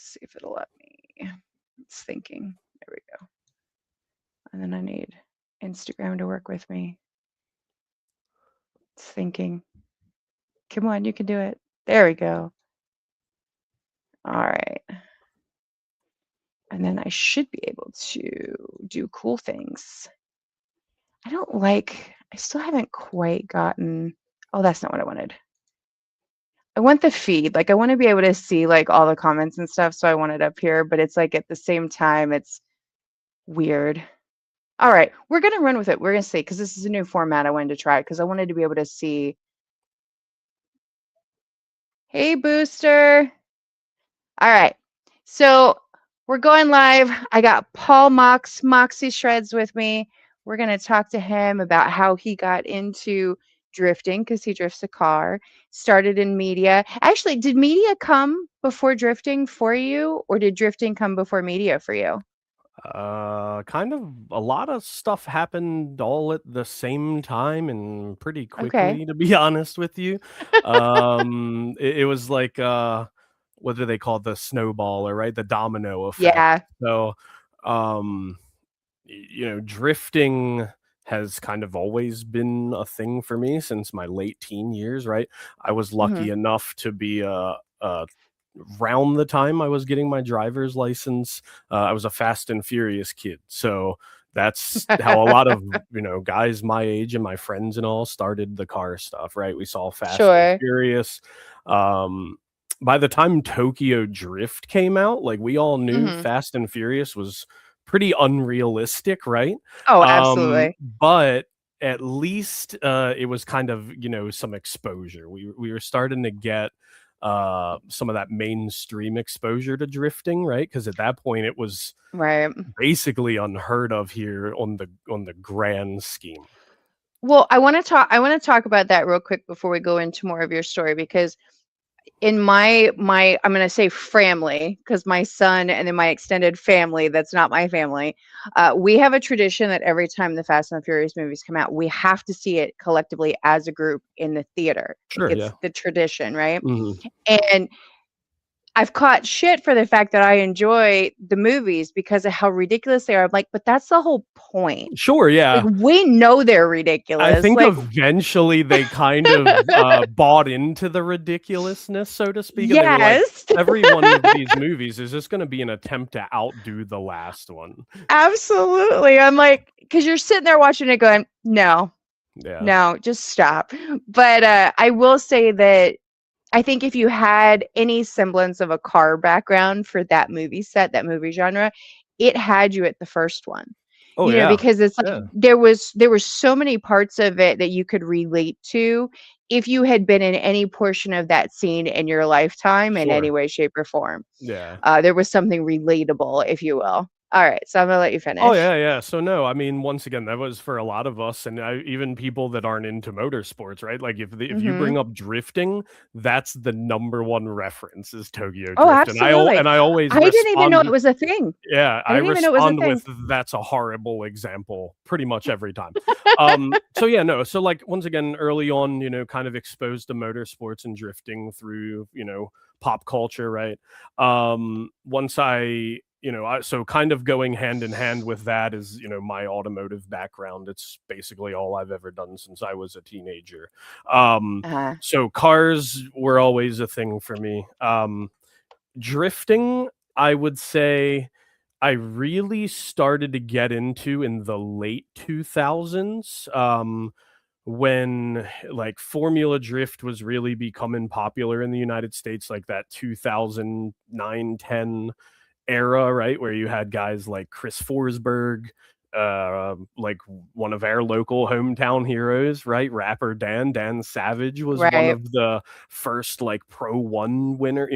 see if it'll let me. It's thinking. There we go. And then I need Instagram to work with me. It's thinking. Come on, you can do it. There we go. All right. And then I should be able to do cool things. I still haven't quite gotten, oh, that's not what I wanted. I want the feed. Like, I want to be able to see like all the comments and stuff. So I want it up here, but it's like at the same time, it's weird. All right, we're going to run with it. We're going to see, because this is a new format I wanted to try, because I wanted to be able to see. Hey, Booster. All right, so we're going live. I got Paul Moxie Shreds with me. We're going to talk to him about how he got into drifting, because he drifts a car, started in media. Actually, did media come before drifting for you, or did drifting come before media for you? Kind of a lot of stuff happened all at the same time and pretty Okay. quickly, to be honest with you. It was like what do they call it? The snowballer, right? The domino effect. Yeah. So, drifting has kind of always been a thing for me since my late teen years, right? I was lucky enough to be around the time I was getting my driver's license. I was a Fast and Furious kid. So that's how a lot of, guys my age and my friends and all started the car stuff, right? We saw Fast and Furious. By the time Tokyo Drift came out, like we all knew Fast and Furious was pretty unrealistic, right? Oh, absolutely. But at least it was kind of, some exposure. We were starting to get some of that mainstream exposure to drifting, right? Because at that point it was basically unheard of here on the grand scheme. Well, I want to talk about that real quick before we go into more of your story, because in my I'm going to say family, because my son and then my extended family, that's not my family, we have a tradition that every time the Fast and Furious movies come out, we have to see it collectively as a group in the theater. Sure, it's yeah. the tradition, right? And I've caught shit for the fact that I enjoy the movies because of how ridiculous they are. I'm like, but that's the whole point. Sure, yeah. Like, we know they're ridiculous. I think eventually they kind of bought into the ridiculousness, so to speak. Yes. And they were like, every one of these movies is just going to be an attempt to outdo the last one. Absolutely. I'm like, because you're sitting there watching it going, no, just stop. But I will say that I think if you had any semblance of a car background for that movie set, that movie genre, it had you at the first one. Oh, yeah. Because it's like there were so many parts of it that you could relate to if you had been in any portion of that scene in your lifetime in any way, shape, or form. Yeah. There was something relatable, if you will. All right, so I'm gonna let you finish. Oh, yeah. So no, I mean, once again, that was for a lot of us, and even people that aren't into motorsports, right? Like if you bring up drifting, that's the number one reference is Tokyo Drift. Oh, absolutely. And I always I didn't even know it was a thing. Yeah, I respond with that's a horrible example pretty much every time. So yeah, no. So like once again, early on, kind of exposed to motorsports and drifting through, pop culture, right? Once so kind of going hand in hand with that is, my automotive background. It's basically all I've ever done since I was a teenager. So cars were always a thing for me. Drifting, I would say I really started to get into in the late 2000s. When like Formula Drift was really becoming popular in the United States, like that 2009-10 era, right, where you had guys like Chris Forsberg, like one of our local hometown heroes, right? Rapper Dan Savage was one of the first like Pro 1 winner,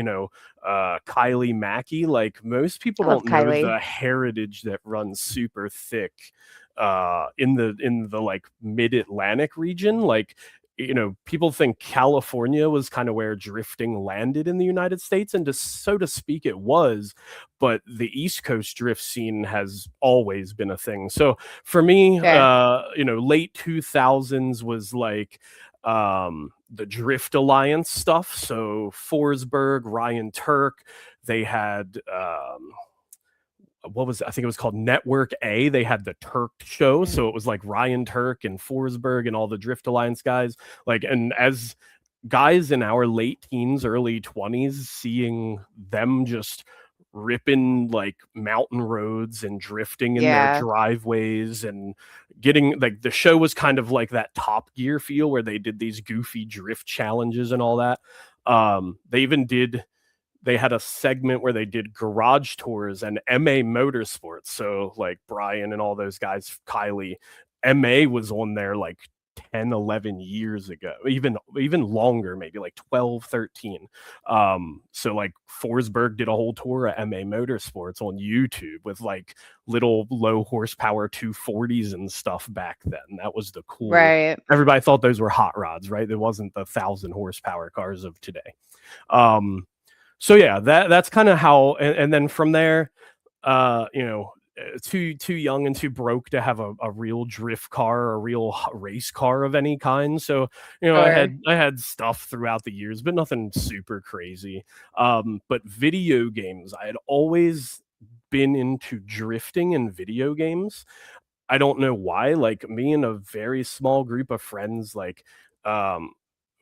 Kylie Mackey. Like most people don't know the heritage that runs super thick in the like mid-Atlantic region. Like people think California was kind of where drifting landed in the United States, and so to speak, it was, but the East Coast drift scene has always been a thing. So for me, late 2000s was like the Drift Alliance stuff. So Forsberg, Ryan Turk, they had what was it? I think it was called Network A. They had the Turk show, Mm. so it was like Ryan Turk and Forsberg and all the Drift Alliance guys. Like, and as guys in our late teens, early 20s, seeing them just ripping like mountain roads and drifting in their Yeah. driveways and getting like the show was kind of like that Top Gear feel where they did these goofy drift challenges and all that. They even did they had a segment where they did garage tours and MA Motorsports. So like Brian and all those guys, Kylie, MA was on there like 10, 11 years ago, even longer, maybe like 12, 13. So like Forsberg did a whole tour of MA Motorsports on YouTube with like little low horsepower 240s and stuff back then. That was the cool. Right. Everybody thought those were hot rods, right? There wasn't the 1,000 horsepower cars of today. So yeah, that's kind of how, and then from there, you know, too young and too broke to have a real drift car, a real race car of any kind. So you know, Sure. I had stuff throughout the years, but nothing super crazy. But video games, I had always been into drifting in video games. I don't know why. Like me and a very small group of friends, like um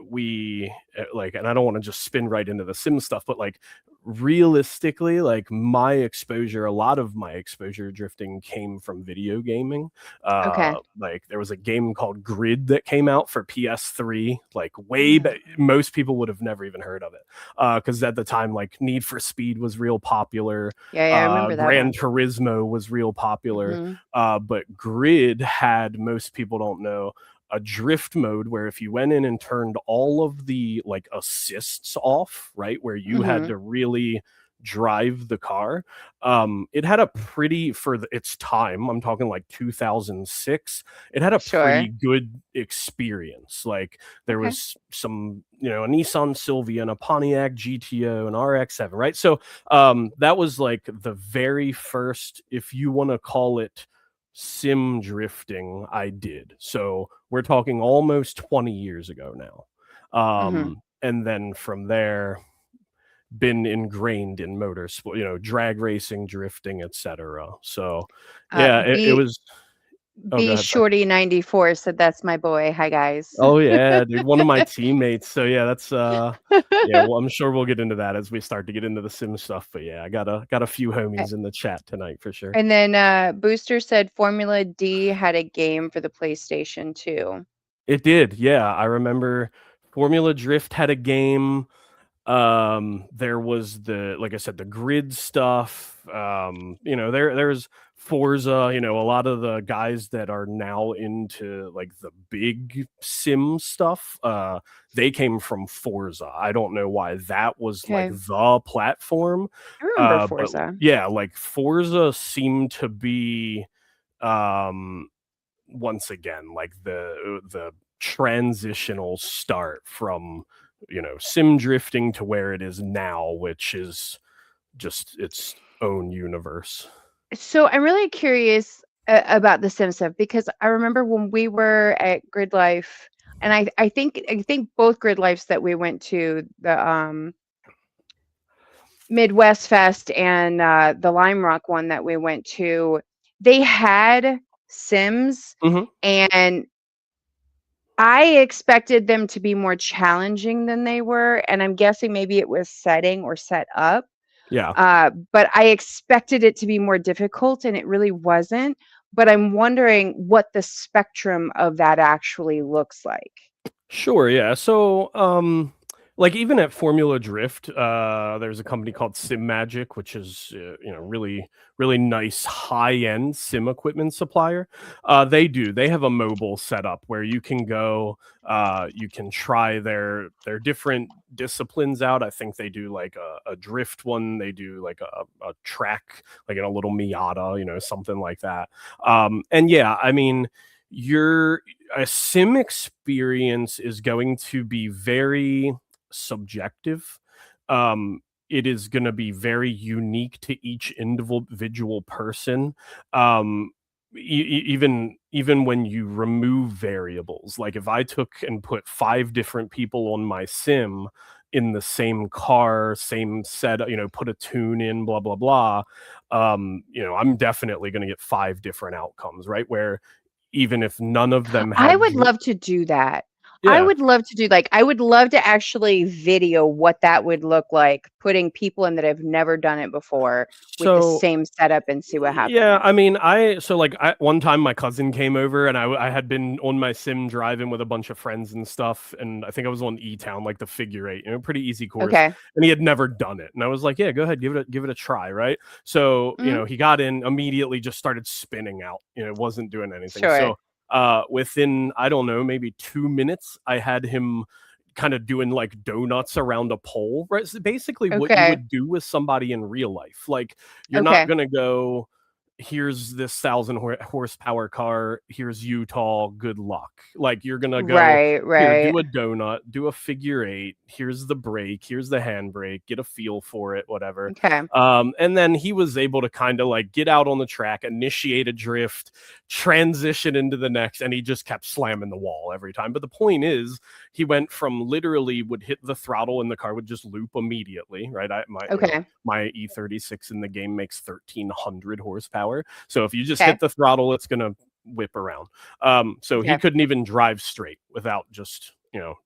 we like, and I don't want to just spin right into the sim stuff, but like realistically, like my exposure, a lot of my exposure drifting came from video gaming. Okay. Like there was a game called Grid that came out for PS3, like way Mm. back. Most people would have never even heard of it because at the time, like Need for Speed was real popular. Yeah, yeah, I remember that Gran one. Turismo was real popular. Mhm. But Grid had, most people don't know, a drift mode where if you went in and turned all of the like assists off, right, where you had Mhm. to really drive the car, it had a pretty, for its time, I'm talking like 2006, it had a Sure. pretty good experience. Like there Okay. was some, you know, a Nissan Sylvia and a Pontiac GTO and RX-7, right? So that was like the very first, if you want to call it sim drifting, I did. So we're talking almost 20 years ago now. Mhm. And then from there, been ingrained in motorsport, you know, drag racing, drifting, etc. So yeah, it B was. Oh, go B ahead. Sorry. Shorty 94 said that's my boy. Hi guys. Oh yeah, dude, one of my teammates. So yeah, that's yeah, well, I'm sure we'll get into that as we start to get into the sim stuff. But yeah, I got a few A- homies in the chat tonight for sure. And then Booster said Formula D had a game for the PlayStation too. It did. Yeah, I remember Formula Drift had a game. There was the, like I said, the grid stuff. You know, there's Forza, you know, a lot of the guys that are now into like the big sim stuff, they came from Forza. I don't know why that was like Okay. the platform. I remember But Forza. yeah, like Forza seemed to be um once again like the transitional start from, you know, sim drifting to where it is now, which is just its own universe. So I'm really curious about the sim stuff because I remember when we were at Grid Life, and I think both Grid Lives that we went to, the Midwest Fest and the Lime Rock one that we went to, they had sims, Hmm. and I expected them to be more challenging than they were, and I'm guessing maybe it was setting or set up. Yeah. But I expected it to be more difficult, and it really wasn't. But I'm wondering what the spectrum of that actually looks like. Sure, yeah. So, like even at Formula Drift, there's a company called Sim Magic, which is you know, really nice high end sim equipment supplier. They have a mobile setup where you can go, you can try their different disciplines out. I think they do like a drift one, they do like a track, like in a little Miata, you know, something like that. And yeah, I mean, you're a sim experience is going to be very subjective. It is going to be very unique to each individual person. Um, even even when you remove variables, like if I took and put 5 different people on my sim in the same car, same set, put a tune in, blah blah blah, I'm definitely going to get 5 different outcomes, right? Where even if none of them I had would love to do that. I yeah. would love to do like I would love to actually video what that would look like, putting people in that have never done it before with the So same setup and see what yeah, happens. I mean, one time my cousin came over and I had been on my sim driving with a bunch of friends and stuff, and I think I was on E Town, like the figure eight, pretty easy course, Okay. and he had never done it, and I was like, yeah, go ahead, give it a try, right? So Mhm. he got in immediately, just started spinning out, wasn't doing anything. Sure. So within, I don't know, maybe 2 minutes, I had him kind of doing like donuts around a pole, right? So basically what you Okay. would do with somebody in real life. Like, you're not Okay. gonna go, here's this 1,000 horsepower car, here's Utah, good luck. Like, you're gonna go, Right, here, right. do a donut, do a figure eight, here's the brake, here's the handbrake, get a feel for it, whatever. Okay. And then he was able to kind of like get out on the track, initiate a drift, transition into the next, and he just kept slamming the wall every time. But the point is, he went from literally would hit the throttle and the car would just loop immediately, right? Okay. My E36 in the game makes 1,300 horsepower. So if you just Okay. hit the throttle, it's going to whip around. So he Okay. couldn't even drive straight without just,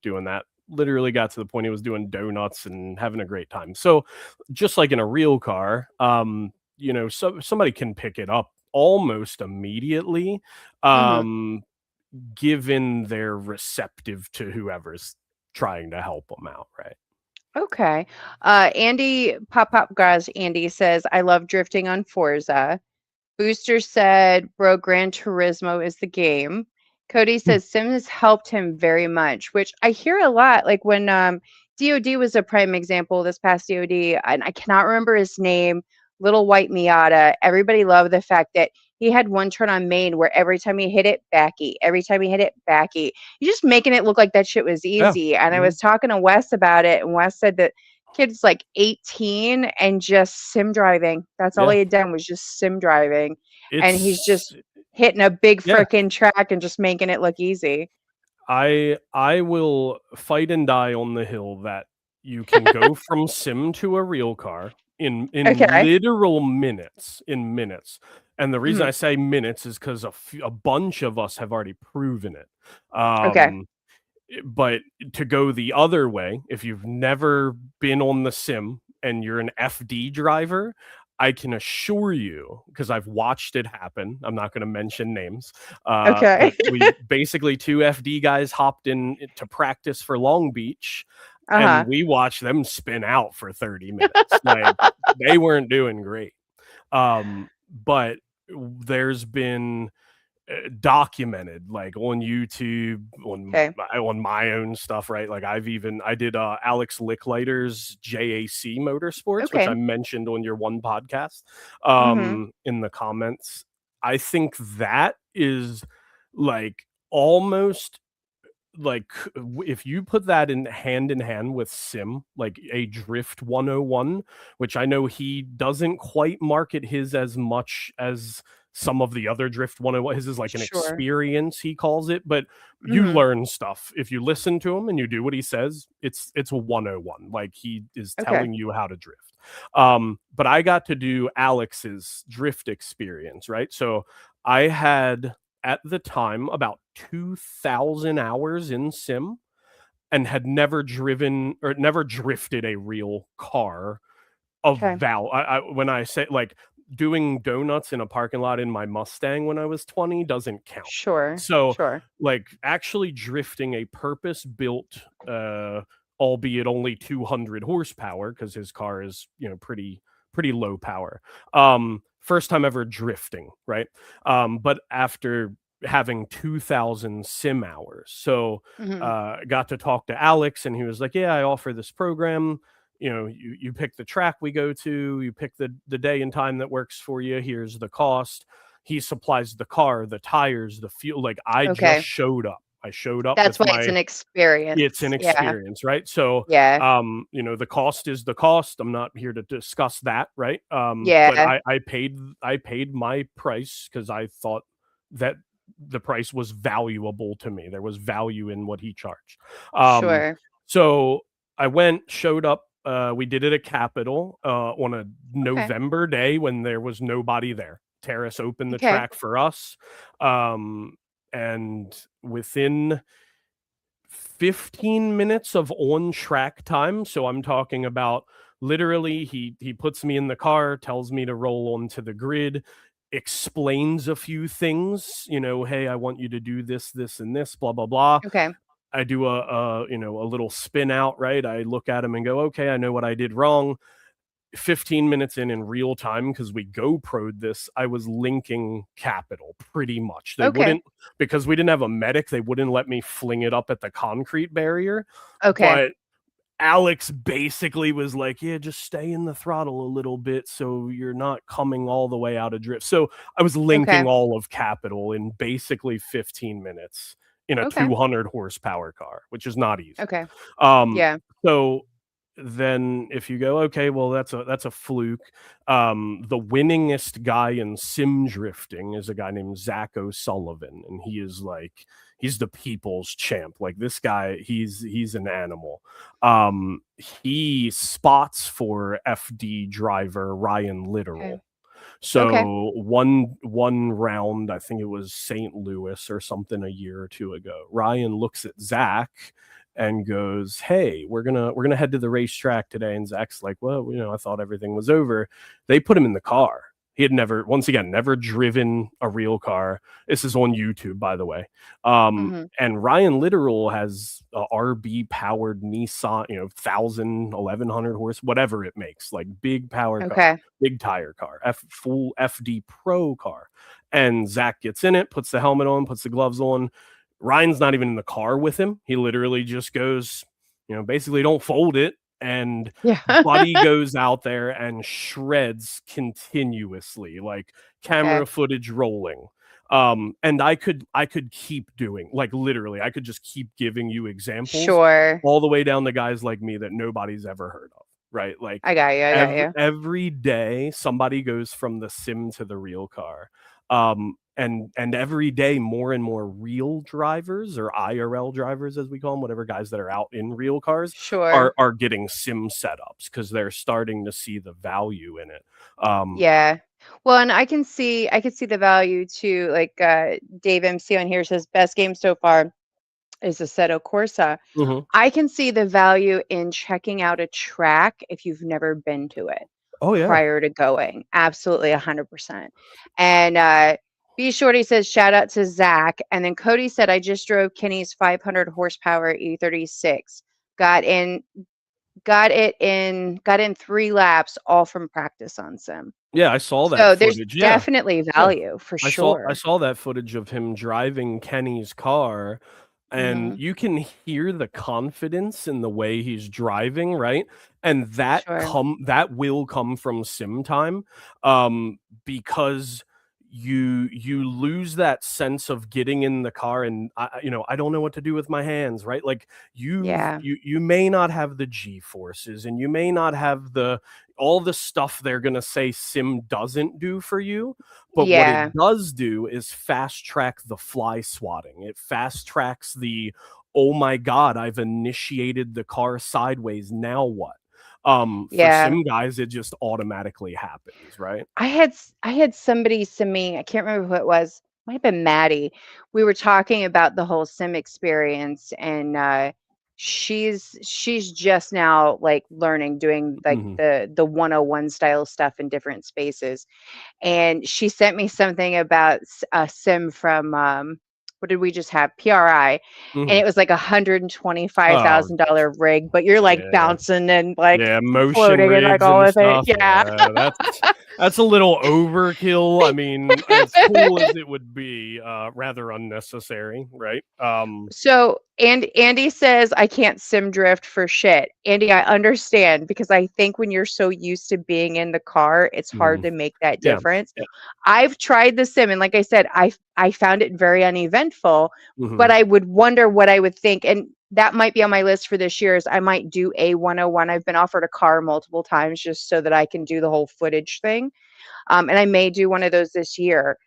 doing that. Literally got to the point he was doing donuts and having a great time. So just like in a real car, somebody can pick it up almost immediately, Mhm. given they're receptive to whoever's trying to help them out, right? Okay. Andy Pop Graz Andy says, I love drifting on Forza. Booster said, Bro, Gran Turismo is the game. Cody says Sim has helped him very much, which I hear a lot. Like when DOD was a prime example, this past DOD, and I cannot remember his name, Little White Miata. Everybody loved the fact that he had one turn on main where every time he hit it, backy. Every time he hit it, backy. You're just making it look like that shit was Yeah. easy. And I Mhm. was talking to Wes about it, and Wes said that kid's like 18 and just sim driving. That's all Yeah. he had done was just sim driving. And he's It's just hitting a big yeah. frickin' track and just making it look easy. I will fight and die on the hill that you can go from sim to a real car in Okay. literal minutes, in minutes. And the reason Mhm. I say minutes is because a bunch of us have already proven it. Okay. But to go the other way, if you've never been on the sim and you're an FD driver, I can assure you, because I've watched it happen. I'm not going to mention names, Okay. but we basically, 2 FD guys hopped in to practice for Long Beach, and Uh-huh. we watched them spin out for 30 minutes. Like, they weren't doing great. But there's been documented, like on YouTube, Okay. on my own stuff, right? Like, I did Alex Licklider's JAC Motorsports, which I Okay. mentioned on your one podcast, Mhm. in the comments. I think that is like almost like, if you put that in hand with sim, like a drift 101, which I know he doesn't quite market his as much as some of the other drift 101. His is like an Sure. experience, he calls it, but you Mhm. learn stuff if you listen to him and you do what he says. It's a 101, like he is Okay. telling you how to drift. But I got to do Alex's drift experience, right? So I had, at the time, about 2,000 hours in sim, and had never driven or never drifted a real car of Okay. when I say, like, doing donuts in a parking lot in my Mustang when I was 20 doesn't count. Sure. So, Sure. like, actually drifting a purpose-built, albeit only 200 horsepower, because his car is, pretty low power. First time ever drifting, right? But after having 2,000 sim hours. So, Mhm. got to talk to Alex, and he was like, yeah, I offer this program. You pick the track we go to, you pick the day and time that works for you, here's the cost. He supplies the car, the tires, the fuel. Like, I just Okay. showed up. I showed up That's with why it's my, an it's an experience. Yeah. experience, right? So, Yeah. the cost is the cost. I'm not here to discuss that, right? But Yeah. I paid my price, because I thought that the price was valuable to me. There was value in what he charged. Um, Sure. so I went, showed up. We did it at Capitol on a Okay. November day when there was nobody there. Terrace opened the Okay. track for us, and within 15 minutes of on track time. So I'm talking about literally he puts me in the car, tells me to roll onto the grid, explains a few things, hey, I want you to do this, this, and this, blah, blah, blah. Okay. I do a little spin out, right? I look at him and go, okay, I know what I did wrong. 15 minutes in real time, because we GoPro'd this, I was linking Capitol pretty much. They Okay. wouldn't, because we didn't have a medic, they wouldn't let me fling it up at the concrete barrier. Okay. But Alex basically was like, yeah, just stay in the throttle a little bit so you're not coming all the way out of drift. So I was linking Okay. all of Capitol in basically 15 minutes in a Okay. 200 horsepower car, which is not easy. Okay. Um, Yeah. so then if you go, okay, well, that's a fluke. The winningest guy in sim drifting is a guy named Zach O'Sullivan, and he's the people's champ. Like, this guy, he's an animal. He spots for FD driver Ryan Okay. Literal. Okay. So one round, I think it was St. Louis or something a year or two ago, Ryan looks at Zach and goes, "Hey, we're gonna head to the racetrack today." And Zach's like, "Well, I thought everything was over." They put him in the car. He had never driven a real car. This is on YouTube, by the way. Mm-hmm. And Ryan Literal has a RB powered Nissan, 1,000, 1,100 horse, whatever it makes, like big power car, Okay. big tire car, full FD Pro car. And Zach gets in it, puts the helmet on, puts the gloves on. Ryan's not even in the car with him. He literally just goes, basically, don't fold it. And Yeah. Buddy goes out there and shreds continuously, like Okay. camera footage rolling. And I could keep doing, like, literally, I could just keep giving you examples Sure. all the way down to guys like me that nobody's ever heard of, right? Like, I got you. I got you. every day somebody goes from the sim to the real car. And every day more and more real drivers, or IRL drivers as we call them, whatever, guys that are out in real cars, Sure. are getting sim setups because they're starting to see the value in it. Yeah. Well, and I can see the value too. Like Dave MC on here says best game so far is Assetto Corsa. Mhm. I can see the value in checking out a track if you've never been to it Oh yeah. prior to going. Absolutely 100%. And B Shorty says shout out to Zach. And then Cody said I just drove Kenny's 500 horsepower E36. Got in got in 3 laps all from practice on sim. Yeah, I saw that So there's footage. Yeah. definitely Yeah. value for I sure. saw that footage of him driving Kenny's car, and Mhm. you can hear the confidence in the way he's driving, right? And Sure. that will come from sim time, because you lose that sense of getting in the car and I don't know what to do with my hands, right? Like, Yeah. you may not have the G forces, and you may not have all the stuff they're gonna say sim doesn't do for you, but what it Yeah. does do is fast track the fly swatting. It fast tracks the, oh my God, I've initiated the car sideways. Now what? For Yeah. sim guys, it just automatically happens, right? I had somebody send me, I can't remember who it was. Might have been Maddie. We were talking about the whole sim experience, and she's just now like learning doing like Mhm. the 101 style stuff in different spaces. And she sent me something about a sim from what did we just have? PRI, and Mhm. it was like $125,000 Oh, rig, but you're like yeah. bouncing and like Yeah, motion floating and like rigs all and with it. stuff. Yeah. Yeah, that's a little overkill. I mean, as cool as it would be, rather unnecessary, right? So, and Andy says, I can't sim drift for shit. Andy, I understand because I think when you're so used to being in the car, it's hard Mhm. to make that Yeah. difference. Yeah. I've tried the sim, and like I said, I found it very uneventful, but Mhm. I would wonder what I would think. And that might be on my list for this year is I might do a 101. I've been offered a car multiple times just so that I can do the whole footage thing. And I may do one of those this year.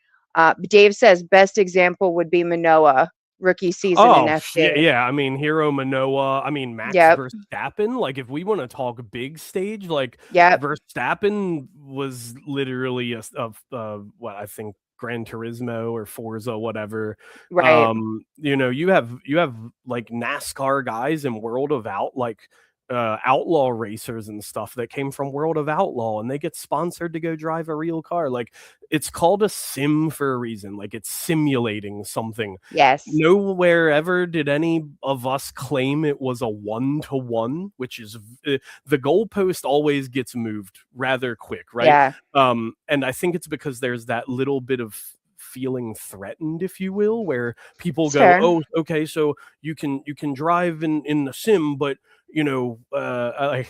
Dave says best example would be Manoa, rookie season in Oh, F2. yeah. I mean, Hero Manoa. I mean, Max Yep. Verstappen. Like, if we want to talk big stage, like Yep. Verstappen was literally what I think Gran Turismo or Forza, whatever. Right. You have like NASCAR guys in World of Outlaw racers and stuff that came from World of Outlaw, and they get sponsored to go drive a real car. Like, it's called a sim for a reason. Like, it's simulating something. Yes. Nowhere ever did any of us claim it was a 1-to-1, which is the goalpost always gets moved rather quick, right? Yeah. And I think it's because there's that little bit of feeling threatened, if you will, where people It's go, fair. "Oh, okay, so you can drive in the sim, but I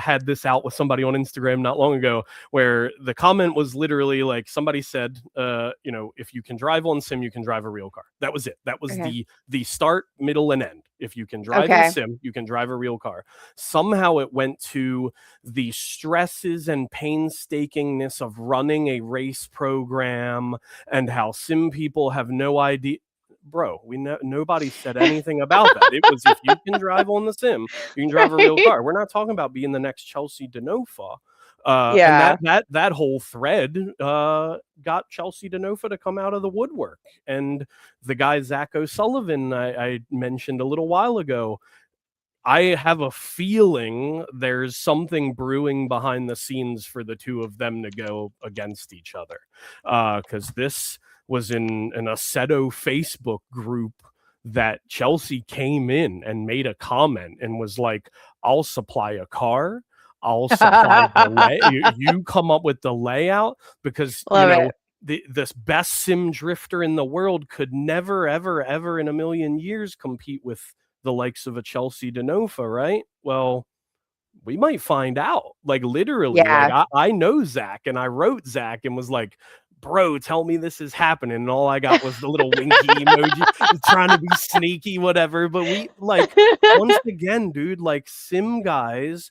had this out with somebody on Instagram not long ago, where the comment was literally like somebody said, if you can drive on sim, you can drive a real car. That was it. That was Okay. the start, middle, and end. If you can drive in Okay. sim, you can drive a real car. Somehow it went to the stresses and painstakingness of running a race program and how sim people have no idea. Bro, nobody said anything about that. It was, if you can drive on the sim, you can drive a real Right. car. We're not talking about being the next Chelsea Denofa. And Yeah. that whole thread got Chelsea Denofa to come out of the woodwork. And the guy Zach O'Sullivan I mentioned a little while ago, I have a feeling there's something brewing behind the scenes for the two of them to go against each other. Because this was in an Assetto Facebook group that Chelsea came in and made a comment and was like, I'll supply a car. I'll supply you come up with the layout, because Love it. this best sim drifter in the world could never, ever, ever in a million years compete with the likes of a Chelsea Denofa, right? Well, we might find out. Like, literally, like Yeah. I know Zach, and I wrote Zach and was like, bro, tell me this is happening. And all I got was the little winky emoji, trying to be sneaky, whatever. But we, like, once again, dude, like, sim guys,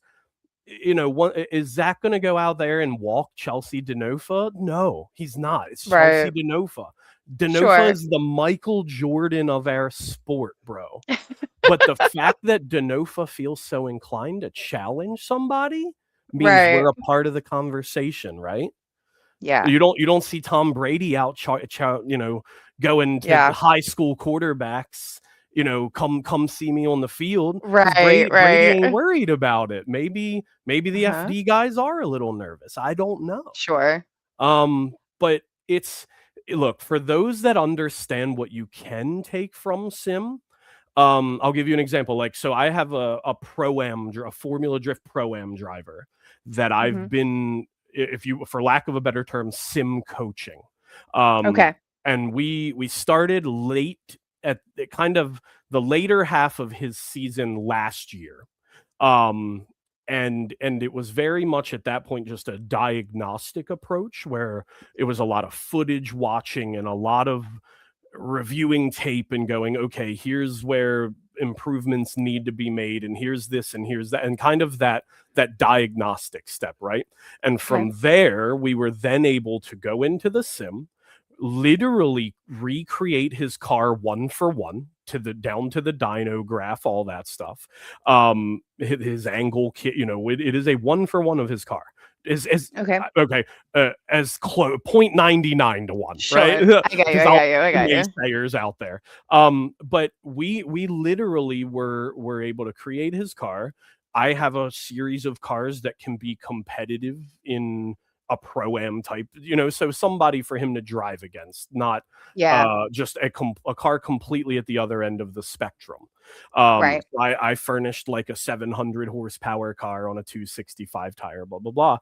is Zach going to go out there and walk Chelsea Denofa? No, he's not. It's Chelsea Right. Denofa. Denofa Sure. is the Michael Jordan of our sport, bro. But the fact that Denofa feels so inclined to challenge somebody means Right. we're a part of the conversation, right? Yeah. You don't see Tom Brady out, going to Yeah. high school quarterbacks. Come see me on the field, because Right. Brady ain't Right. worried about it. Maybe the Uh-huh. FD guys are a little nervous. I don't know. Sure. But look, for those that understand what you can take from sim. I'll give you an example. Like, so I have a pro-am, a Formula Drift pro-am driver that Hmm. I've been, if you, for lack of a better term, sim coaching. Um, Okay. and we started late, at kind of the later half of his season last year. Um, and it was very much at that point just a diagnostic approach, where it was a lot of footage watching and a lot of reviewing tape and going, okay, here's where improvements need to be made, and here's this and here's that, and kind of that diagnostic step, right? And Okay. from there, we were then able to go into the sim, literally recreate his car one for one, to the down to the dyno graph, all that stuff. His angle kit, it is a one for one of his car. Is Okay. okay, as close 0.99 to 1, right? Sure. I got you. Because I all got you. I the got you. naysayers out there. But we literally were able to create his car. I have a series of cars that can be competitive in a pro-am type, so somebody for him to drive against, not Yeah. just a car completely at the other end of the spectrum. Right. I furnished like a 700 horsepower car on a 265 tire, blah blah blah,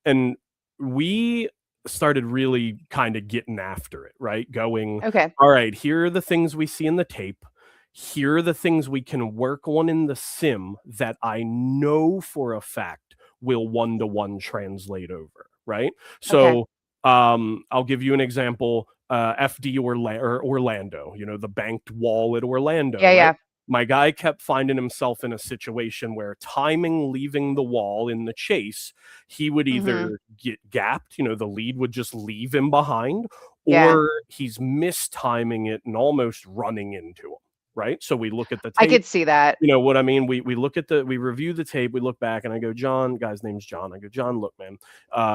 and we started really kind of getting after it, right? Going, Okay. all right, here are the things we see in the tape. Here are the things we can work on in the sim that I know for a fact will one-to-one translate over, right? Okay. So I'll give you an example. FD or Orlando, the banked wall at Orlando, Yeah. right? Yeah. My guy kept finding himself in a situation where, timing leaving the wall in the chase, he would Hmm. either get gapped, the lead would just leave him behind, Yeah. or he's mistiming it and almost running into him, right? So we look at the I tape. could see that. You know what I mean? We look at we review the tape, we look back, and I go, John, guy's name's John. I go, John, look, man,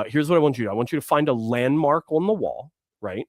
here's what I want you to do. I want you to find a landmark on the wall, right?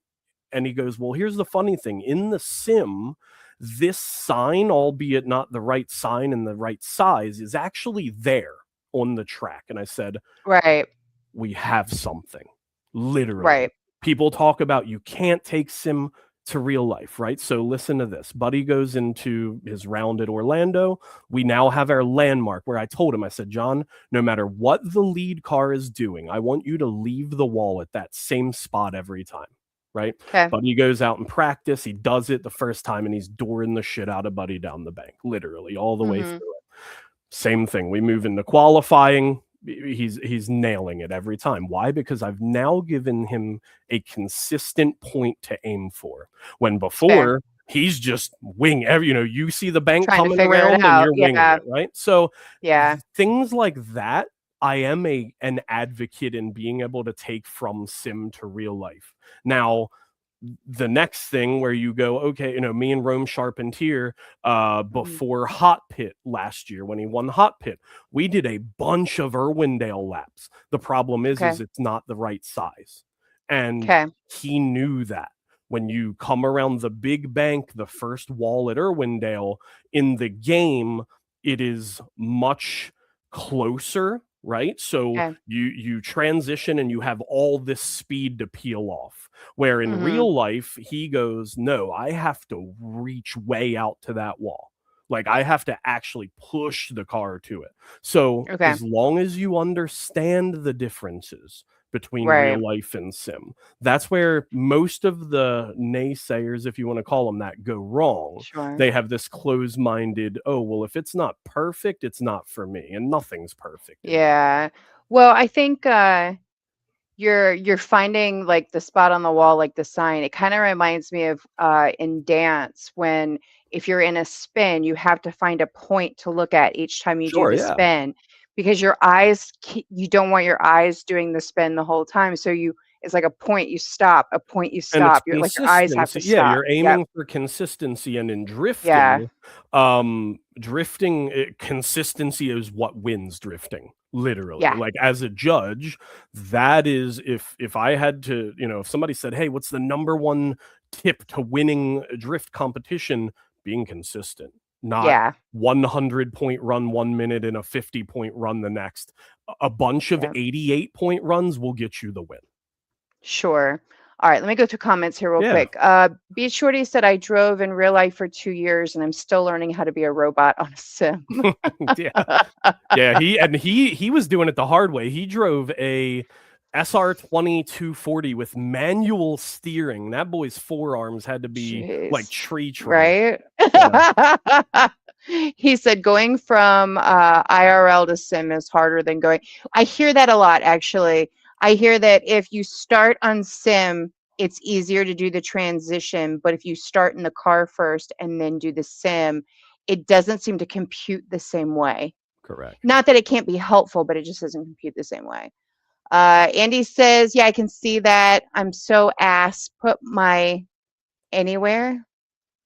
And he goes, well, here's the funny thing. In the sim, this sign, albeit not the right sign and the right size, is actually there on the track. And I said, Right. we have something. Literally. Right. People talk about you can't take sim to real life, right? So listen to this. Buddy goes into his round at Orlando. We now have our landmark where I told him, I said, John, no matter what the lead car is doing, I want you to leave the wall at that same spot every time, right? Okay. Buddy goes out and practice. He does it the first time and he's dooring the shit out of Buddy down the bank, literally all the way through it. Same thing. We move into qualifying. He's nailing it every time. Why? Because I've now given him a consistent point to aim for. When before he's just wing every, you see the bank Trying to coming figure it around and out. you're winging it, right? So Yeah. things like that, I am an advocate in being able to take from sim to real life. Now, the next thing where you go, okay, me and Rome Charpentier, before Hot Pit last year when he won Hot Pit, we did a bunch of Irwindale laps. The problem is it's not the right size. And he knew that. When you come around the big bank, the first wall at Irwindale, in the game, it is much closer, right? So you transition and you have all this speed to peel off. Where in real life, he goes, no, I have to reach way out to that wall. Like I have to actually push the car to it. So as long as you understand the differences between real life and sim, that's where most of the naysayers, if you want to call them that, go wrong. Sure. They have this closed-minded, oh, well, if it's not perfect, it's not for me. And nothing's perfect. Yeah. Well, I think you're finding like the spot on the wall, like the sign. It kind of reminds me of in dance when if you're in a spin, you have to find a point to look at each time you do the spin because your eyes, you don't want your eyes doing the spin the whole time. So it's like a point you stop, a point you stop. You're like your eyes have to stop. Yeah, you're aiming for consistency, and in drifting, consistency is what wins drifting. Literally, like as a judge, that is if I had to, if somebody said, "Hey, what's the number one tip to winning a drift competition?" Being consistent, not 100-point run 1 minute and a 50-point run the next. A bunch of 88-point runs will get you the win. Sure. All right, let me go through comments here real quick. Beach Shorty said, I drove in real life for 2 years and I'm still learning how to be a robot on a sim. He was doing it the hard way. He drove a SR20 240 with manual steering. That boy's forearms had to be like tree trunk. Right? He said going from IRL to sim is harder than going. I hear that a lot, actually. I hear that if you start on sim, it's easier to do the transition. But if you start in the car first and then do the sim, it doesn't seem to compute the same way. Correct. Not that it can't be helpful, but it just doesn't compute the same way. Andy says, yeah, I can see that. I'm so ass. Put my anywhere.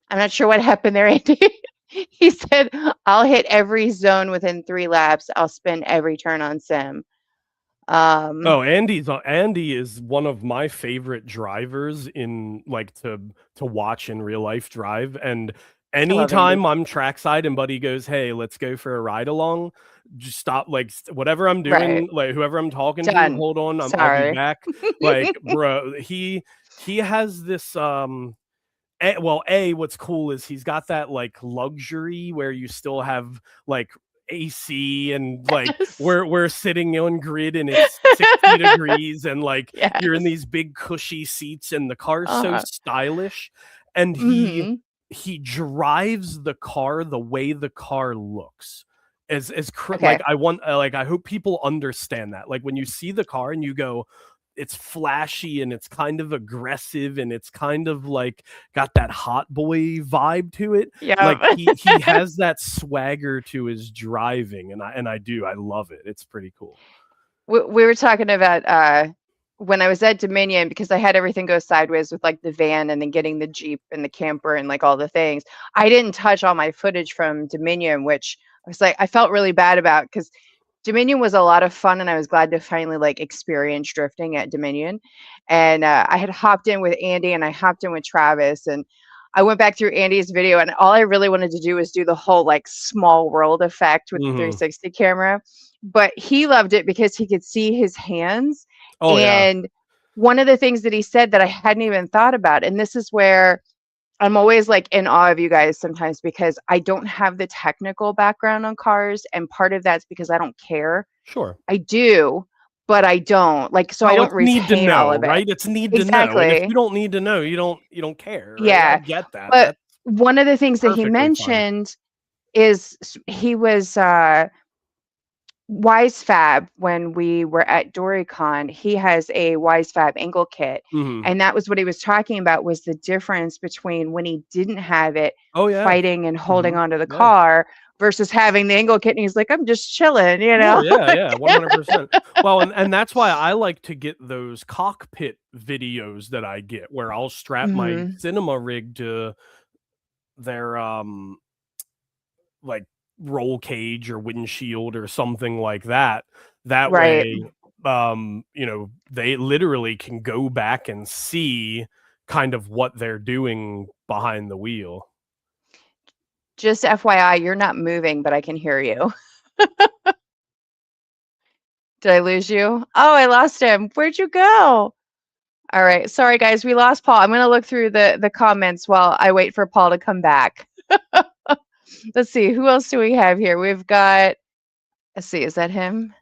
I'm not sure what happened there, Andy. He said, I'll hit every zone within 3 laps. I'll spin every turn on sim. Andy is one of my favorite drivers in like to watch in real life drive. And anytime I'm trackside and Buddy goes, hey, let's go for a ride along, just stop, like whatever I'm doing, like whoever I'm talking to, hold on, I'll be back. Like, bro, he has this what's cool is he's got that like luxury where you still have like AC and like we're sitting on grid and it's 60 degrees and like you're in these big cushy seats and the car's so stylish, and he drives the car the way the car looks. Like I hope people understand that. Like when you see the car and you go, it's flashy and it's kind of aggressive and it's kind of like got that hot boy vibe to it. Like he has that swagger to his driving, and I love it. It's pretty cool. We were talking about when I was at Dominion, because I had everything go sideways with like the van and then getting the Jeep and the camper and like all the things, I didn't touch all my footage from Dominion, which I was like, I felt really bad about because Dominion was a lot of fun and I was glad to finally like experience drifting at Dominion. And I had hopped in with Andy and I hopped in with Travis and I went back through Andy's video and all I really wanted to do was do the whole like small world effect with the Mm-hmm. 360 camera. But he loved it because he could see his hands. Oh yeah. And one of the things that he said that I hadn't even thought about, and this is where I'm always like in awe of you guys sometimes because I don't have the technical background on cars. And part of that's because I don't care. Sure. I do, but I don't like, so I Well, don't it's need to retain all know, of it. right? It's need to know. And if you Exactly. don't need to know, you don't care, right? I Yeah. get that. But That's one of the things that he perfectly fine. mentioned is he was Wise Fab, when we were at DoryCon, he has a Wise Fab angle kit. Mm-hmm. And that was what he was talking about, was the difference between when he didn't have it, Oh yeah. fighting and holding Mm-hmm. onto the Yeah. car versus having the angle kit. And he's like, I'm just chilling, you Sure, know? yeah, 100%. Well, and that's why I like to get those cockpit videos that I get where I'll strap my Hmm. cinema rig to their like roll cage or windshield or something like that. That Right. way, they literally can go back and see kind of what they're doing behind the wheel. Just FYI, you're not moving, but I can hear you. Did I lose you? Oh, I lost him. Where'd you go? All right. Sorry, guys. We lost Paul. I'm going to look through the comments while I wait for Paul to come back. Let's see. Who else do we have here? We've got, let's see. Is that him?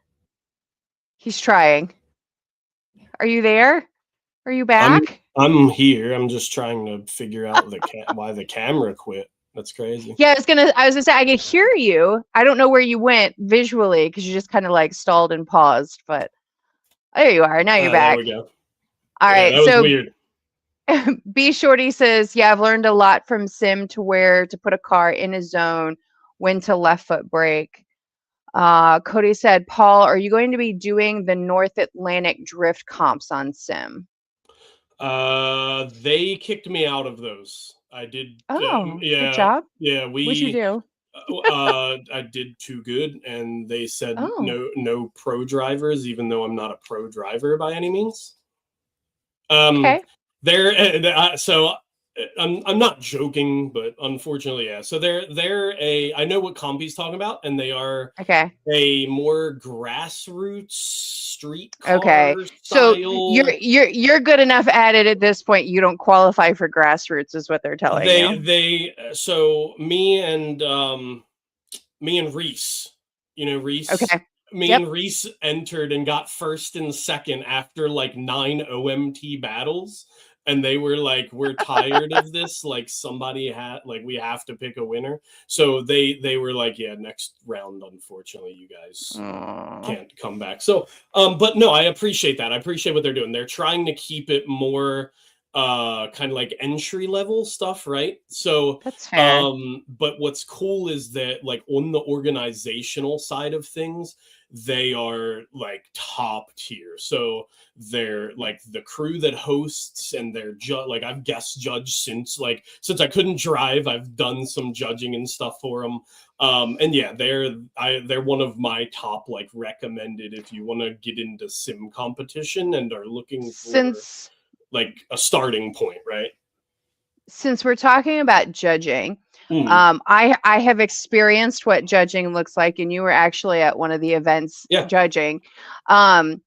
He's trying. Are you there? Are you I'm back? I'm here. I'm just trying to figure out why the camera quit. That's crazy. Yeah, I was gonna say I could hear you. I don't know where you went visually because you just kind of like stalled and paused, but there you are. Now you're There back. we go. All Yeah, right. that was So weird. B Shorty says, yeah, I've learned a lot from Sim to where to put a car in a zone, when to left foot brake. Cody said, Paul, are you going to be doing the North Atlantic drift comps on Sim? They kicked me out of those. I did. Oh, good Yeah, job. yeah. What'd you do? I did too good, and they said Oh, no pro drivers, even though I'm not a pro driver by any means. Um, okay. so I'm not joking, but unfortunately, yeah. So I know what Combi's talking about, and they are Okay. a more grassroots street car Okay. So you're style. you're you're good enough at it at this point. You don't qualify for grassroots, is what they're telling you. So me and Reese, Reese. Okay. Me Yep. and Reese entered and got first and second after like 9 OMT battles. And they were like, we're tired of this. Like we have to pick a winner. So they were like, yeah, next round, unfortunately, you guys Aw, can't come back. So, but no, I appreciate that. I appreciate what they're doing. They're trying to keep it more kind of like entry level stuff, right? So that's fair. but what's cool is that like on the organizational side of things, they are like top tier. So they're like the crew that hosts, and they're like I've guest judged since I couldn't drive. I've done some judging and stuff for them. And yeah, they're one of my top like recommended if you want to get into sim competition and are looking for Since like a starting point, right? since we're talking about judging, Mm, I have experienced what judging looks like, and you were actually at one of the events yeah. judging. Um,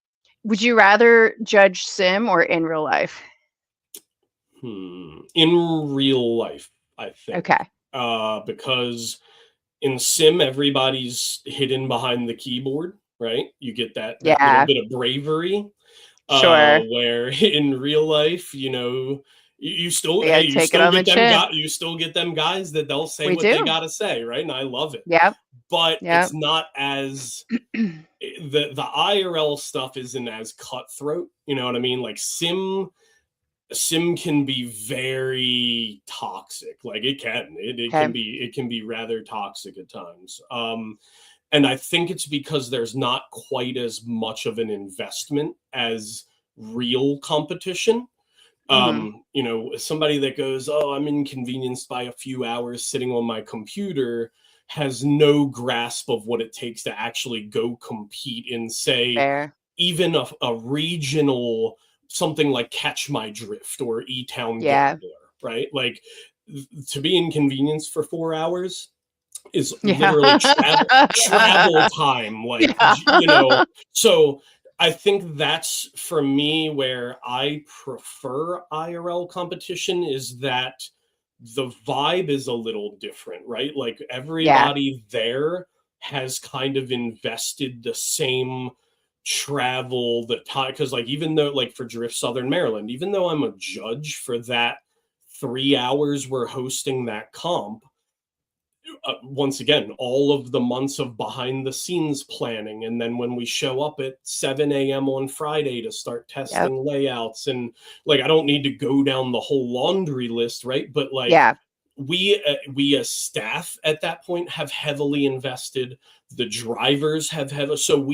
would you rather judge sim or in real life? In real life, I think, Okay. because in sim everybody's hidden behind the keyboard, right? You get that little Yeah. bit of bravery. Sure. Where in real life, you still We got to you take it still on the get them chin. got you still get them guys that they'll say We what they do. gotta say, right? And I love it. Yep. But Yep. it's not as the IRL stuff isn't as cutthroat. You know what I mean? Like sim can be very toxic. Like Okay. it can be rather toxic at times. And I think it's because there's not quite as much of an investment as real competition. You know, somebody that goes, oh, I'm inconvenienced by a few hours sitting on my computer, has no grasp of what it takes to actually go compete in, say, Fair. even a regional, something like Catch My Drift or E-Town Yeah. Gambler, right? Like, to be inconvenienced for 4 hours is Yeah. literally travel time, like, Yeah. you know. So I think that's, for me, where I prefer IRL competition, is that the vibe is a little different, right? Like, everybody there has kind of invested the same travel, the time, because, like, even though, like, for Drift Southern Maryland, even though I'm a judge for that 3 hours we're hosting that comp, once again, all of the months of behind the scenes planning. And then when we show up at 7 a.m. on Friday to start testing layouts, and, like, I don't need to go down the whole laundry list, right? But, like, we as staff at that point have heavily invested. The drivers have so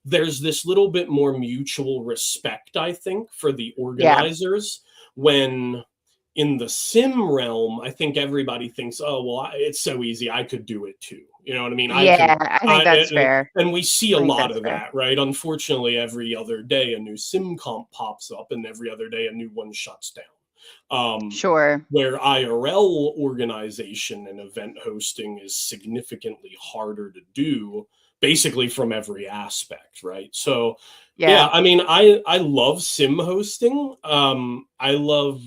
there's this little bit more mutual respect, I think, for the organizers. When in the sim realm, I think everybody thinks, oh, well, it's so easy, I could do it too. You know what I mean? I think that's fair. And we see a lot of that, right? Unfortunately, every other day a new sim comp pops up, and every other day a new one shuts down. Sure. Where IRL organization and event hosting is significantly harder to do, basically from every aspect, right? So yeah, I mean, I love sim hosting. I love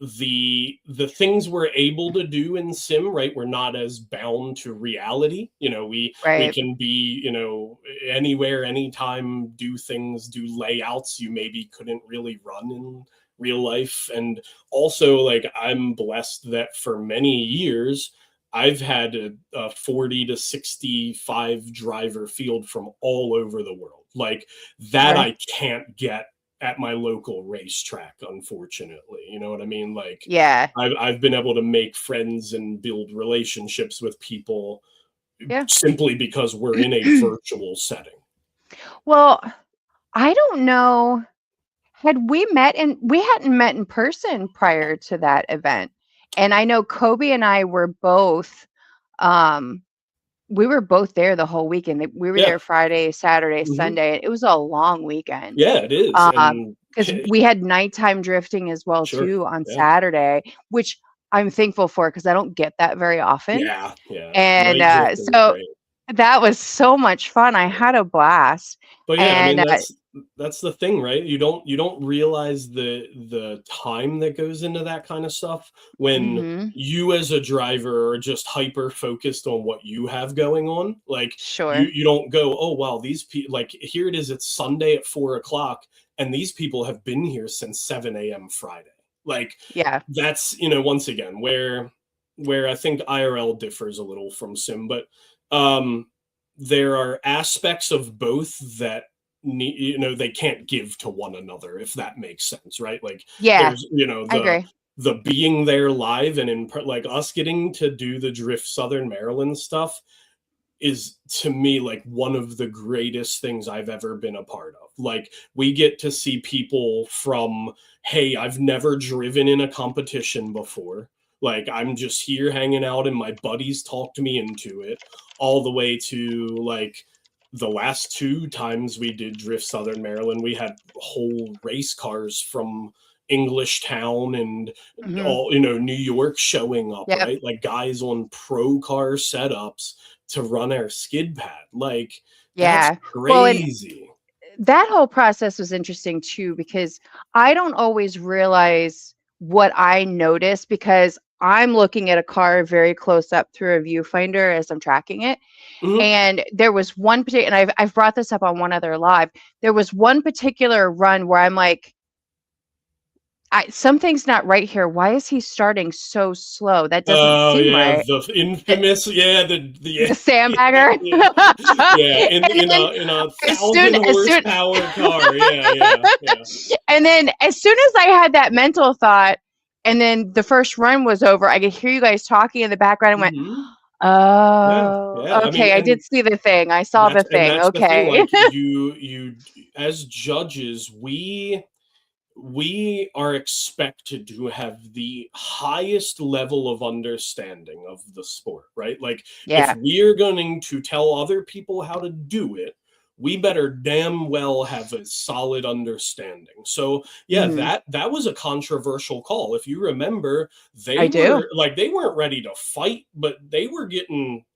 the things we're able to do in sim, right? We're not as bound to reality. You know, we can be, you know, anywhere, anytime, do things, do layouts you maybe couldn't really run in real life. And also, like, I'm blessed that for many years I've had a 40 to 65 driver field from all over the world. Like, that I can't get at my local racetrack, unfortunately. You know what I mean? Like, I've been able to make friends and build relationships with people simply because we're in a virtual setting. Well, I don't know. Had we met we hadn't met in person prior to that event. And I know Kobe and I were both, we were both there the whole weekend. We were there Friday, Saturday, Sunday. It was a long weekend. Yeah, it is. Because we had nighttime drifting as well too on Saturday, which I'm thankful for, because I don't get that very often. And so that was so much fun. I had a blast. But yeah, I mean, that's the thing, right? You don't realize the time that goes into that kind of stuff when you as a driver are just hyper focused on what you have going on. Like, you don't go, oh wow, these people, like, here it is, it's Sunday at 4:00, and these people have been here since 7 a.m. Friday. Like, that's, you know, once again, where I think IRL differs a little from sim, but there are aspects of both that, you know, they can't give to one another, if that makes sense, right? Like, there's, you know, the being there live, and like, us getting to do the Drift Southern Maryland stuff is, to me, like, one of the greatest things I've ever been a part of. Like, we get to see people from, hey, I've never driven in a competition before, like, I'm just here hanging out and my buddies talked me into it, all the way to, like, the last 2 times we did Drift Southern Maryland, we had whole race cars from English Town and all, you know, New York showing up, right? Like, guys on pro car setups to run our skid pad. Like, that's crazy. Well, that whole process was interesting too, because I don't always realize what I notice, because I'm looking at a car very close up through a viewfinder as I'm tracking it. And there was one particular, and I've brought this up on one other live. There was one particular run where I'm like, something's not right here. Why is he starting so slow? That doesn't seem right. The infamous, the sandbagger. In a 1,000 horsepower car. And then as soon as I had that mental thought, and then the first run was over, I could hear you guys talking in the background, and went, Oh, Yeah. I mean, okay. I did and see the thing. I saw the thing. that's the thing. Okay. Like you as judges, we are expected to have the highest level of understanding of the sport, right? Like if Yeah. we're going to tell other people how to do it, we better damn well have a solid understanding. So yeah, Mhm. that was a controversial call. If you remember, I do. they weren't ready to fight, but they were getting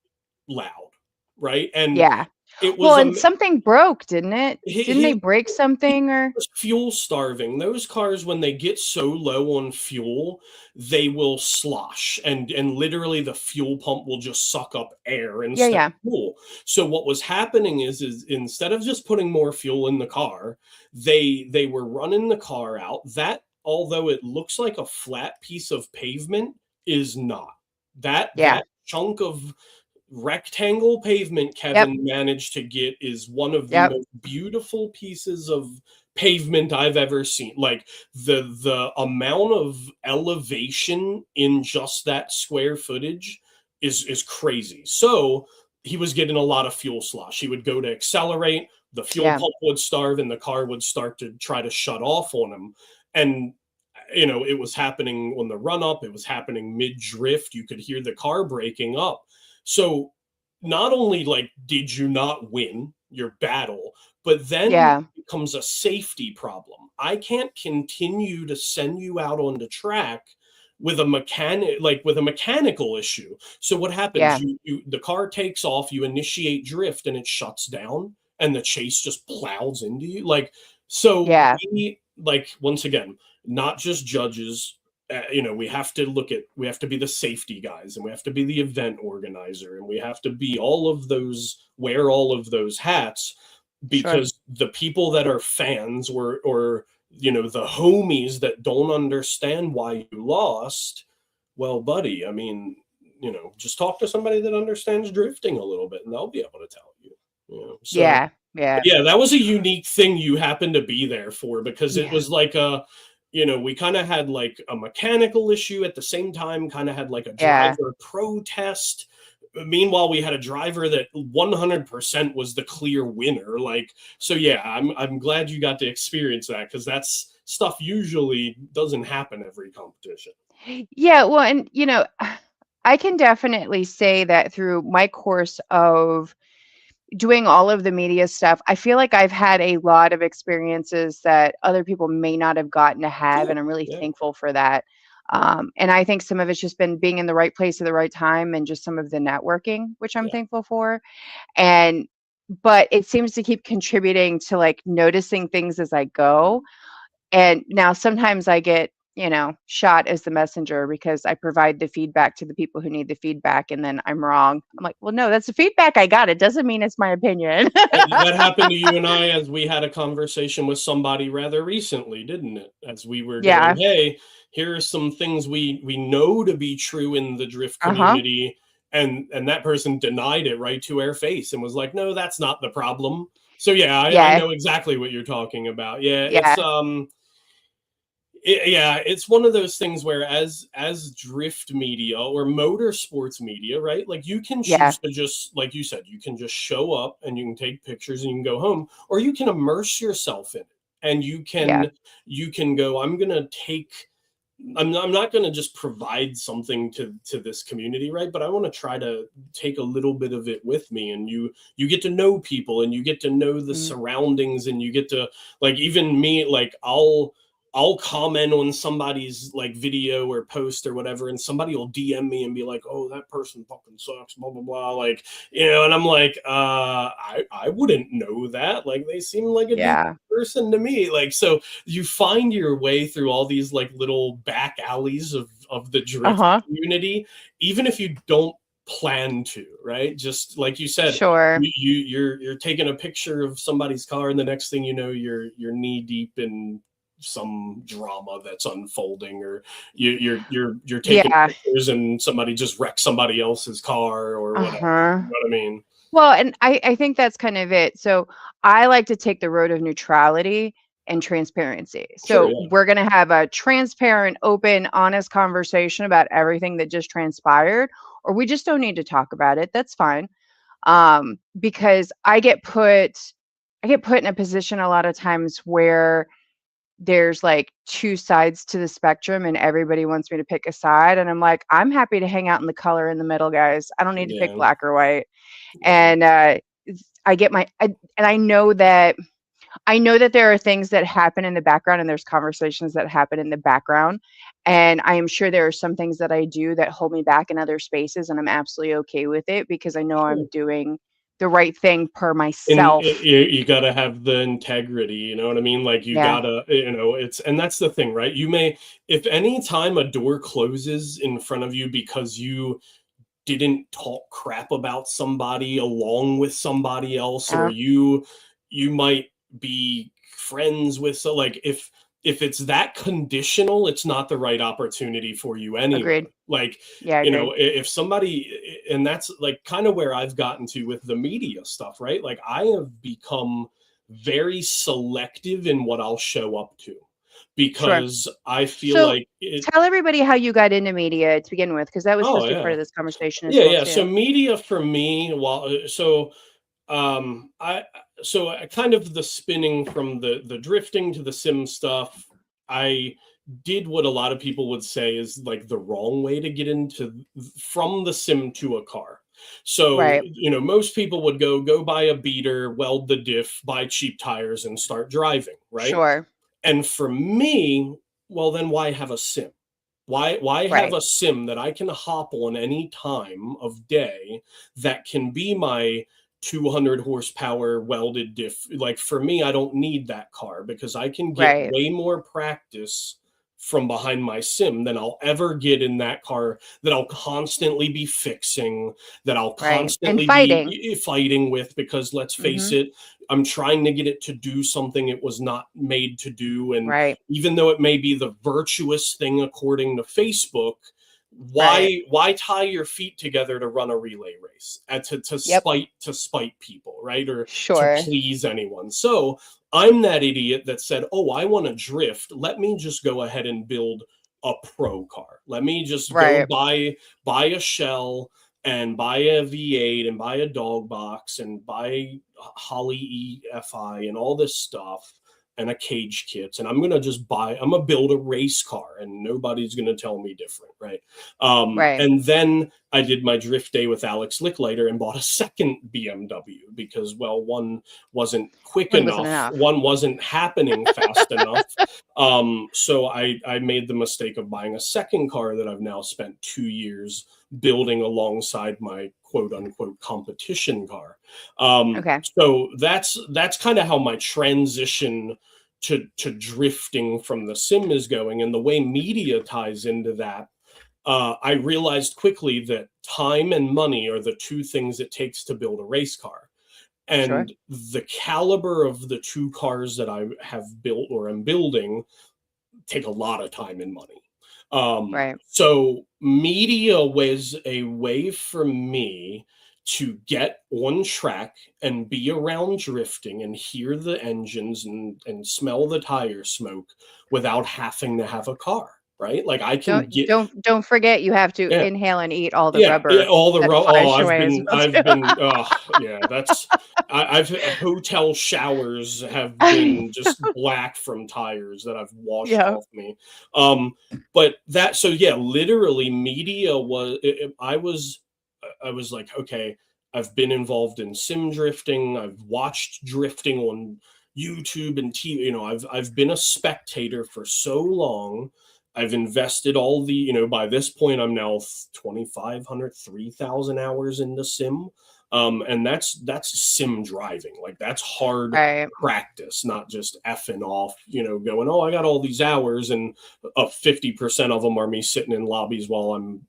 loud, right? And Yeah. it Well, was and something broke, didn't it? Didn't they he break something or? was fuel starving. Those cars, when they get so low on fuel, they will slosh, and literally the fuel pump will just suck up air Yeah, instead yeah. of fuel. So what was happening is instead of just putting more fuel in the car, they were running the car out. That, although it looks like a flat piece of pavement, is not. Yeah. That chunk of rectangle pavement Yep. Kevin managed to get is one of the Yep. most beautiful pieces of pavement I've ever seen. Like the amount of elevation in just that square footage is crazy. So he was getting a lot of fuel slosh. He would go to accelerate, the fuel Yeah. pump would starve, and the car would start to try to shut off on him. And it was happening on the run up, it was happening mid drift. You could hear the car breaking up. So not only like did you not win your battle, but then Yeah. it becomes a safety problem. I can't continue to send you out on the track with a mechanical issue. So what happens? Yeah. The car takes off, you initiate drift, and it shuts down, and the chase just plows into you. So Yeah. we, once again, not just judges. We have to we have to be the safety guys, and we have to be the event organizer, and we have to be wear all of those hats, Sure. because the people that are fans, or the homies that don't understand why you lost, well, buddy, I mean, just talk to somebody that understands drifting a little bit, and they'll be able to tell you. So Yeah. Yeah. yeah, that was a unique thing you happened to be there for, because it Yeah. was like we kind of had like a mechanical issue at the same time, kind of had like a Yeah. driver protest. Meanwhile, we had a driver that 100% was the clear winner. So yeah, I'm glad you got to experience that, because that's stuff usually doesn't happen every competition. Yeah. Well, and I can definitely say that through my course of doing all of the media stuff, I feel like I've had a lot of experiences that other people may not have gotten to have, Yeah, and I'm really yeah, thankful for that. And I think some of it's just been being in the right place at the right time, and just some of the networking, which I'm yeah. thankful for. And but it seems to keep contributing to like noticing things as I go. And now sometimes I get, shot as the messenger because I provide the feedback to the people who need the feedback, and then I'm wrong. I'm like, well, no, that's the feedback I got. It doesn't mean it's my opinion. That happened to you and I, as we had a conversation with somebody rather recently, didn't it? As we were going, Yeah. hey, here are some things we know to be true in the drift Uh-huh. community, and that person denied it right to our face and was like, no, that's not the problem. So yeah, I Yeah. know exactly what you're talking about. Yeah, Yeah. it's one of those things where, as drift media or motorsports media, right? Like, you can Yeah. choose to just, like you said, you can just show up and you can take pictures and you can go home, or you can immerse yourself in it, and Yeah. you can go, I'm not going to just provide something to this community, right? But I want to try to take a little bit of it with me, and you get to know people, and you get to know the Mm. surroundings, and you get to, like, even me, like, I'll comment on somebody's like video or post or whatever, and somebody will DM me and be like, "Oh, that person fucking sucks," blah blah blah. Like, and I'm like, I wouldn't know that. Like, they seem like a decent Yeah. person to me. Like, so you find your way through all these like little back alleys of the drift Uh-huh. community, even if you don't plan to, right? Just like you said, Sure. you're taking a picture of somebody's car, and the next thing you know, you're knee deep in some drama that's unfolding, or you're taking Yeah. pictures and somebody just wrecked somebody else's car or whatever. Uh-huh. You know what I mean? Well, and I think that's kind of it. So I like to take the road of neutrality and transparency. Sure, So yeah. we're going to have a transparent, open, honest conversation about everything that just transpired. or we just don't need to talk about it. That's fine. Because I get put in a position a lot of times where there's like two sides to the spectrum and everybody wants me to pick a side. And I'm like, I'm happy to hang out in the color in the middle, guys. I don't need to pick Yeah. black or white. Yeah. And I know that there are things that happen in the background and there's conversations that happen in the background. And I am sure there are some things that I do that hold me back in other spaces. And I'm absolutely okay with it because I know I'm doing the right thing per And myself. you got to have the integrity, you know what I mean? Like you Yeah. gotta, and that's the thing, right? You may, if any time a door closes in front of you because you didn't talk crap about somebody along with somebody else, or you might be friends with, so like if it's that conditional, it's not the right opportunity for you anyway. Agreed. Like, Yeah, agreed. if somebody, and that's like kind of where I've gotten to with the media stuff, right? Like I have become very selective in what I'll show up to, Sure. because I feel So like it. tell everybody how you got into media to begin with, because that was Oh supposed to be part yeah. of this conversation as Yeah, well yeah. So too. media for me, I kind of the spinning from the drifting to the sim stuff. I did what a lot of people would say is like the wrong way to get into from the sim to a car. So, Right. most people would go buy a beater, weld the diff, buy cheap tires, and start driving, right? Sure. And for me, well, then why have a sim? Why have Right. a sim that I can hop on any time of day that can be my 200 horsepower welded diff? Like for me, I don't need that car because I can get Right. way more practice from behind my sim than I'll ever get in that car that I'll constantly be fixing, that I'll Right. And constantly fighting. be fighting with, because let's face Mm-hmm. it, I'm trying to get it to do something it was not made to do. And Right. even though it may be the virtuous thing according to Facebook, Right. why tie your feet together to run a relay race, to Yep. spite people, right? Or to Sure. please anyone. So I'm that idiot that said, oh, I want to drift, let me just go ahead and build a pro car. Let me just go Right. buy a shell and buy a V8 and buy a dog box and buy Holly EFI and all this stuff and a cage kit, and I'm gonna build a race car, and nobody's gonna tell me different, right? Right. And then I did my drift day with Alex Licklider and bought a second BMW because, well, one wasn't quick One wasn't enough, enough. one wasn't happening fast enough. So I made the mistake of buying a second car that I've now spent 2 years building alongside my quote unquote competition car. Okay. So that's kind of how my transition to drifting from the sim is going, and the way media ties into that. I realized quickly that time and money are the two things it takes to build a race car. Sure. And the caliber of the two cars that I have built or am building take a lot of time and money. Right. So media was a way for me to get on track and be around drifting and hear the engines and smell the tire smoke without having to have a car, right? Like I can get, Don't forget you have to yeah, inhale and eat all the yeah, rubber all the that oh, flies away as well I've too. been, oh, yeah, that's, I've hotel showers have been just black from tires that I've washed Yeah. off me. But that, so yeah, literally, media was, I was like, okay, I've been involved in sim drifting. I've watched drifting on YouTube and TV. I've been a spectator for so long. I've invested all the, by this point, I'm now 2,500, 3,000 hours into sim. And that's sim driving. Like that's hard Right. practice, not just effing off, going, oh, I got all these hours and 50% of them are me sitting in lobbies while I'm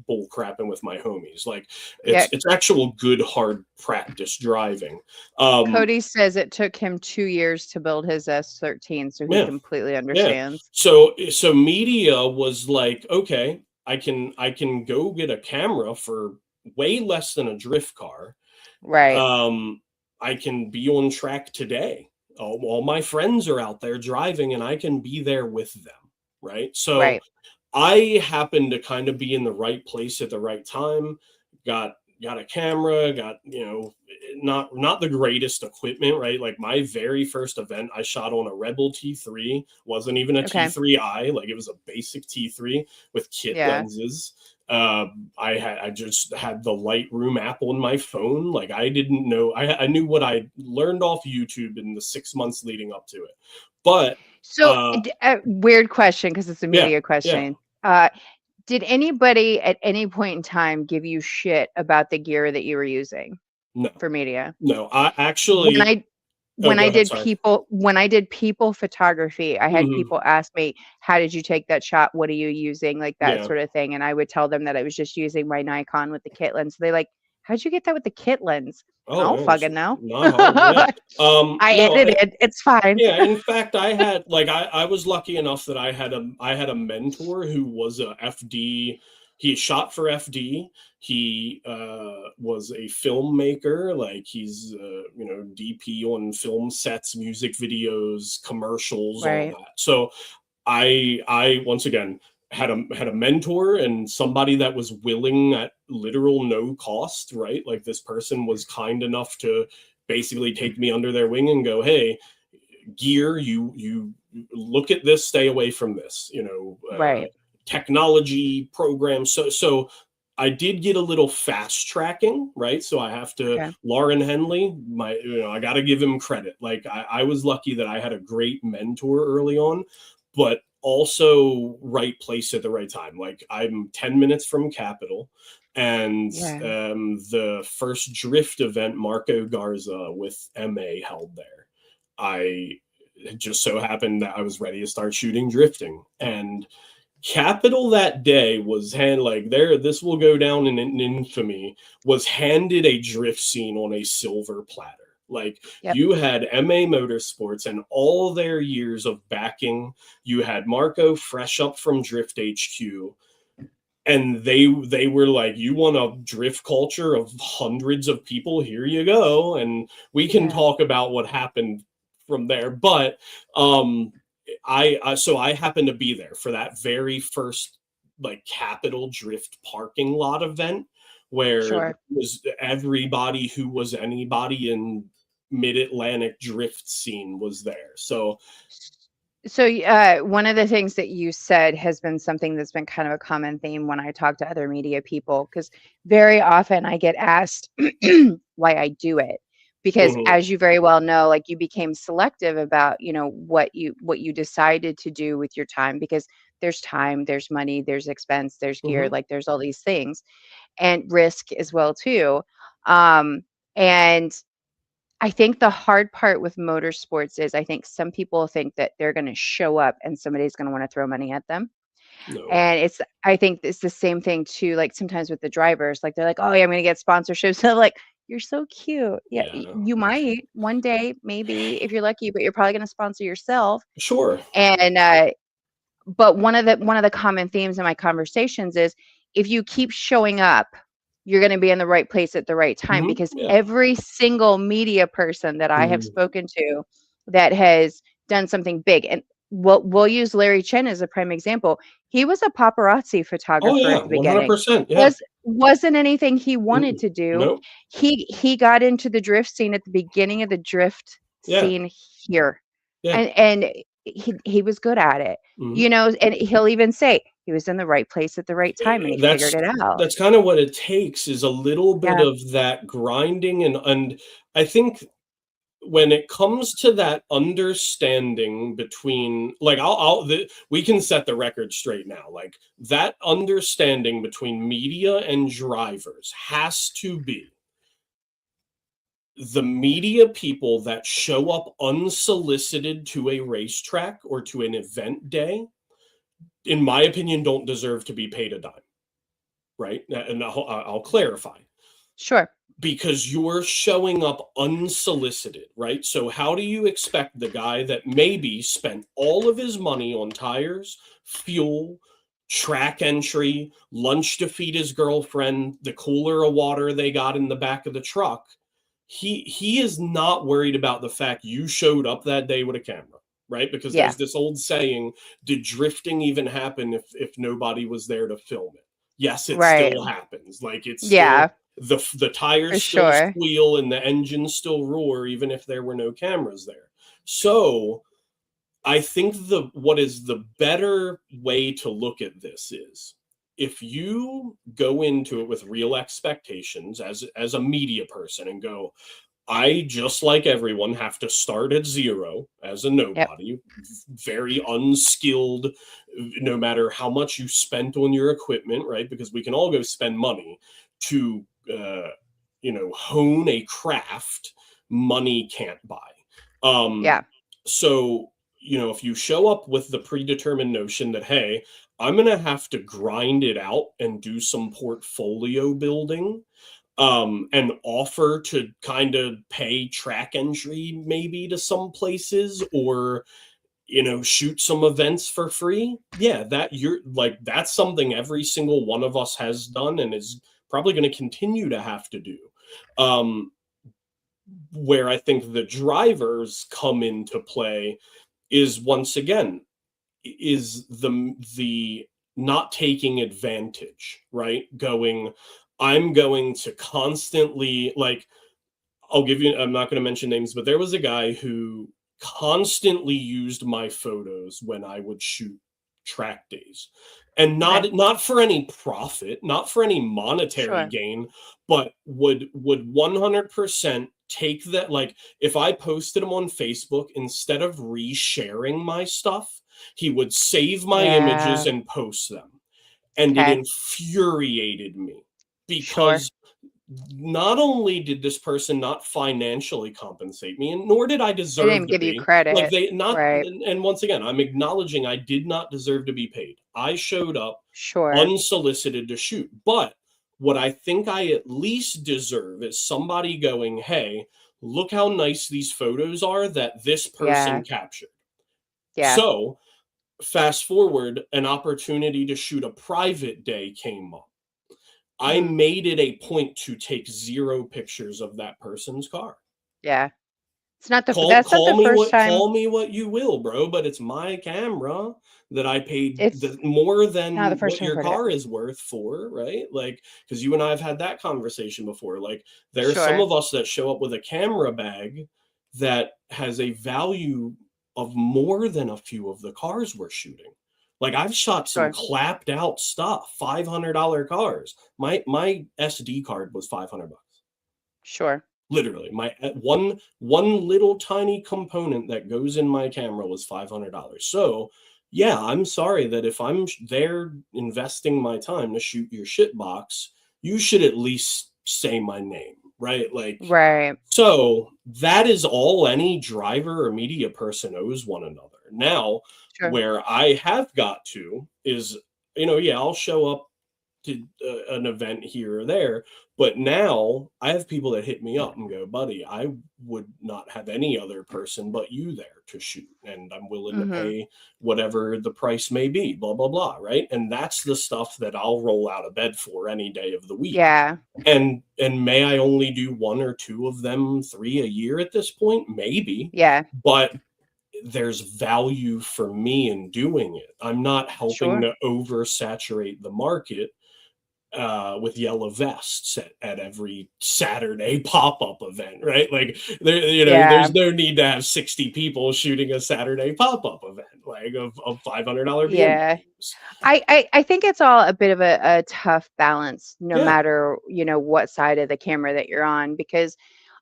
bull crapping with my homies. Like Yeah. it's actual good, hard practice driving. Um, Cody says it took him 2 years to build his S13, so he yeah. completely Yeah. understands. So media was like, okay, I can go get a camera for way less than a drift car. Right. I can be on track today. All my friends are out there driving and I can be there with them. Right. So Right. I happened to kind of be in the right place at the right time. Got a camera, got, not the greatest equipment, right? Like my very first event I shot on a Rebel T3, wasn't even a Okay. T3i, like it was a basic T3 with kit Yeah. lenses. I just had the Lightroom app on my phone. Like I didn't know, I knew what I learned off YouTube in the 6 months leading up to it. But So, weird question because it's a yeah, media yeah, question. Did anybody at any point in time give you shit about the gear that you were using no, for media? no, I When actually, I oh, when go I ahead. did Sorry. people photography, I had Hmm. people ask me, "How did you take that shot? What are you using?" Like that Yeah. sort of thing, and I would tell them that I was just using my Nikon with the kit lens. They're like, "How'd you get that with the kit lens?" I Oh don't no, it's fucking know. not hard. Yeah. I No, edited. It's fine. yeah, in fact, I had like I was lucky enough that I had a mentor who was a FD. He shot for FD. He was a filmmaker, like he's DP on film sets, music videos, commercials, all Right. that. So I once again had a mentor and somebody that was willing at literal no cost, right? Like this person was kind enough to basically take me under their wing and go, hey, gear, you look at this, stay away from this, Right. technology programs. So I did get a little fast tracking, right? So I have to, Okay. Lauren Henley, I got to give him credit. Like I was lucky that I had a great mentor early on, but also right place at the right time. Like I'm 10 minutes from Capitol, and Yeah. the first drift event Marco Garza with MA held there. I it just so happened that I was ready to start shooting drifting, and Capital that day was this will go down in infamy, was handed a drift scene on a silver platter. Like Yep. you had MA Motorsports and all their years of backing. You had Marco fresh up from Drift HQ, and they were like, you want a drift culture of hundreds of people, here you go, and we can Yeah. talk about what happened from there. But I happened to be there for that very first like Capital Drift parking lot event, where it Sure. was everybody who was anybody in mid-Atlantic drift scene was there. So So, one of the things that you said has been something that's been kind of a common theme when I talk to other media people, because very often I get asked why I do it. Because mhm, as you very well know, like you became selective about, what you decided to do with your time because there's time, there's money, there's expense, there's gear, mhm, like there's all these things and risk as well too. Um, and I think the hard part with motorsports is I think some people think that they're going to show up and somebody's going to want to throw money at them. no, And I think it's the same thing too, like sometimes with the drivers, like they're like, oh, yeah, I'm going to get sponsorships. So, like, you're so cute. Yeah, yeah, you might one day, maybe if you're lucky, but you're probably going to sponsor yourself. sure, And, but one of the common themes in my conversations is if you keep showing up, you're going to be in the right place at the right time because yeah, every single media person that I have mhm. spoken to that has done something big, and we'll use Larry Chen as a prime example. He was a paparazzi Oh photographer yeah, at the beginning. 100%. Yeah. Wasn't anything he wanted Mm-mm. to do. Nope. He got into the drift scene at the beginning of the drift Yeah. scene here, Yeah. and he was good at it, Mhm. and he'll even say he was in the right place at the right time and he figured That's it out. that's kind of what it takes, is a little bit Yeah, of that grinding, and I think when it comes to that understanding between, like, we can set the record straight now, like that understanding between media and drivers has to be the media people that show up unsolicited to a racetrack or to an event day, in my opinion, don't deserve to be paid a dime, right? And I'll clarify, sure. because you're showing up unsolicited, right? So how do you expect the guy that maybe spent all of his money on tires, fuel, track entry, lunch to feed his girlfriend, the cooler of water they got in the back of the truck, he is not worried about the fact you showed up that day with a camera, right? Because Yeah. there's this old saying, did drifting even happen if nobody was there to film it? Yes, it Right. still happens. Like, it's Yeah, still, the for tires still sure. squeal and the engines still roar, even if there were no cameras there. So I think what is the better way to look at this is, if you go into it with real expectations as a media person and go, I, just like everyone, have to start at zero as a Yep. nobody, very unskilled, no matter how much you spent on your equipment, right? Because we can all go spend money to, hone a craft money can't buy. Yeah. So, if you show up with the predetermined notion that, hey, I'm going to have to grind it out and do some portfolio building, and offer to kind of pay track entry maybe to some places, or shoot some events for free, yeah, that's something every single one of us has done and is probably going to continue to have to do. Where I think the drivers come into play is, once again, is the not taking advantage, right? Going, I'm going to constantly, like, I'm not going to mention names, but there was a guy who constantly used my photos when I would shoot track days. And Okay. not for any profit, not for any monetary Sure. gain, but would 100% take that. Like, if I posted him on Facebook, instead of resharing my stuff, he would save my images Yeah. and post them. And it Okay. infuriated me, Sure. because not only did this person not financially compensate me, and nor did I They didn't deserve even to give you be. Like, credit. they not, Right. and once again, I'm acknowledging I did not deserve to be paid. I showed up Sure. unsolicited to shoot. But what I think I at least deserve is somebody going, hey, look how nice these photos are that this Yeah. person captured. Yeah. So fast forward, an opportunity to shoot a private day came up. I Mm. made it a point to take 0 pictures of that person's car. Yeah. Call That's not the call me first what time. call me what you will, bro, but it's my camera that I paid It's more not the than first what time I've your heard it. car is worth for, right? Like, because you and I have had that conversation before. Like, there are some Sure. of us that show up with a camera bag that has a value of more than a few of the cars we're shooting. Like, I've shot some Sure. clapped out stuff, $500 cars. My SD card was $500. Sure. Literally, my one little tiny component that goes in my camera was $500. So, yeah, I'm sorry that if I'm there investing my time to shoot your shit box, you should at least say my name, right? Like, Right. so that is all any driver or media person owes one another. Now, Sure. where I have got to is, yeah, I'll show up to an event here or there, but now I have people that hit me up and go, buddy, I would not have any other person but you there to shoot, and I'm willing to Mhm. pay whatever the price may be, blah blah blah, right? And that's the stuff that I'll roll out of bed for any day of the week. Yeah. And may I only do 1 or 2 of them, 3 a year at this point, maybe, Yeah. but there's value for me in doing it. I'm not helping Sure. to oversaturate the market with yellow vests at every Saturday pop-up event, right? Like, Yeah. there's no need to have 60 people shooting a Saturday pop-up event, like, of $500 Yeah. BMWs. I think it's all a bit of a tough balance, no Yeah. matter, what side of the camera that you're on, because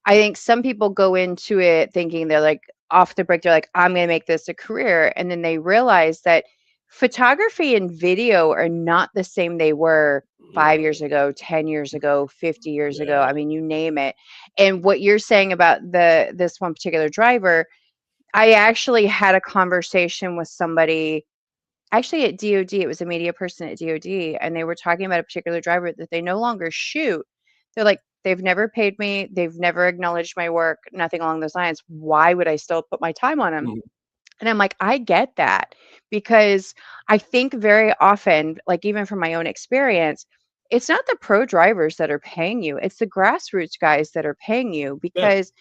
I think some people go into it thinking they're like off the break, they're like, I'm going to make this a career. And then they realize that photography and video are not the same they were 5 years No. ago, 10 years ago, 50 years ago. Yeah. I mean, you name it. And what you're saying about this one particular driver, I actually had a conversation with somebody actually at DOD. It was a media person at DOD, and they were talking about a particular driver that they no longer shoot. They're like, they've never paid me, they've never acknowledged my work, nothing along those lines. Why would I still put my time on them? Mhm. And I'm like, I get that, because I think very often, like even from my own experience, it's not the pro drivers that are paying you, it's the grassroots guys that are paying you, Yeah. because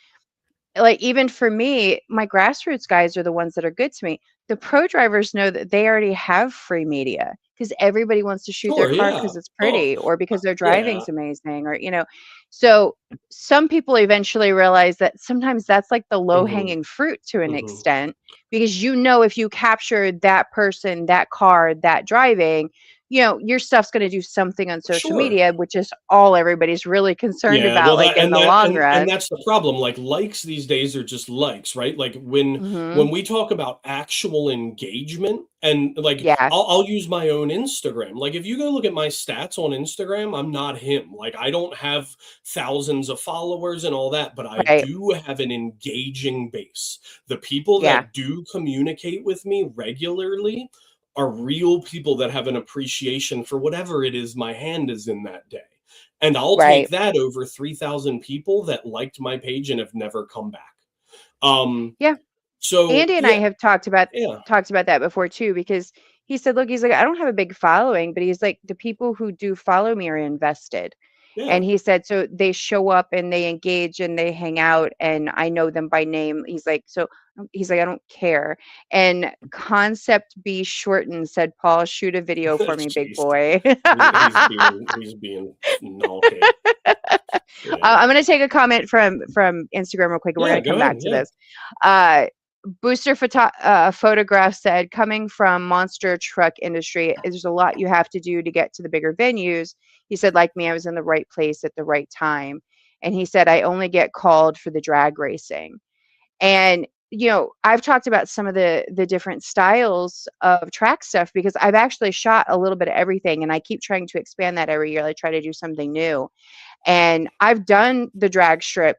like even for me, my grassroots guys are the ones that are good to me. The pro drivers know that they already have free media because everybody wants to shoot their Sure, car yeah. because it's Oh, pretty or because their yeah. driving's amazing or so some people eventually realize that sometimes that's like the low Mhm, hanging fruit to an mhm. extent because if you capture that person, that car, that driving, your stuff's going to do something on social Sure. media, which is all everybody's really concerned Yeah, about, well, like that in and the that long and run. that's the problem, like, likes these days are just likes, right? Like, when Hmm. we talk about actual engagement and, like, Yeah. I'll use my own Instagram, like, if you go look at my stats on Instagram, I'm not him, like, I don't have thousands of followers and all that, but I Right. do have an engaging base. The people Yeah. that do communicate with me regularly are real people that have an appreciation for whatever it is my hand is in that day. And I'll take Right. that over 3,000 people that liked my page and have never come back. Um, Yeah. so Andy and I yeah, have yeah, talked about that before too, because he said, look, he's like, I don't have a big following, but he's like, the people who do follow me are invested. yeah. And he said, so they show up and they engage and they hang out and I know them by name. He's like, I don't care. And Concept B Shorten said, Paul, shoot a video for me, big Jeez. boy. He's being naughty. Yeah. I'm going to take a comment from Instagram real quick, and we're Yeah, going to go come ahead. back to Yeah. this. Photograph said, coming from monster truck industry, there's a lot you have to do to get to the bigger venues. He said, like me, I was in the right place at the right time. And he said, I only get called for the drag racing. And I've talked about some of the different styles of track stuff because I've actually shot a little bit of everything, and I keep trying to expand that every year. I try to do something new. And I've done the drag strip.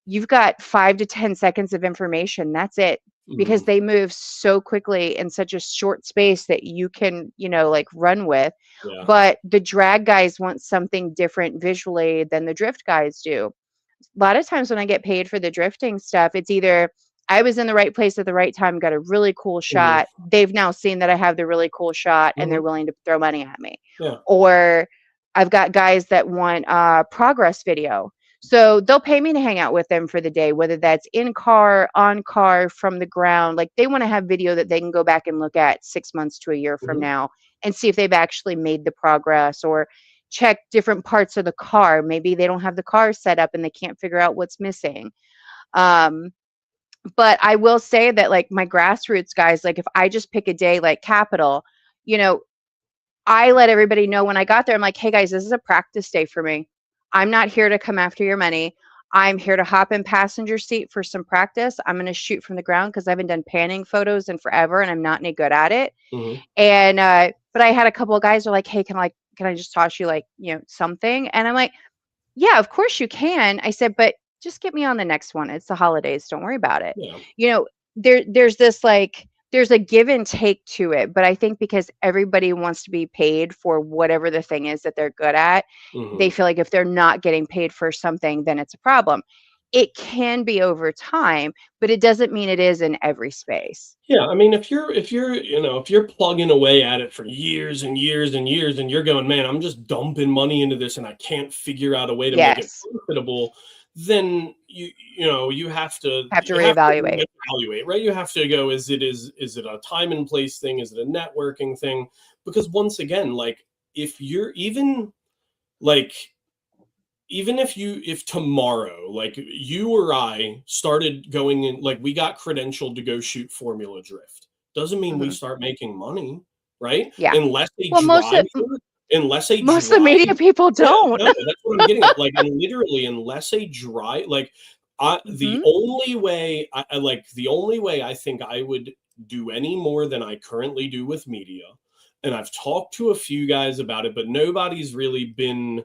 You've got 5 to 10 seconds of information. That's it. Because Mhm. they move so quickly in such a short space that you can, like run with. Yeah. But the drag guys want something different visually than the drift guys do. A lot of times when I get paid for the drifting stuff, it's either I was in the right place at the right time, got a really cool Mhm. shot. They've now seen that I have the really cool shot and they're Mhm. willing to throw money at me. Yeah. Or I've got guys that want progress video. So they'll pay me to hang out with them for the day, whether that's in car, on car, from the ground. Like they want to have video that they can go back and look at 6 months to a year from Mhm. now and see if they've actually made the progress or check different parts of the car. Maybe they don't have the car set up and they can't figure out what's missing. Um, but I will say that like my grassroots guys, like if I just pick a day like Capital, you know, I let everybody know when I got there, I'm like, hey guys, this is a practice day for me. I'm not here to come after your money. I'm here to hop in passenger seat for some practice. I'm going to shoot from the ground because I haven't done panning photos in forever and I'm not any good at it. Mhm. And but I had a couple of guys who are like, hey, can I just toss you like, something? And I'm like, yeah, of course you can. I said, but just get me on the next one. It's the holidays. Don't worry about it. Yeah. You know, there's this like there's a give and take to it, but I think because everybody wants to be paid for whatever the thing is that they're good at, they Mhm. feel like if they're not getting paid for something, then it's a problem. It can be over time, but it doesn't mean it is in every space. Yeah, I mean, if you're plugging away at it for years and years and years, and you're going, man, I'm just dumping money into this, and I can't figure out a way to make it Yes. profitable, then you have to Have to reevaluate. evaluate, right? You have to go, is it a time and place thing? Is it a networking thing? Because once again, like if you're like if tomorrow, like you or I started going in, like we got credentialed to go shoot Formula Drift, doesn't mean we Hmm. start making money, right? Yeah. Unless a Well, driver, unless a most of the driver, media people yeah, don't. no, that's what I'm getting at. Like, and literally, unless a drive, like, Hmm. the only way I think I would do any more than I currently do with media, and I've talked to a few guys about it, but nobody's really been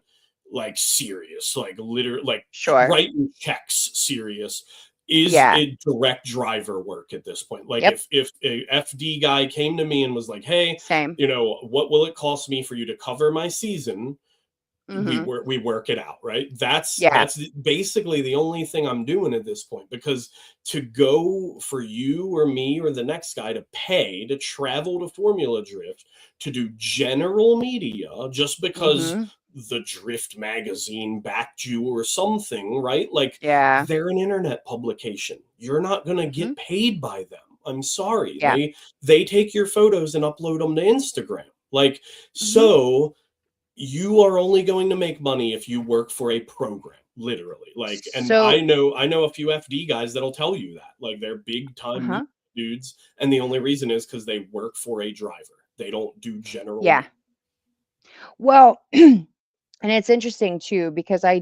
like serious, like literally, like Sure. writing checks serious. Is Yeah. it direct driver work at this point? Like, Yep. if a FD guy came to me and was like, "Hey, Same. what will it cost me for you to cover my season?" Hmm. We work it out, right? that's Yeah. that's basically the only thing I'm doing at this point, because to go for you or me or the next guy to pay to travel to Formula Drift to do general media just because Hmm. the Drift magazine backed you or something, right? Like, Yeah. they're an internet publication. You're not going to get paid by them. I'm sorry. Yeah. They take your photos and upload them to Instagram. Like, so you are only going to make money if you work for a program, literally. Like, and So, I know a few FD guys that'll tell you that. Like, they're big time dudes, and the only reason is because they work for a driver. They don't do general. yeah. Well, and it's interesting too, because I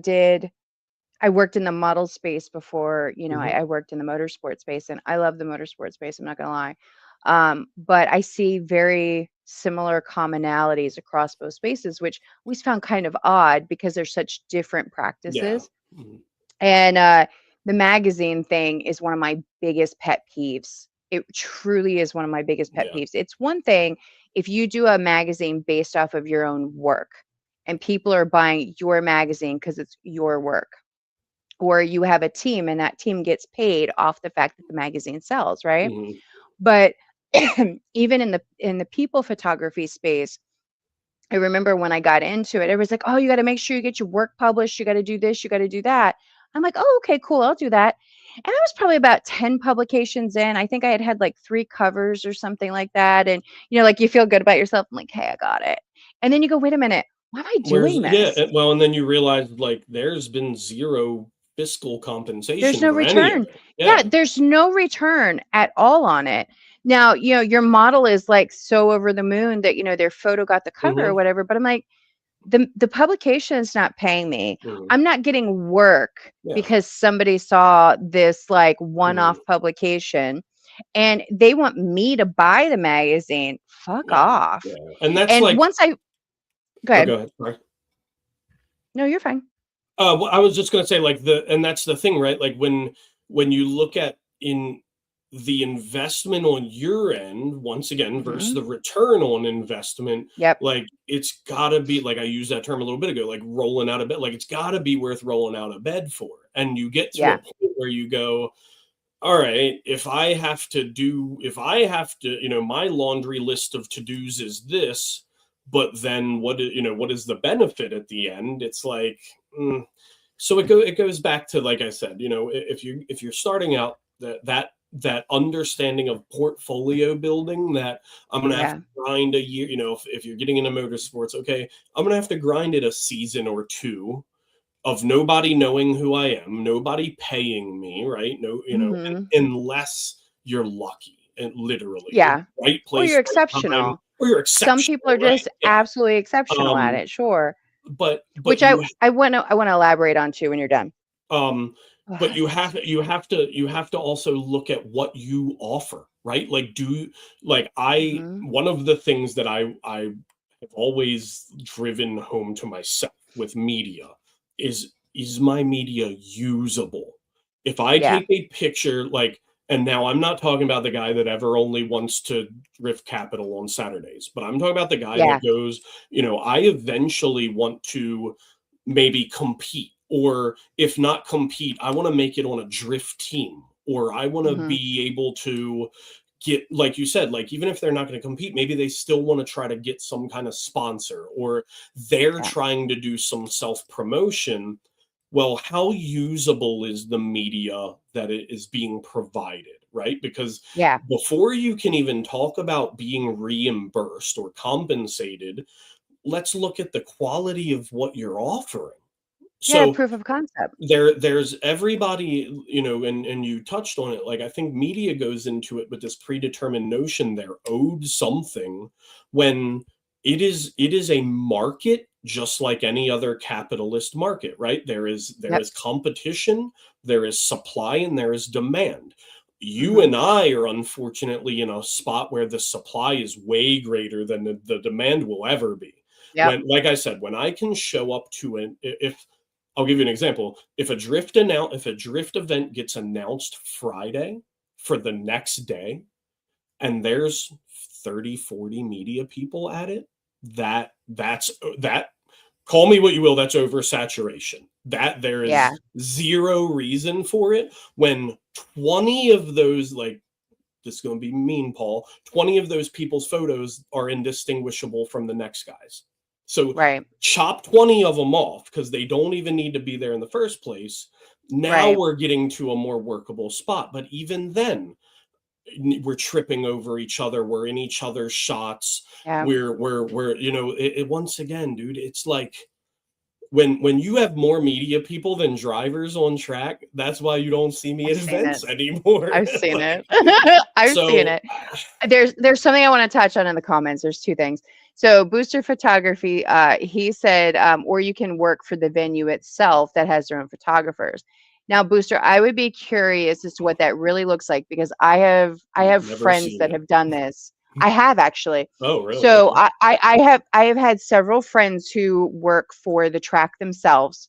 worked in the model space before, I worked in the motorsport space, and I love the motorsport space. I'm not gonna lie. But I see very similar commonalities across both spaces, which we found kind of odd because they're such different practices. And the magazine thing is one of my biggest pet peeves. It truly is one of my biggest pet peeves. It's one thing if you do a magazine based off of your own work and people are buying your magazine because it's your work, or you have a team and that team gets paid off the fact that the magazine sells, right? But even in the people photography space, I remember when I got into it, it was like, oh, you got to make sure you get your work published. You got to do this. You got to do that. I'm like, oh, okay, cool. I'll do that. And I was probably about 10 publications in. I think I had like 3 covers or something like that. And, like you feel good about yourself. I'm like, hey, I got it. And then you go, wait a minute. Why am I doing this? Well, and then you realize, like, there's been zero fiscal compensation. There's no for any of return. it. Yeah, there's no return at all on it. Now, your model is like so over the moon that, their photo got the cover or whatever. But I'm like, the publication is not paying me. I'm not getting work because somebody saw this like one-off publication and they want me to buy the magazine. Fuck off. And that's And like, once I go ahead. go ahead. Sorry. No, you're fine. Well, I was just going to say, like, and that's the thing, right? Like, when you look at in the investment on your end, once again, versus the return on investment, like, it's got to be, like, I used that term a little bit ago, like rolling out of bed. Like, it's got to be worth rolling out of bed for. And you get to a point where you go, all right, if I have to, my laundry list of to-dos is this, but then what is the benefit at the end? It's like, so it goes back to, like I said, if you're starting out, that understanding of portfolio building, that I'm going to have to grind a year, if you're getting into motorsports, okay, I'm going to have to grind it a season or 2 of nobody knowing who I am, nobody paying me, right? No, unless you're lucky and literally, right place, or you're exceptional. Time, or you're exceptional. Some people are just absolutely exceptional at it, sure. But which I want to elaborate on too when you're done. But you have to also look at what you offer, right? Like, one of the things that I have always driven home to myself with media is my media usable? If I take a picture, like, and now I'm not talking about the guy that ever only wants to drift capital on Saturdays, but I'm talking about the guy that goes, I eventually want to maybe compete, or if not compete, I want to make it on a drift team, or I want to be able to get, like you said, like, even if they're not going to compete, maybe they still want to try to get some kind of sponsor, or they're trying to do some self-promotion. Well, how usable is the media that it is being provided, right? Because before you can even talk about being reimbursed or compensated, let's look at the quality of what you're offering. So proof of concept. There's everybody, and you touched on it. Like, I think media goes into it with this predetermined notion they're owed something, when it is a market just like any other capitalist market, right? There is competition, there is supply, and there is demand. You and I are unfortunately in a spot where the supply is way greater than the demand will ever be. When, like I said, when I can show up to if I'll give you an example. If a drift event gets announced Friday for the next day, and there's 30, 40 media people at it, that's call me what you will, that's oversaturation. That there is zero reason for it, when 20 of those, like, this is going to be mean, Paul, 20 of those people's photos are indistinguishable from the next guy's. So Right. chop 20 of them off because they don't even need to be there in the first place. Now Right. we're getting to a more workable spot. But even then, we're tripping over each other. We're in each other's shots. Yeah. We're once again, dude, it's like when you have more media people than drivers on track, that's why you don't see me I've at seen events it. anymore. I've seen Like, it. I've seen so it. There's something I want to touch on in the comments. There's two things. So Booster Photography, he said, or you can work for the venue itself that has their own photographers. Now, Booster, I would be curious as to what that really looks like because I have never friends seen that it. have done this. I have actually. Oh, really? So Okay. I have had several friends who work for the track themselves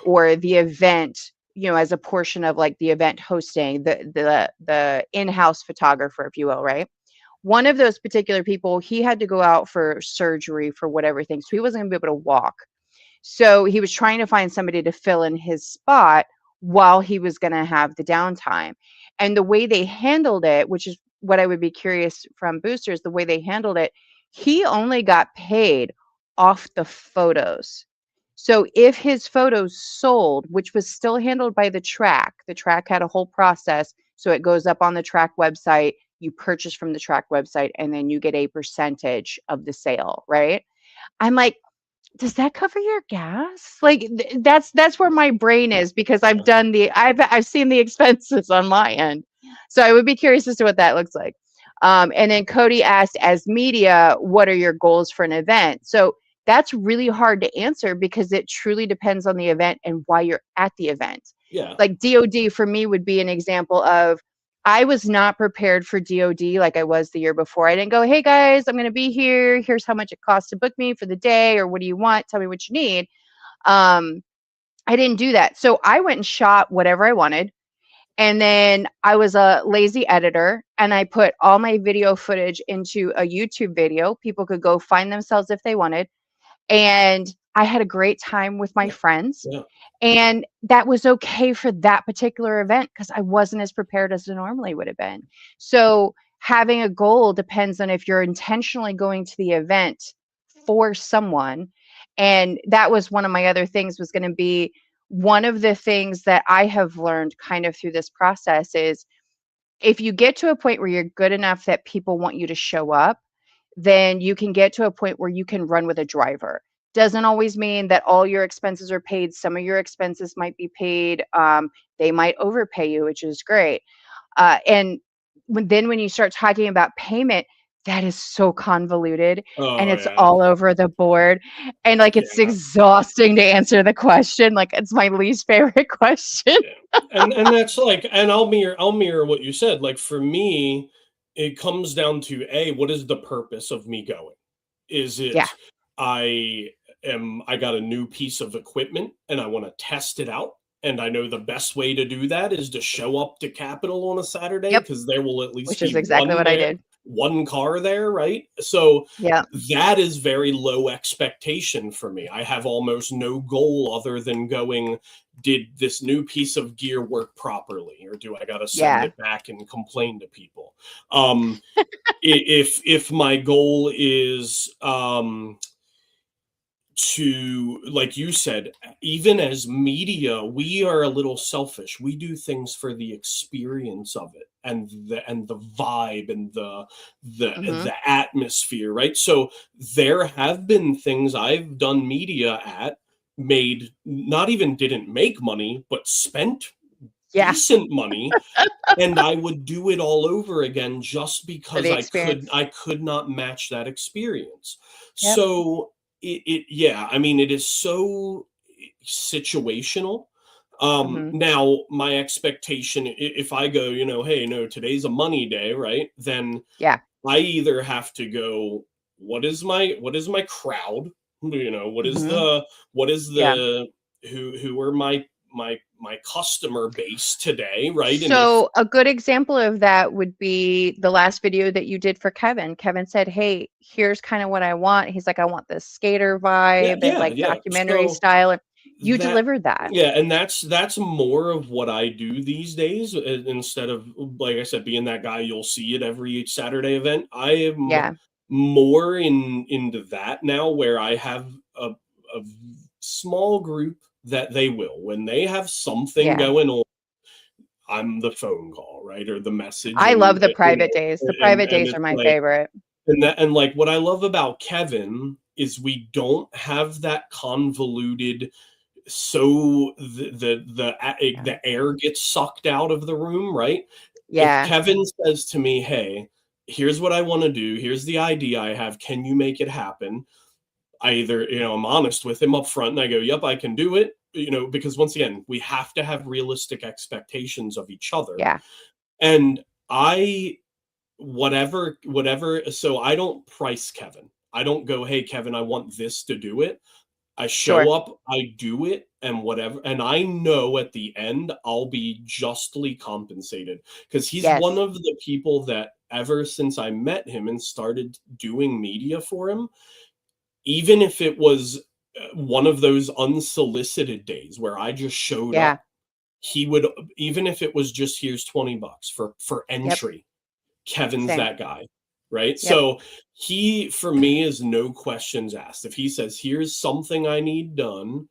or the event, as a portion of like the event hosting, the in-house photographer, if you will, right? One of those particular people, he had to go out for surgery for whatever thing, so he wasn't gonna be able to walk. So he was trying to find somebody to fill in his spot while he was going to have the downtime. And the way they handled it, which is what I would be curious from Boosters, the way they handled it, he only got paid off the photos. So if his photos sold, which was still handled by the track had a whole process. So it goes up on the track website, you purchase from the track website, and then you get a percentage of the sale, right? I'm like, does that cover your gas? Like that's where my brain is because I've seen the expenses on my end. So I would be curious as to what that looks like. And then Cody asked, as media, what are your goals for an event? So that's really hard to answer because it truly depends on the event and why you're at the event. Yeah. Like DOD for me would be an example of I was not prepared for DOD like I was the year before. I didn't go, hey guys, I'm going to be here. Here's how much it costs to book me for the day, or what do you want? Tell me what you need. Um, I didn't do that. So I went and shot whatever I wanted. And then I was a lazy editor and I put all my video footage into a YouTube video. People could go find themselves if they wanted. And I had a great time with my Yeah. friends. Yeah. And that was okay for that particular event because I wasn't as prepared as I normally would have been. So having a goal depends on if you're intentionally going to the event for someone. And that was one of my other things was going to be one of the things that I have learned kind of through this process is if you get to a point where you're good enough that people want you to show up, then you can get to a point where you can run with a driver. Doesn't always mean that all your expenses are paid. Some of your expenses might be paid. They might overpay you, which is great. And when you start talking about payment, that is so convoluted and Oh, it's yeah. all over the board. And like it's Yeah. exhausting to answer the question. Like it's my least favorite question. Yeah. And that's like, and I'll mirror what you said. Like for me, it comes down to what is the purpose of me going? Is Yeah. it I got a new piece of equipment and I want to test it out? And I know the best way to do that is to show up to Capitol on a Saturday Yep. because there will at least Which is be exactly what I did. one car there, right? So Yeah. that is very low expectation for me. I have almost no goal other than going, did this new piece of gear work properly? Or do I got to send Yeah. it back and complain to people? If my goal is to, like you said, even as media, we are a little selfish. We do things for the experience of it and the vibe and Hmm. the atmosphere, right? So there have been things I've done media at, made, not even didn't make money, but spent Yeah. decent money, and I would do it all over again just For because the I experience. could not match that experience. Yep. So yeah, I mean, it is so situational. Hmm. Now my expectation, if I go, hey, no, today's a money day, right? Then Yeah. I either have to go, what is my crowd? What is Hmm. Yeah. who are my customer base today, right? And if So a good example of that would be the last video that you did for Kevin. Kevin said, "Hey, here's kind of what I want." He's like, "I want this skater yeah, vibe and yeah, like yeah. documentary So style." And you that delivered that. yeah, and that's more of what I do these days, instead of, like I said, being that guy you'll see at every Saturday event. I am Yeah. more into that now, where I have a small group that they will, when they have something going on, I'm the phone call, right? Or the message. I love the private you know, days. The private days it's are my like, favorite. and like what I love about Kevin is we don't have that convoluted, so the air gets sucked out of the room, right? If Kevin says to me, hey, here's what I want to do, here's the idea I have, can you make it happen? I either, you know, I'm honest with him up front and I go, yep, I can do it, you know, because once again, we have to have realistic expectations of each other. Yeah. And whatever, so I don't price Kevin. I don't go, hey, Kevin, I want this to do it. I show up, I do it, and whatever. And I know at the end, I'll be justly compensated, because he's one of the people that ever since I met him and started doing media for him, even if it was one of those unsolicited days where I just showed up, he would, even if it was just, here's $20 for entry, Kevin's that guy. Right. So he, for me, is no questions asked. If he says, here's something I need done,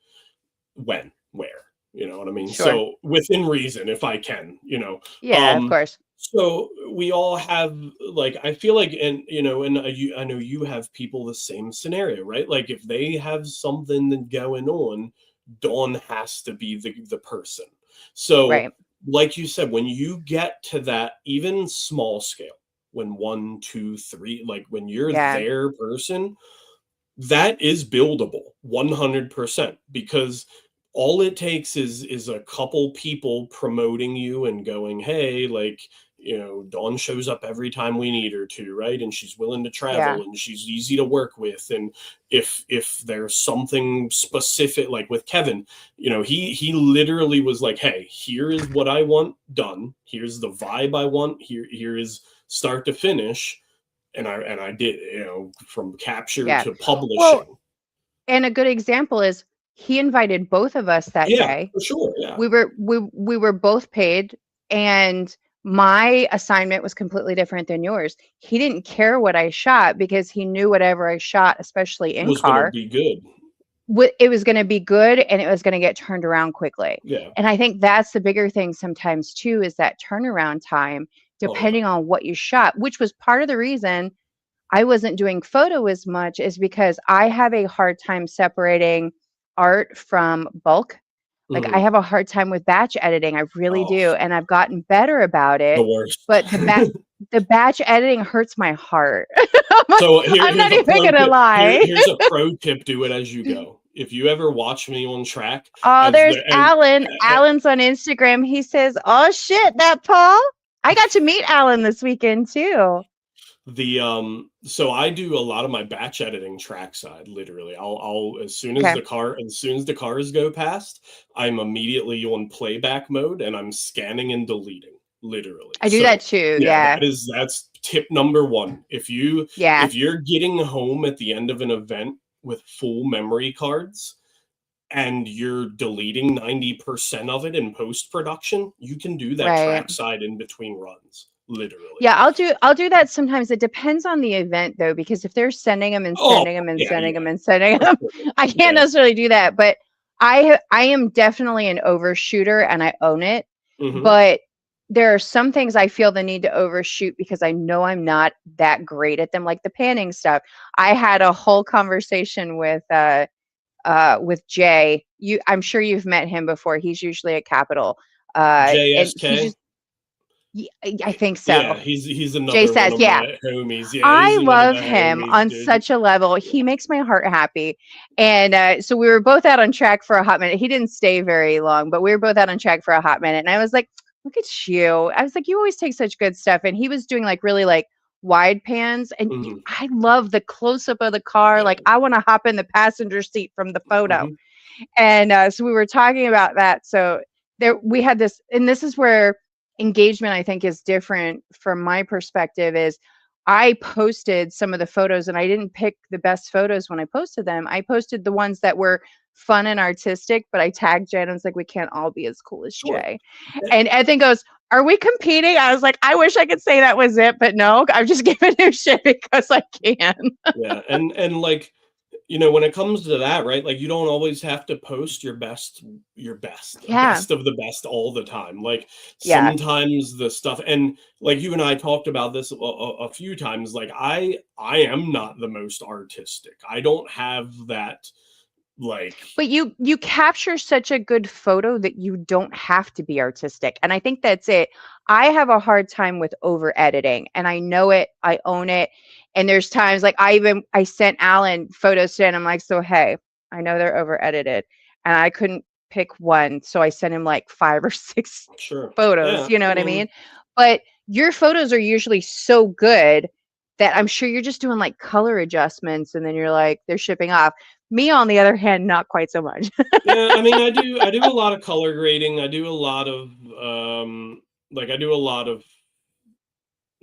when, where, you know what I mean? So within reason, if I can, you know. Of course. So we all have, like, I feel like, and, you know, and I know you have people the same scenario, right? Like if they have something going on, Dawn has to be the person. So like you said, when you get to that even small scale, when 1, 2, 3, like when you're their person, that is buildable 100%, because all it takes is a couple people promoting you and going, hey, like, you know, Dawn shows up every time we need her to, right? And she's willing to travel and she's easy to work with. And if there's something specific, like with Kevin, you know, he literally was like, hey, here is what I want done. Here's the vibe I want. Here is start to finish. And I did, you know, from capture to publishing. Well, and a good example is he invited both of us that day. For sure. Yeah. We were both paid, and my assignment was completely different than yours. He didn't care what I shot because he knew whatever I shot, especially in car, was going to be good. It was going to be good, and it was going to get turned around quickly. Yeah. And I think that's the bigger thing sometimes too, is that turnaround time, depending on what you shot, which was part of the reason I wasn't doing photo as much, is because I have a hard time separating art from bulk. Like I have a hard time with batch editing. I really do. And I've gotten better about it. The worst. But the batch editing hurts my heart. So I'm not even going to lie. Here's a pro tip. Do it as you go. If you ever watch me on track. Oh, there's Alan. Alan's on Instagram. He says, oh shit, that Paul. I got to meet Alan this weekend too. So I do a lot of my batch editing trackside. Literally, I'll as soon as the cars go past, I'm immediately on playback mode and I'm scanning and deleting. Literally, I do that too. Yeah, that's tip number 1. If you're getting home at the end of an event with full memory cards and you're deleting 90% of it in post-production, you can do that trackside in between runs. Literally. Yeah, I'll do that sometimes. It depends on the event though, because if they're sending them and sending them and sending them and sending them, I can't necessarily do that. But I am definitely an overshooter and I own it. But there are some things I feel the need to overshoot because I know I'm not that great at them, like the panning stuff. I had a whole conversation with Jay. I'm sure you've met him before. He's usually at Capitol. JSK. I think so. Yeah, he's another Jay says, one of my homies. Yeah, I love him on such a level. He makes my heart happy. And so we were both out on track for a hot minute. He didn't stay very long, but we were both out on track for a hot minute. And I was like, look at you. I was like, you always take such good stuff. And he was doing like really like wide pans. And I love the close up of the car. Like I want to hop in the passenger seat from the photo. And so we were talking about that. So we had this, and this is where engagement I think is different from my perspective. Is I posted some of the photos and I didn't pick the best photos when I posted them. I posted the ones that were fun and artistic, but I tagged Jay and I was like, we can't all be as cool as Jay. And Ethan goes, are we competing? I was like, I wish I could say that was it, but no, I'm just giving him shit because I can. Yeah. And like, when it comes to that, right? Like, you don't always have to post your best Yeah. of the best all the time. Like, Yeah. sometimes the stuff, and like you and I talked about this a few times. Like, I am not the most artistic. I don't have that, like, But you capture such a good photo that you don't have to be artistic. And I think that's it. I have a hard time with over editing, and I know it. I own it. And there's times like I sent Alan photos today and I'm like, so hey, I know they're over edited. And I couldn't pick one. So I sent him like 5 or 6 sure, photos, yeah. you know I what I mean, mean? But your photos are usually so good that I'm sure you're just doing like color adjustments and then you're like, they're shipping off. Me, on the other hand, not quite so much. yeah. I mean, I do a lot of color grading. I do a lot of like, I do a lot of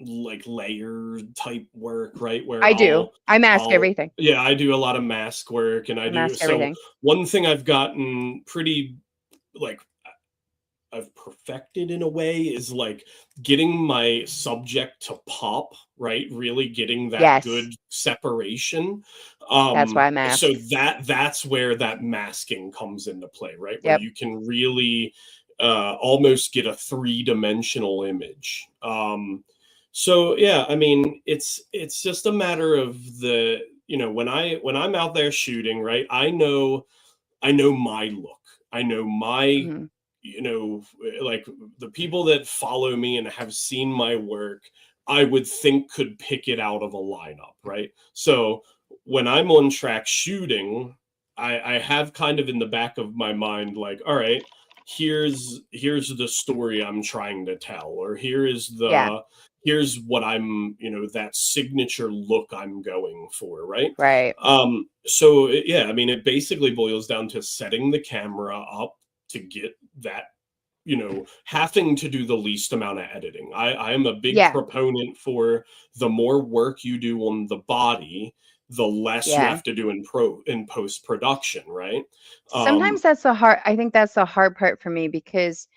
like layer type work, right? Where I do. I mask I'll everything. yeah, I do a lot of mask work, and I I do mask so everything. one thing I've gotten pretty, like, I've perfected in a way is like getting my subject to pop, right? Really getting that Yes. good separation. That's why I So mask. that's where that masking comes into play, right? Where Yep. you can really almost get a three-dimensional image. So yeah, I mean, it's just a matter of the, when I'm out there shooting, right? I know my look. I know my, Mhm. like, the people that follow me and have seen my work, I would think could pick it out of a lineup, right? So when I'm on track shooting, I have kind of in the back of my mind, like, all right, here's the story I'm trying to tell, or Yeah. here's what I'm, that signature look I'm going for, right? Right. So yeah, I mean, it basically boils down to setting the camera up to get that, having to do the least amount of editing. I am a big Yeah. proponent for the more work you do on the body, the less you Yeah. have to do in post production, right? Sometimes I think that's the hard part for me because,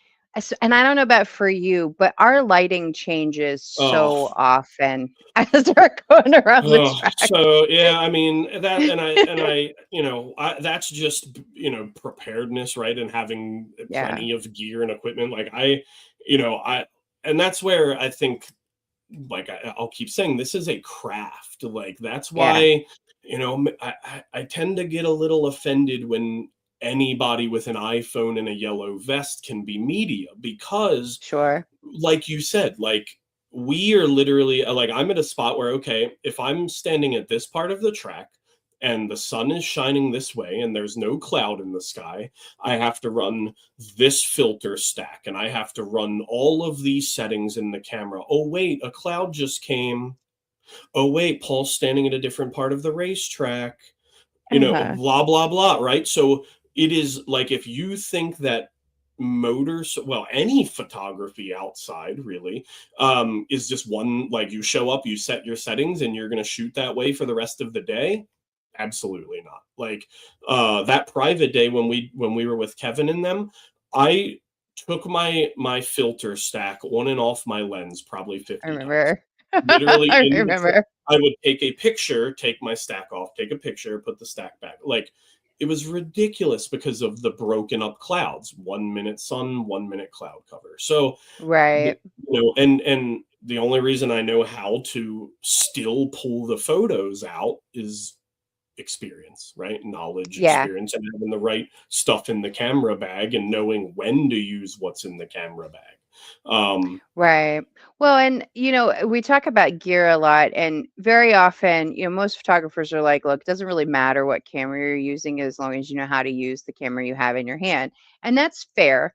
and I don't know about for you, but our lighting changes Oh, so often as we're going around the oh, track. so yeah, I mean that, that's just, preparedness, right? And having Yeah. plenty of gear and equipment. Like, and that's where I think, like, I'll keep saying, this is a craft. Like, that's Yeah. why, I tend to get a little offended when anybody with an iPhone and a yellow vest can be media, because Sure. like you said, like, we are literally, like, I'm at a spot where, okay, if I'm standing at this part of the track and the sun is shining this way and there's no cloud in the sky, I have to run this filter stack and I have to run all of these settings in the camera. Oh wait, a cloud just came. Oh wait, Paul's standing at a different part of the racetrack, Uh-huh. blah blah blah, right? So it is like, if you think that any photography outside, really, is just one, like, you show up, you set your settings, and you're going to shoot that way for the rest of the day. Absolutely not. Like, that private day when we were with Kevin and them, I took my filter stack on and off my lens probably I 50 times. remember. Literally I in the remember. I would take a picture, take my stack off, take a picture, put the stack back. Like, it was ridiculous because of the broken up clouds. 1 minute sun, 1 minute cloud cover. So, Right. and the only reason I know how to still pull the photos out is experience, right? Knowledge, Yeah. experience, and having the right stuff in the camera bag and knowing when to use what's in the camera bag. Right. Well, and we talk about gear a lot, and very often, most photographers are like, look, it doesn't really matter what camera you're using as long as you know how to use the camera you have in your hand. And that's fair.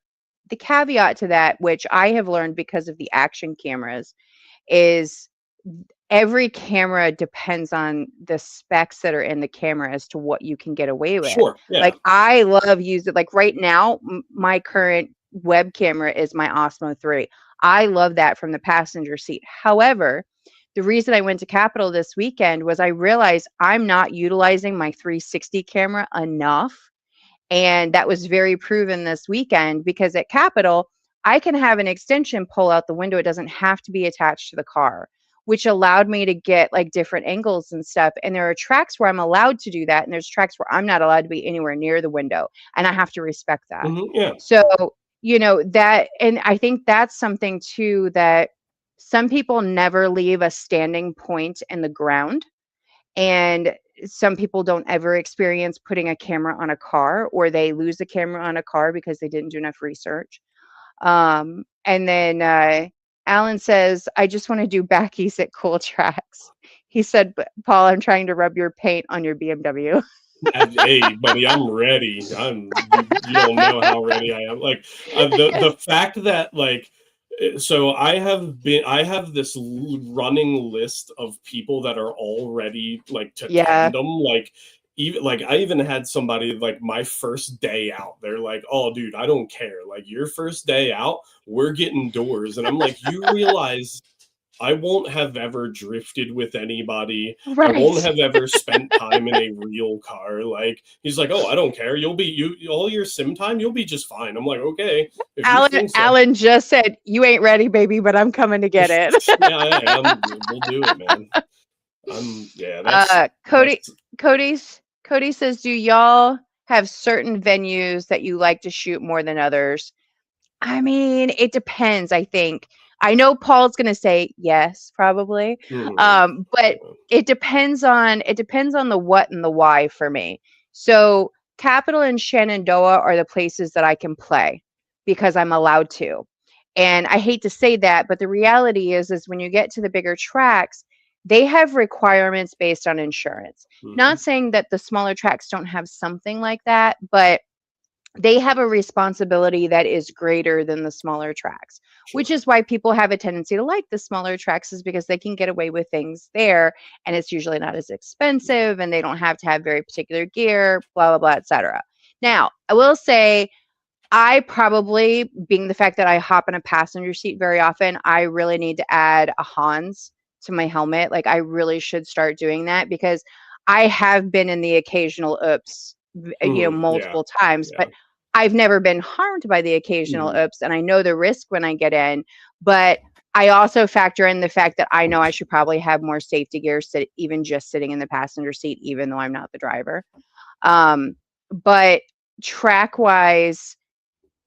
The caveat to that, which I have learned because of the action cameras, is every camera depends on the specs that are in the camera as to what you can get away with. Sure, yeah, Like, I love using, like, right now, my current web camera is my Osmo 3. I love that from the passenger seat. However, the reason I went to Capitol this weekend was I realized I'm not utilizing my 360 camera enough. And that was very proven this weekend because at Capitol, I can have an extension pull out the window. It doesn't have to be attached to the car. which allowed me to get like different angles and stuff. And there are tracks where I'm allowed to do that, and there's tracks where I'm not allowed to be anywhere near the window, and I have to respect that. Yeah. So, that, and I think that's something too, that some people never leave a standing point in the ground, and some people don't ever experience putting a camera on a car, or they lose the camera on a car because they didn't do enough research. And then Alan says, I just want to do backies at cool tracks. He said, Paul, I'm trying to rub your paint on your BMW. Hey, buddy, I'm ready. You don't know how ready I am. Like the fact that like, so I have this running list of people that are all ready like to tandem. Like I even had somebody like my first day out. They're like, oh dude, I don't care. Like your first day out, we're getting doors. And I'm like, you realize I won't have ever drifted with anybody. Right. I won't have ever spent time in a real car. Like he's like, oh, I don't care. All your sim time, you'll be just fine. I'm like, okay. Alan just said, you ain't ready, baby, but I'm coming to get it. Yeah, we'll do it, man. Cody says, do y'all have certain venues that you like to shoot more than others? I mean, it depends, I think. I know Paul's going to say yes, probably. But it depends on the what and the why for me. So Capitol and Shenandoah are the places that I can play because I'm allowed to. And I hate to say that, but the reality is when you get to the bigger tracks, they have requirements based on insurance. Not saying that the smaller tracks don't have something like that, but they have a responsibility that is greater than the smaller tracks, which is why people have a tendency to like the smaller tracks, is because they can get away with things there, and it's usually not as expensive, and they don't have to have very particular gear, blah, blah, blah, etc. Now, I will say, I probably, being the fact that I hop in a passenger seat very often, I really need to add a Hans to my helmet. Like I really should start doing that, because I have been in the occasional oops, multiple times, but I've never been harmed by the occasional oops, and I know the risk when I get in. But I also factor in the fact that I know I should probably have more safety gear, even just sitting in the passenger seat, even though I'm not the driver. But track wise,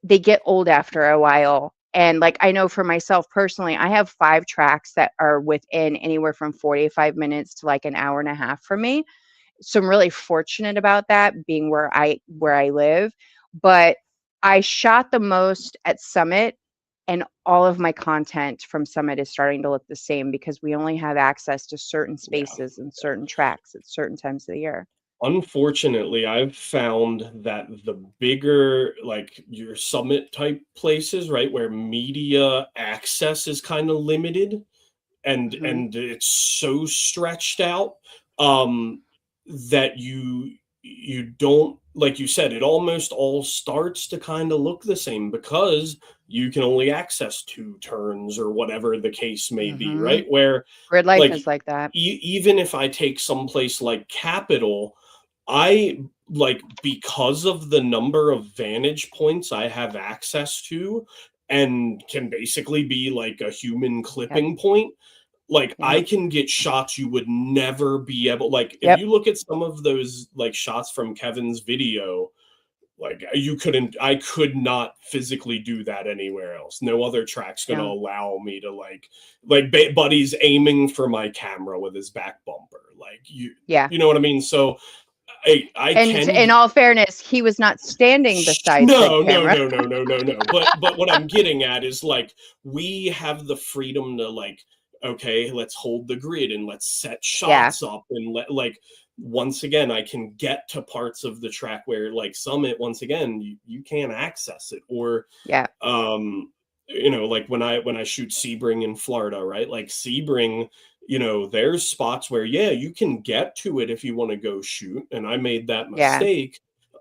they get old after a while. And like, I know for myself personally, I have 5 tracks that are within anywhere from 45 minutes to like an hour and a half from me. So I'm really fortunate about that, being where I live. But I shot the most at Summit, and all of my content from Summit is starting to look the same, because we only have access to certain spaces and certain tracks at certain times of the year. Unfortunately, I've found that the bigger, like your Summit type places, right, where media access is kind of limited, and it's so stretched out, that you don't, like you said, it almost all starts to kind of look the same, because you can only access 2 turns or whatever the case may be, right? Where Grid life is like that. Even if I take someplace like Capitol, I like, because of the number of vantage points I have access to, and can basically be like a human clipping point, like I can get shots you would never be able, like if you look at some of those like shots from Kevin's video, like I could not physically do that anywhere else. No other track's gonna allow me to like Buddy's aiming for my camera with his back bumper, like you know what I mean? So in all fairness, he was not standing beside no. But what I'm getting at is, like, we have the freedom to, like, okay, let's hold the grid and let's set shots up, and once again, I can get to parts of the track where, like, Summit, once again, you can't access it, or like when I shoot Sebring in Florida, right? Like Sebring, there's spots where, you can get to it if you want to go shoot. And I made that mistake.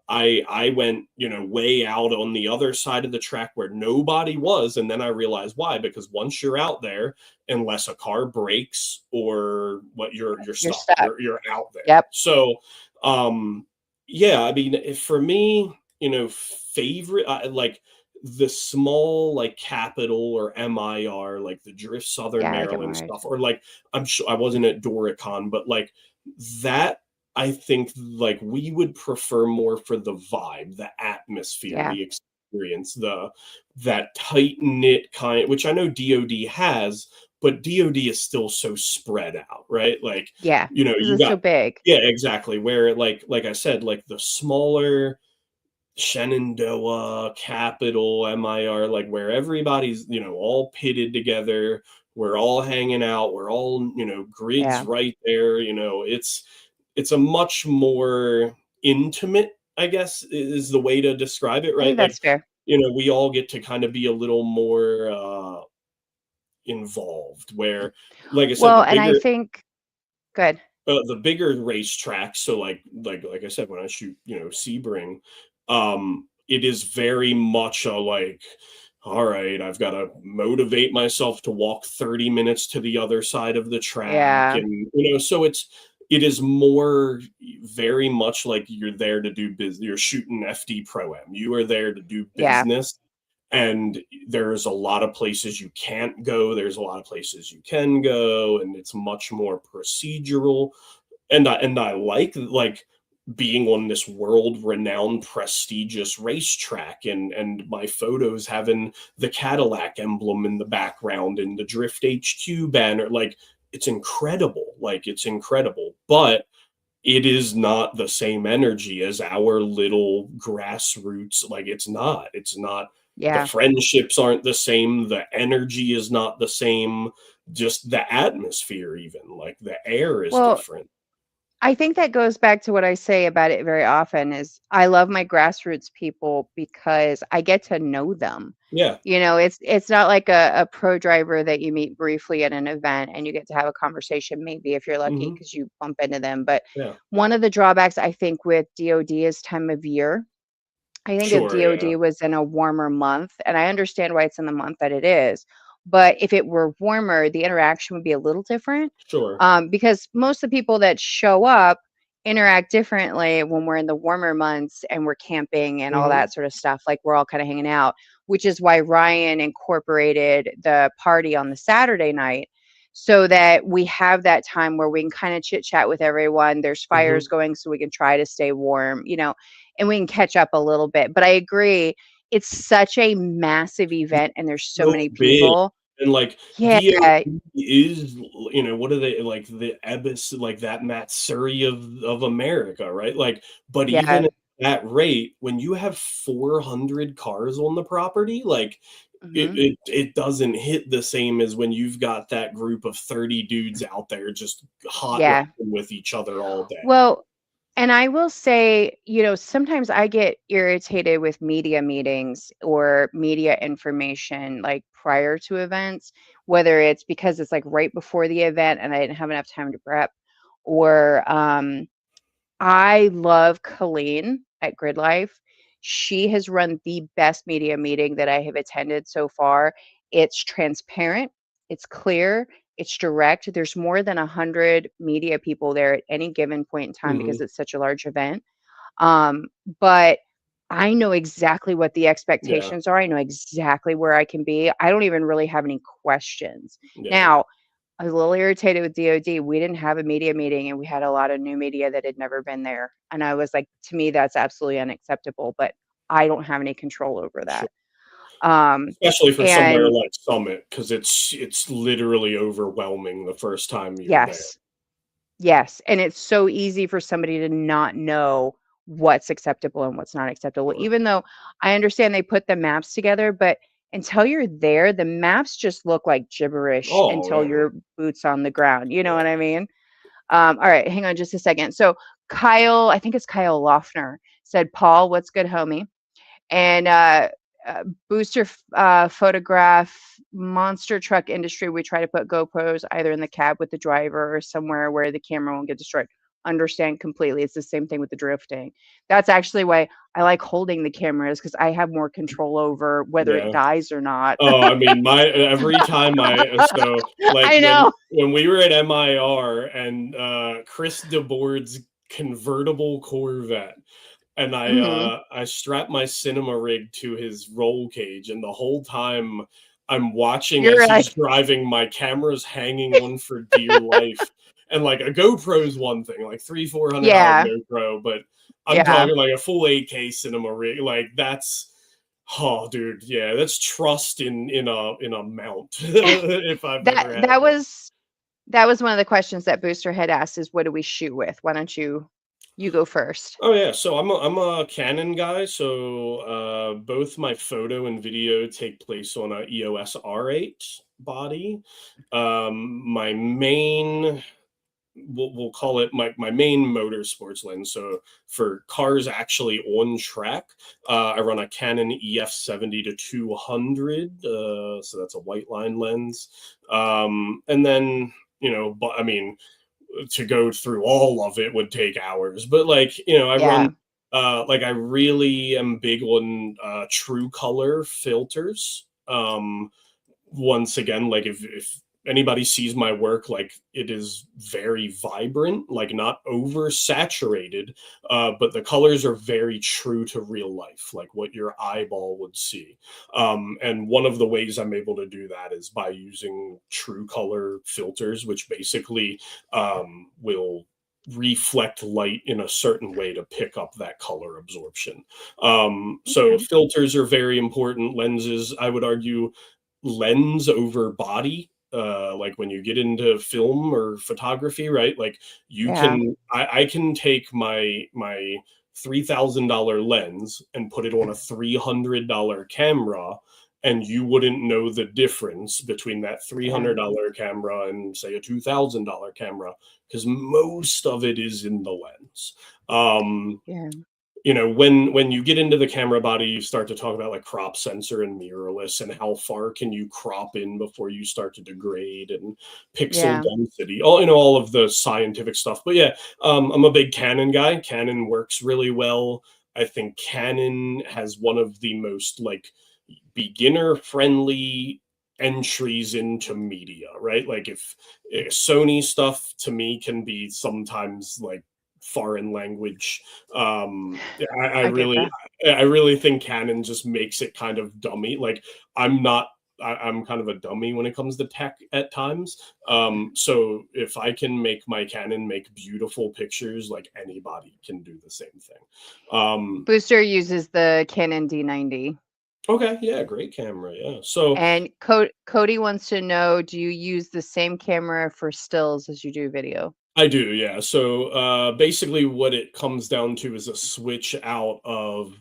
I went, way out on the other side of the track where nobody was. And then I realized why, because once you're out there, unless a car breaks or what, you're stuck. You're out there. Yep. So, I mean, for me, favorite, like, the small like Capital or MIR, like the Drift Southern Yeah, I get Maryland Mars. stuff, or like I'm sure I wasn't at Doricon, but like that, I think like we would prefer more for the vibe, the atmosphere, Yeah. the experience, that tight knit kind, which I know DoD has, but DoD is still so spread out, right? Like, Yeah. you know, Because you it's so got, big. yeah, exactly. Where like I said, like the smaller Shenandoah, Capital, MIR, like where everybody's, you know, all pitted together, we're all hanging out, we're all, you know, grids Yeah. right there, you know, it's a much more intimate, I guess, is the way to describe it, I think right? Like, that's fair. you know, we all get to kind of be a little more involved, where, like I said, Well, and I think good. the bigger racetracks, so like I said, when I shoot, you know, Sebring, it is very much a like, all right, I've got to motivate myself to walk 30 minutes to the other side of the track, Yeah. and you know, so it is more very much like you're there to do business. You're shooting FD Pro Am. You are there to do Yeah. business, and there's a lot of places you can't go, there's a lot of places you can go, and it's much more procedural. And I like being on this world renowned prestigious racetrack, and my photos having the Cadillac emblem in the background and the Drift HQ banner. Like, it's incredible, like it's incredible, but it is not the same energy as our little grassroots. Like, it's not, the Yeah. friendships aren't the same, the energy is not the same, just the atmosphere, even like the air is Well, different. I think that goes back to what I say about it very often is I love my grassroots people because I get to know them. Yeah. You know, it's not like a pro driver that you meet briefly at an event and you get to have a conversation, maybe if you're lucky Hmm. because you bump into them. But Yeah. one of the drawbacks I think with DOD is time of year. I think if Sure. Yeah. DOD was in a warmer month, and I understand why it's in the month that it is, but if it were warmer, the interaction would be a little different. Sure. Because most of the people that show up interact differently when we're in the warmer months and we're camping and all Hmm. that sort of stuff. Like we're all kind of hanging out, which is why Ryan incorporated the party on the Saturday night so that we have that time where we can kind of chit chat with everyone. There's fires Hmm. going so we can try to stay warm, and we can catch up a little bit. But I agree, it's such a massive event and there's so So many big. people. And like Yeah, DOD is, you know, what are they, like the Ebis, like that Matsuri of America, right? Like, but yeah. even at that rate, when you have 400 cars on the property, like it, Hmm. it it doesn't hit the same as when you've got that group of 30 dudes out there just hot Yeah. rodding with each other all day. Well, and I will say, sometimes I get irritated with media meetings or media information like prior to events, whether it's because it's like right before the event and I didn't have enough time to prep, or I love Colleen at Grid Life. She has run the best media meeting that I have attended so far. It's transparent, it's clear, it's direct. There's more than 100 media people there at any given point in time because Hmm. it's such a large event. Um, but I know exactly what the Yeah. expectations are. I know exactly where I can be. I don't even really have any questions. Yeah. Now, I was a little irritated with DOD. We didn't have a media meeting and we had a lot of new media that had never been there. And I was like, to me, that's absolutely unacceptable, but I don't have any control over Sure. that. Um, Especially for somewhere and like Summit, because it's literally overwhelming the first time you're there. yes, yes. And it's so easy for somebody to not know what's acceptable and what's not acceptable, Sure. even though I understand they put the maps together, but until you're there, the maps just look like gibberish Oh, until yeah. your boots on the ground. You know Yeah. what I mean? All right, hang on just a second. So Kyle, I think it's Kyle Loeffner, said, Paul, what's good, homie? And booster photograph monster truck industry. We try to put GoPros either in the cab with the driver or somewhere where the camera won't get destroyed. Understand completely. It's the same thing with the drifting. That's actually why I like holding the cameras because I have more control over whether it Yeah. dies or not. Oh, I mean, my every time so like I know. when we were at MIR and Chris DeBoard's convertible Corvette and I strapped my cinema rig to his roll cage, and the whole time I'm watching You're as like, he's driving, my camera's hanging on for dear life. And like a GoPro's one thing, like $300-400 yeah, GoPro, but I'm yeah. talking like a full 8K cinema rig. Like that's, oh dude, yeah, that's trust in a mount if I've ever had That one. was one of the questions that Booster had asked is what do we shoot with? Why don't you go first? Oh yeah, so I'm a Canon guy, so both my photo and video take place on a EOS R8 body. My main, we'll call it my main motorsports lens. So for cars actually on track, I run a Canon EF 70 to 200. So that's a white line lens, and then but I mean to go through all of it would take hours. But like, I run Yeah, like I really am big on true color filters. Once again, like if anybody sees my work, like it is very vibrant, like not oversaturated, but the colors are very true to real life, like what your eyeball would see. And one of the ways I'm able to do that is by using true color filters, which basically will reflect light in a certain way to pick up that color absorption. So okay. filters are very important. Lenses, I would argue, lens over body. Like when you get into film or photography, right? Like you Yeah, can, I can take my $3,000 lens and put it on a $300 camera, and you wouldn't know the difference between that yeah, $300 camera and say a $2,000 camera, because most of it is in the lens. Um, yeah, when you get into the camera body, you start to talk about like crop sensor and mirrorless and how far can you crop in before you start to degrade, and pixel yeah, density, all of the scientific stuff. But yeah, I'm a big Canon guy. Canon works really well. I think Canon has one of the most like beginner friendly entries into media, right? Like if Sony stuff to me can be sometimes like foreign language. I I get really, that. I really think Canon just makes it kind of dummy. Like I'm not, I'm kind of a dummy when it comes to tech at times. So if I can make my Canon make beautiful pictures, like anybody can do the same thing. Booster uses the Canon D90. Okay, yeah, great camera. Yeah. So And Cody wants to know, do you use the same camera for stills as you do video? I do, yeah. So basically, what it comes down to is a switch out of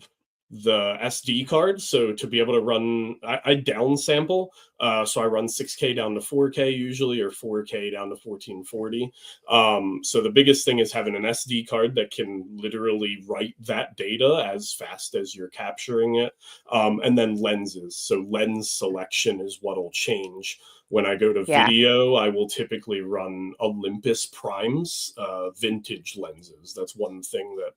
the SD card. So to be able to run, I downsample. So I run 6K down to 4K usually, or 4K down to 1440. So the biggest thing is having an SD card that can literally write that data as fast as you're capturing it. And then lenses. So lens selection is what'll change. When I go to Yeah. video, I will typically run Olympus Primes, vintage lenses. That's one thing that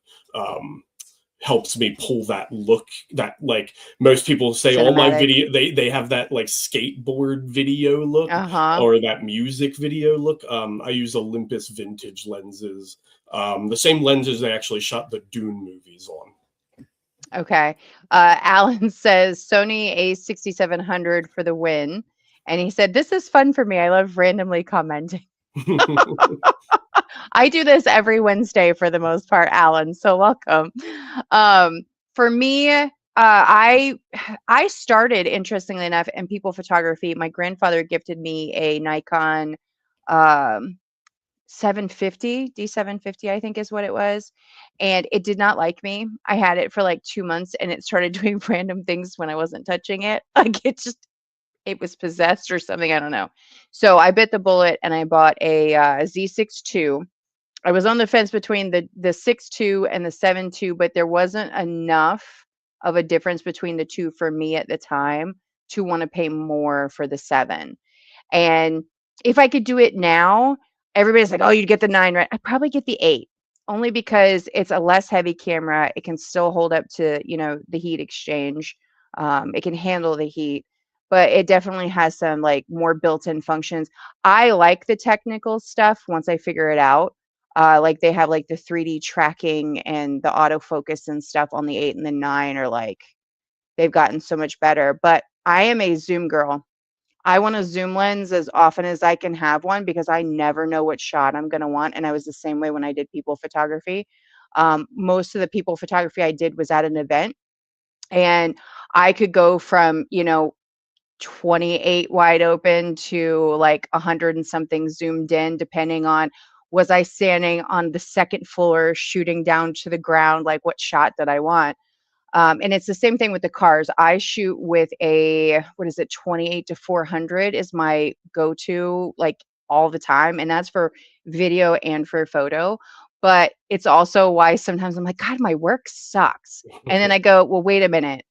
helps me pull that look, that like most people say all my Cinematic. video, they have that like skateboard video look Uh-huh. or that music video look. I use Olympus vintage lenses, the same lenses they actually shot the Dune movies on. Okay. Alan says Sony A6700 for the win. And he said, this is fun for me. I love randomly commenting. I do this every Wednesday for the most part, Alan. So welcome. For me, I started, interestingly enough, in people photography. My grandfather gifted me a Nikon um, 750, D750, I think is what it was. And it did not like me. I had it for like 2 months and it started doing random things when I wasn't touching it. Like it was possessed or something. I don't know. So I bit the bullet and I bought a Z6 II. I was on the fence between the 6.2 and the 7.2, but there wasn't enough of a difference between the two for me at the time to want to pay more for the 7. And if I could do it now, everybody's like, "Oh, you'd get the 9, right?" I'd probably get the 8, only because it's a less heavy camera. It can still hold up to, the heat exchange. It can handle the heat, but it definitely has some like more built-in functions. I like the technical stuff once I figure it out. Like they have like the 3D tracking and the autofocus and stuff on the 8 and the 9 are like, they've gotten so much better. But I am a zoom girl. I want a zoom lens as often as I can have one because I never know what shot I'm going to want. And I was the same way when I did people photography. Most of the people photography I did was at an event, and I could go from, 28 wide open to like 100 and something zoomed in, depending on, was I standing on the second floor shooting down to the ground, like what shot did I want. And it's the same thing with the cars. I shoot with a, what is it, 28 to 400 is my go-to, like all the time. And that's for video and for photo. But it's also why sometimes I'm like, God, my work sucks. And then I go, well, wait a minute.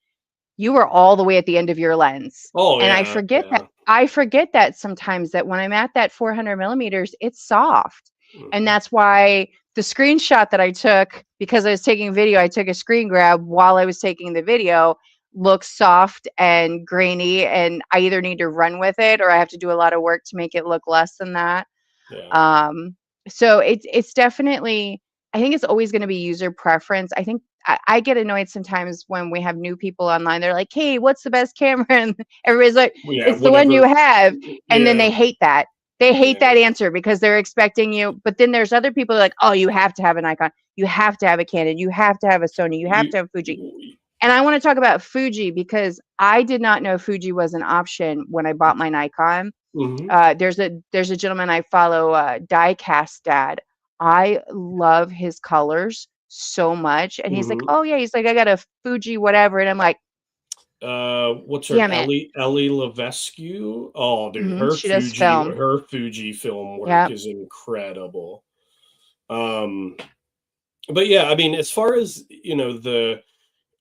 You were all the way at the end of your lens. Oh And yeah, yeah. I forget that sometimes, that when I'm at that 400 millimeters, it's soft. And that's why the screenshot that I took, because I was taking video, I took a screen grab while I was taking the video, looks soft and grainy, and I either need to run with it or I have to do a lot of work to make it look less than that. Yeah. So it's definitely, I think it's always going to be user preference. I think I get annoyed sometimes when we have new people online. They're like, "Hey, what's the best camera?" And everybody's like, Yeah, "It's the one you whatever. have." And then Yeah. they hate that. They hate Yeah. that answer because they're expecting you. But then there's other people like, "Oh, you have to have an Nikon. You have to have a Canon. You have to have a Sony. You have to have Fuji." And I want to talk about Fuji because I did not know Fuji was an option when I bought my Nikon. There's a gentleman I follow, Diecast Dad. I love his colors so much, and he's like, "Oh yeah," he's like, "I got a Fuji whatever," and I'm like, What's her, "Damn it." Ellie Levesque? Oh, dude, She does film. her Fuji film work Yeah, is incredible. But yeah, I mean, as far as the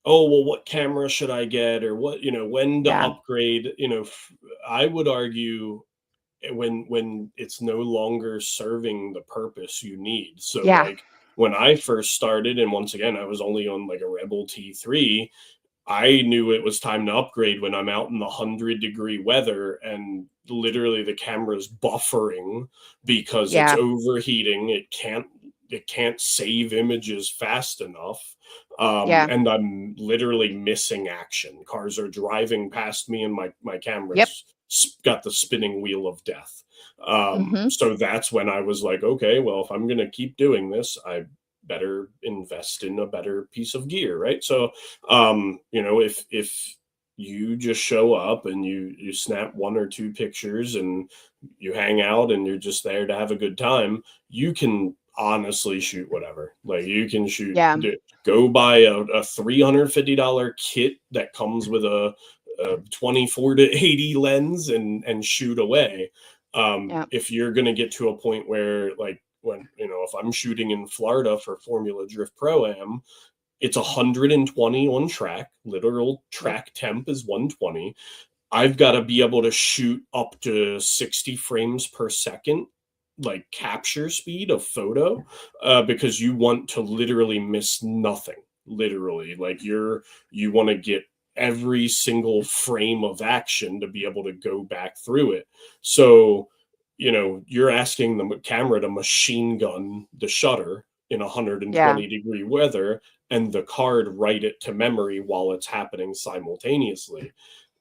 oh well, what camera should I get, or what when to yeah, upgrade? I would argue when it's no longer serving the purpose you need. So yeah, like when I first started, and once again, I was only on like a Rebel T3. I knew it was time to upgrade when I'm out in the 100-degree weather and literally the camera's buffering because it's yeah, overheating. It can't save images fast enough. yeah. And I'm literally missing action. Cars are driving past me and my Yep. camera's got the spinning wheel of death. Mhm. So that's when I was like, okay, well, if I'm going to keep doing this, I better invest in a better piece of gear, right? So if you just show up and you snap one or two pictures and you hang out and you're just there to have a good time, you can honestly shoot whatever. Like you can Yeah. go buy a $350 kit that comes with a 24 to 80 lens and shoot away. Yeah. If you're going to get to a point where like when if I'm shooting in Florida for Formula Drift Pro Am, it's 120 on track. Literal Yep. track temp is 120. I've got to be able to shoot up to 60 frames per second, like capture speed of photo, because you want to literally miss nothing. Literally, like you want to get every single frame of action to be able to go back through it. So, you're asking the camera to machine gun the shutter in Yeah. 120-degree weather and the card write it to memory while it's happening simultaneously.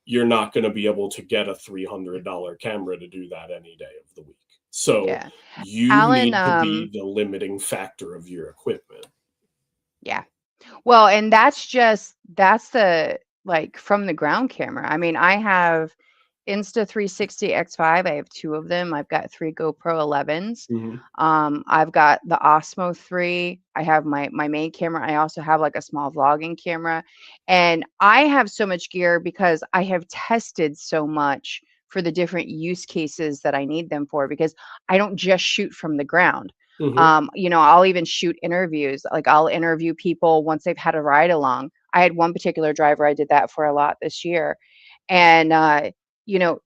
You're not going to be able to get a $300 camera to do that any day of the week. So Yeah. you Alan, need to be the limiting factor of your equipment. yeah. Well, and that's the, like, from the ground camera. I mean, I have Insta360 X5. I have two of them. I've got three GoPro 11s. Mhm. I've got the Osmo 3. I have my main camera. I also have like a small vlogging camera. And I have so much gear because I have tested so much for the different use cases that I need them for, because I don't just shoot from the ground. Mhm. I'll even shoot interviews. Like I'll interview people once they've had a ride along. I had one particular driver I did that for a lot this year. And you know,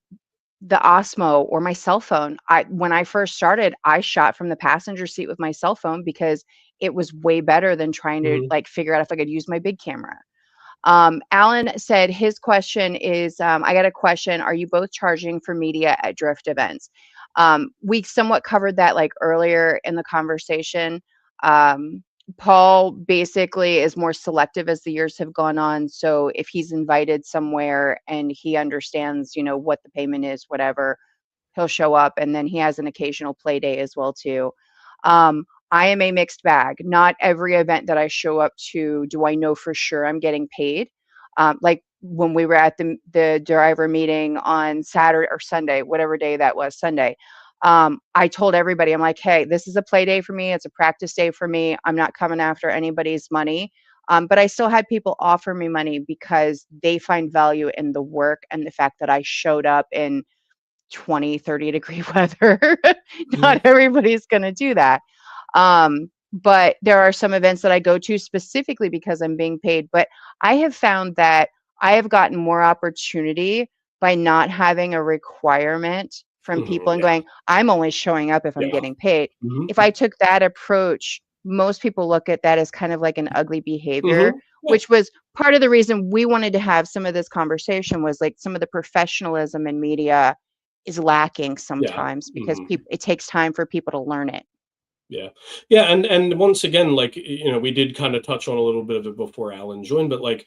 the Osmo or my cell phone, when I first started, I shot from the passenger seat with my cell phone because it was way better than trying to Mhm. like figure out if I could use my big camera. Alan said his question is, I got a question. Are you both charging for media at drift events? We somewhat covered that like earlier in the conversation. Paul basically is more selective as the years have gone on. So if he's invited somewhere and he understands, you know, what the payment is, whatever, he'll show up, and then he has an occasional play day as well too. I am a mixed bag. Not every event that I show up to do I know for sure I'm getting paid. Like when we were at the driver meeting on Saturday or Sunday, whatever day that was, Sunday. I told everybody, I'm like, hey, this is a play day for me. It's a practice day for me. I'm not coming after anybody's money. But I still had people offer me money because they find value in the work and the fact that I showed up in 20, 30 degree weather. Not everybody's going to do that. But there are some events that I go to specifically because I'm being paid. But I have found that I have gotten more opportunity by not having a requirement from people and going, I'm only showing up if I'm getting paid. If I took that approach, most people look at that as kind of like an ugly behavior, which was part of the reason we wanted to have some of this conversation, was like some of the professionalism in media is lacking sometimes because it takes time for people to learn it. Yeah. And once again, like, you know, we did kind of touch on a little bit of it before Alan joined, but like,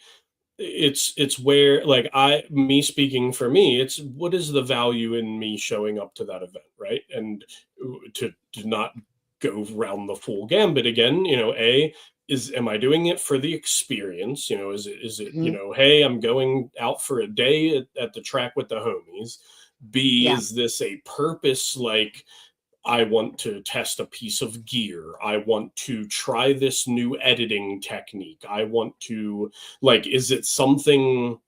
it's where, like, me speaking for me, it's what is the value in me showing up to that event, right? And to not go around the full gambit again, you know, am I doing it for the experience? You know, is it, you know, hey, I'm going out for a day at the track with the homies. B, is this a purpose, like, I want to test a piece of gear. I want to try this new editing technique. I want to, like, is it something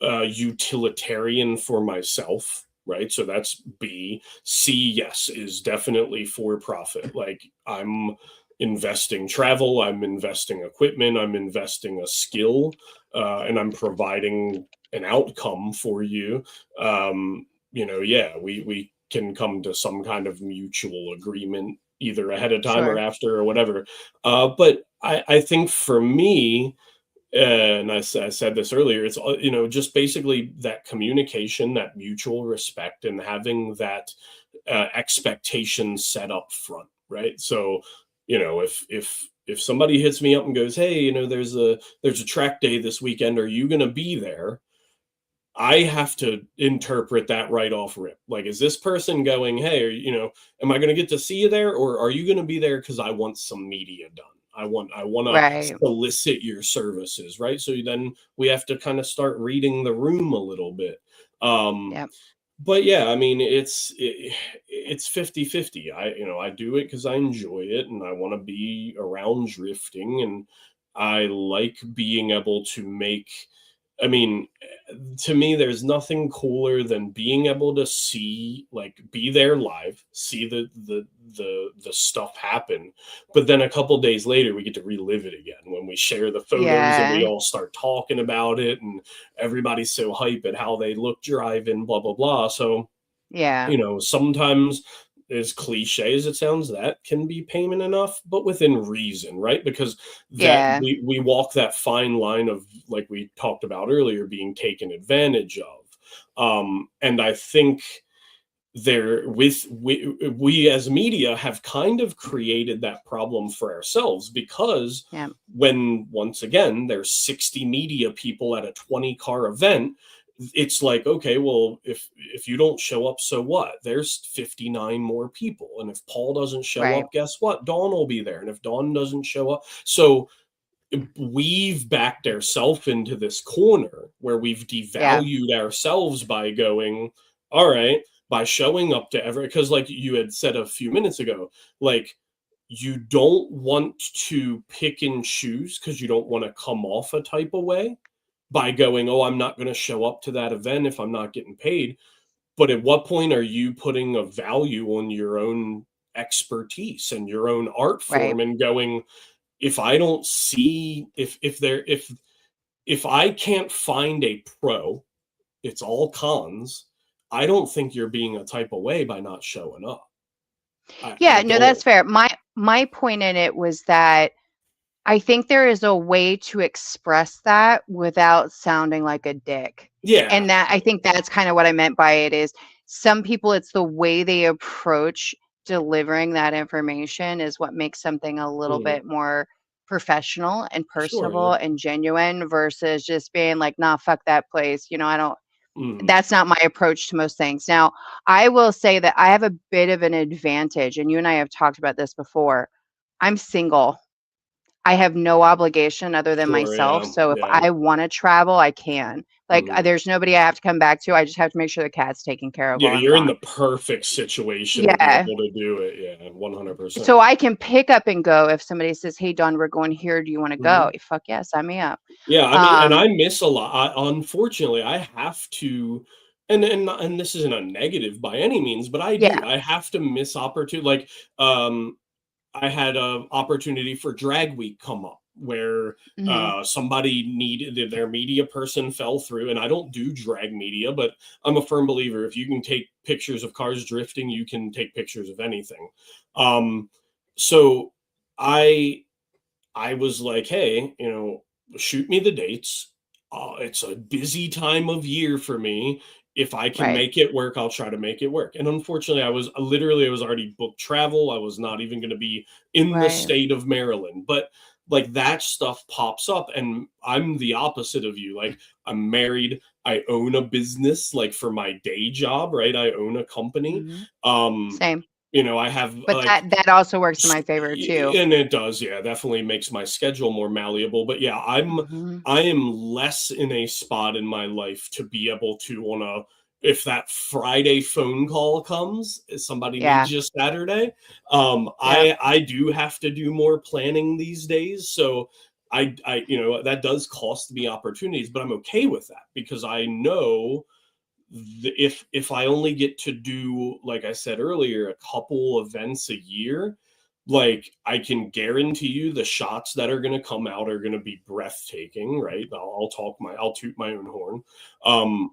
utilitarian for myself? Right. So that's B. C, yes, is definitely for profit. Like, I'm investing travel, I'm investing equipment, I'm investing a skill, and I'm providing an outcome for you. You know, we can come to some kind of mutual agreement either ahead of time or after or whatever. But I think for me, and I said this earlier, it's, you know, just basically that communication, that mutual respect, and having that expectation set up front, right? So, you know, if somebody hits me up and goes, hey, you know, there's a track day this weekend, are you going to be there? I have to interpret that right off rip. Like, is this person going, hey, you know, am I going to get to see you there, or are you going to be there because I want some media done? I want to solicit your services, right? So then we have to kind of start reading the room a little bit. But yeah, I mean, it's 50-50. I do it because I enjoy it and I want to be around drifting, and I like being able to make, I mean, to me, there's nothing cooler than being able to see, like, be there live, see the stuff happen, but then a couple days later, we get to relive it again when we share the photos and we all start talking about it, and everybody's so hype at how they look driving, blah blah blah. So, you know, sometimes, as cliche as it sounds, that can be payment enough, but within reason, right? Because that we walk that fine line of, like we talked about earlier, being taken advantage of. And I think we as media have kind of created that problem for ourselves, because when, once again, there's 60 media people at a 20 car event, it's like, okay, well, if you don't show up, so what? There's 59 more people. And if Paul doesn't show up, guess what? Dawn will be there. And if Dawn doesn't show up, so we've backed ourselves into this corner where we've devalued ourselves by going, all right, by showing up to because, like you had said a few minutes ago, like, you don't want to pick and choose because you don't want to come off a type of way by going, oh, I'm not going to show up to that event if I'm not getting paid. But at what point are you putting a value on your own expertise and your own art form and going, if I don't see, if I can't find a pro, it's all cons, I don't think you're being a type of way by not showing up. No, that's fair. My point in it was that I think there is a way to express that without sounding like a dick. Yeah. And that, I think that's kind of what I meant by it is some people, it's the way they approach delivering that information is what makes something a little Mhm. bit more professional and Sure. personable and genuine versus just being like, nah, fuck that place. I don't, Mhm. that's not my approach to most things. Now, I will say that I have a bit of an advantage, and you and I have talked about this before. I'm single. I have no obligation other than Sure. myself. Yeah. So if Yeah. I want to travel, I can. Like, Mhm. there's nobody I have to come back to. I just have to make sure the cat's taken care of Yeah, while I'm you're in gone. the perfect situation to be Yeah. able to do it. Yeah, 100%. So I can pick up and go if somebody says, "Hey, Don, we're going here. Do you want to go?" Mhm. Fuck yeah, sign me up. Yeah, I mean, and I Um, miss a lot. Unfortunately, I have to, and this isn't a negative by any means, but I do. yeah. I have to miss opportunity. Like, um, I had a opportunity for Drag Week come up where Hmm. somebody needed their media person fell through, and I don't do drag media, but I'm a firm believer if you can take pictures of cars drifting, you can take pictures of anything. Um, so I I was like, hey, shoot me the dates. It's a busy time of year for me. If I can Right. make it work, I'll try to make it work. And unfortunately, I was already booked travel. I was not even going to be in the Right. state of Maryland. But like that stuff pops up, and I'm the opposite of you. Like, I'm married. I own a business, like for my day job, right? I own a company. Hmm. Um, Same. I have But like that also works in my favor too. and it does, yeah, definitely makes my schedule more malleable. But yeah, Hmm. I am less in a spot in my life to be able to on a if that Friday phone call comes, if somebody Yeah. needs you Saturday. Yep. I do have to do more planning these days. So I that does cost me opportunities, but I'm okay with that because I know if I only get to do, like I said earlier, a couple events a year, like I can guarantee you the shots that are going to come out are going to be breathtaking, right? I'll toot my own horn. Um,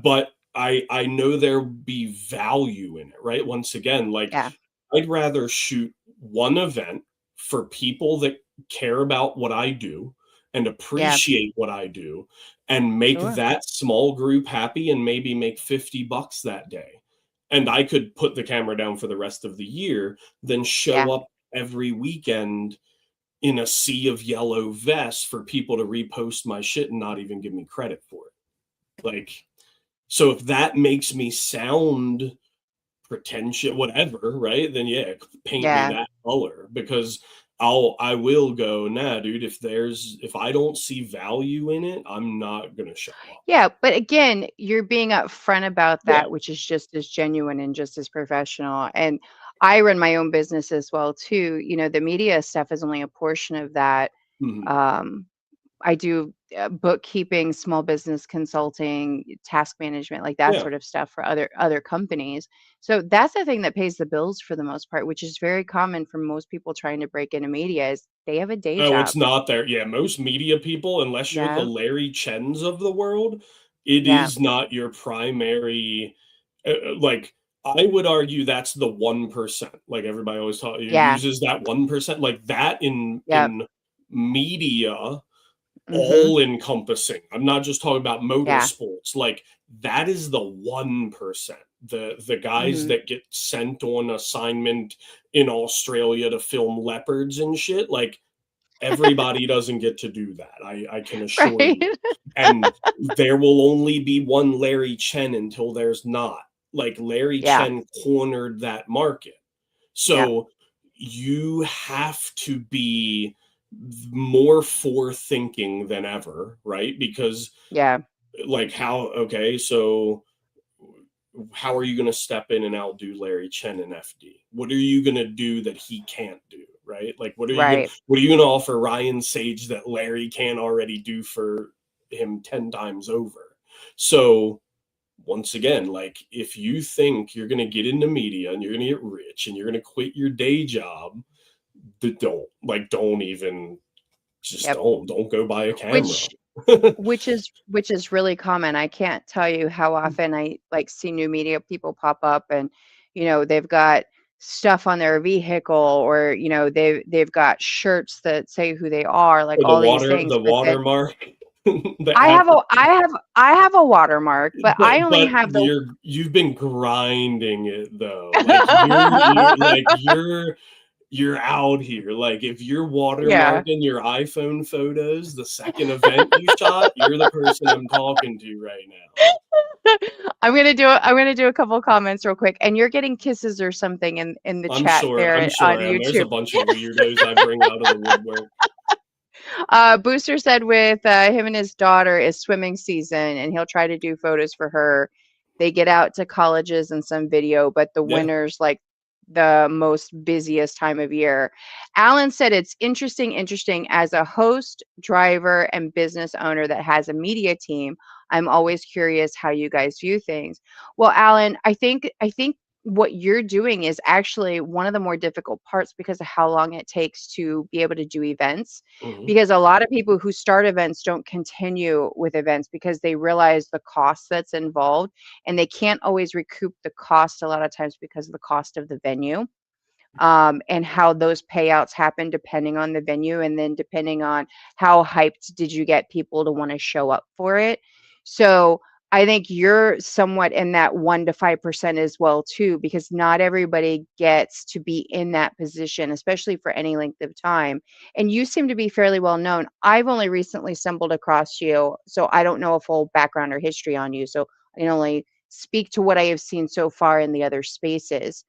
but I know there'll be value in it, right? Once again, like Yeah. I'd rather shoot one event for people that care about what I do and Yeah. appreciate what I do and make Sure. that small group happy and maybe make $50 that day. And I could put the camera down for the rest of the year, then show Yeah. up every weekend in a sea of yellow vests for people to repost my shit and not even give me credit for it. Like, so if that makes me sound pretentious, whatever, right? Then yeah, paint me Yeah. that color because I will go, nah, dude, if I don't see value in it, I'm not gonna show up. Yeah, but again, you're being upfront about Yeah. that, which is just as genuine and just as professional. And I run my own business as well too. The media stuff is only a portion of that. Mhm. Um, I do bookkeeping, small business consulting, task management, like that Yeah. sort of stuff for other companies. So that's the thing that pays the bills for the most part, which is very common for most people trying to break into media is they have a day Oh, it's job. not there. Yeah, most media people, unless you're the Yeah, Larry Chens of the world, it yeah, is not your primary. Like, I would argue that's the 1%. Like everybody always yeah, uses that 1%. Like that yep, in media, mm-hmm, all encompassing. I'm not just talking about yeah, motorsports. Like that is the 1%. The guys mm-hmm, that get sent on assignment in Australia to film leopards and shit. Like everybody doesn't get to do that. I can assure right, you. And there will only be one Larry Chen until there's not. Like Larry yeah, Chen cornered that market. yep, So you have to be more forethinking than ever, right? Because yeah, like okay, so how are you going to step in and outdo Larry Chen in FD? What are you going to do that he can't do, right? Like right, what are you going to offer Ryan Sage that Larry can't already do for him 10 times over? So once again, like if you think you're going to get into media and you're going to get rich and you're going to quit your day job, don't even just yep. don't go buy a camera. Which which is really common. I can't tell you how often I like see new media people pop up and they've got stuff on their vehicle, or they've got shirts that say who they are, like Or all these things. the But then watermark. The I have app, a watermark, but I only but have the you've been grinding it though. Like you're out here. Like if you're yeah. watermarking your iPhone photos, the second event you shot, you're the person I'm talking to right now. I'm gonna do a couple of comments real quick, and you're getting kisses or something in the chat I'm there sure on I am. There's a YouTube. bunch of weirdos I bring out of the woodwork. Booster said with him and his daughter is swimming season, and he'll try to do photos for her. They get out to colleges and some video, but the Yeah. winter's like the most busiest time of year. Alan said it's interesting as a host, driver, and business owner that has a media team. I'm always curious how you guys view things. Well, Alan, I think what you're doing is actually one of the more difficult parts because of how long it takes to be able to do events, Mhm. because a lot of people who start events don't continue with events because they realize the cost that's involved, and they can't always recoup the cost a lot of times because of the cost of the venue, and how those payouts happen depending on the venue, and then depending on how hyped did you get people to want to show up for it. So I think you're somewhat in that 1 to 5% as well too, because not everybody gets to be in that position, especially for any length of time. And you seem to be fairly well known. I've only recently stumbled across you, so I don't know a full background or history on you. So I can only speak to what I have seen so far in the other spaces.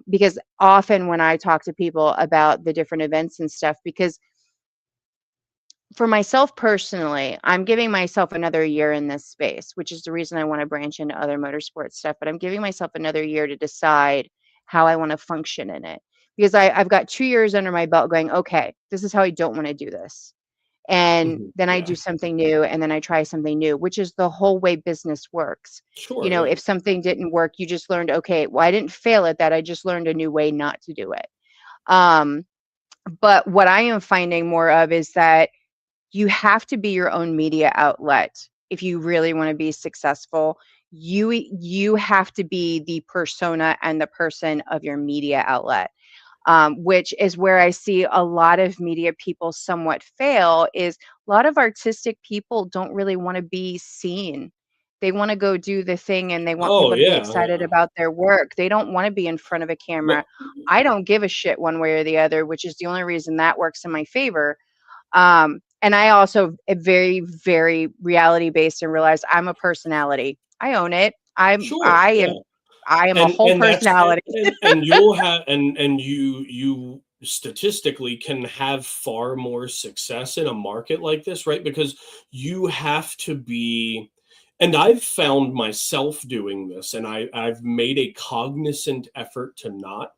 Because often when I talk to people about the different events and stuff, because for myself personally, I'm giving myself another year in this space, which is the reason I want to branch into other motorsports stuff. But I'm giving myself another year to decide how I want to function in it, because I've got 2 years under my belt going, okay, this is how I don't want to do this. And Mhm. then I Yeah. do something new, and then I try something new, which is the whole way business works. Sure. Yeah. If something didn't work, you just learned, okay, well, I didn't fail at that. I just learned a new way not to do it. Um, but what I am finding more of is that you have to be your own media outlet if you really want to be successful. You have to be the persona and the person of your media outlet, which is where I see a lot of media people somewhat fail. Is a lot of artistic people don't really want to be seen. They want to go do the thing, and they want Oh people to be yeah. excited Yeah. about their work. They don't want to be in front of a camera. No. I don't give a shit one way or the other, which is the only reason that works in my favor. And I also am very, very reality based and realize I'm a personality. I own it. Sure. Yeah. I am a whole And that's personality. and you'll have and you statistically can have far more success in a market like this, right? Because you have to be, and I've found myself doing this, and I've made a cognizant effort to not.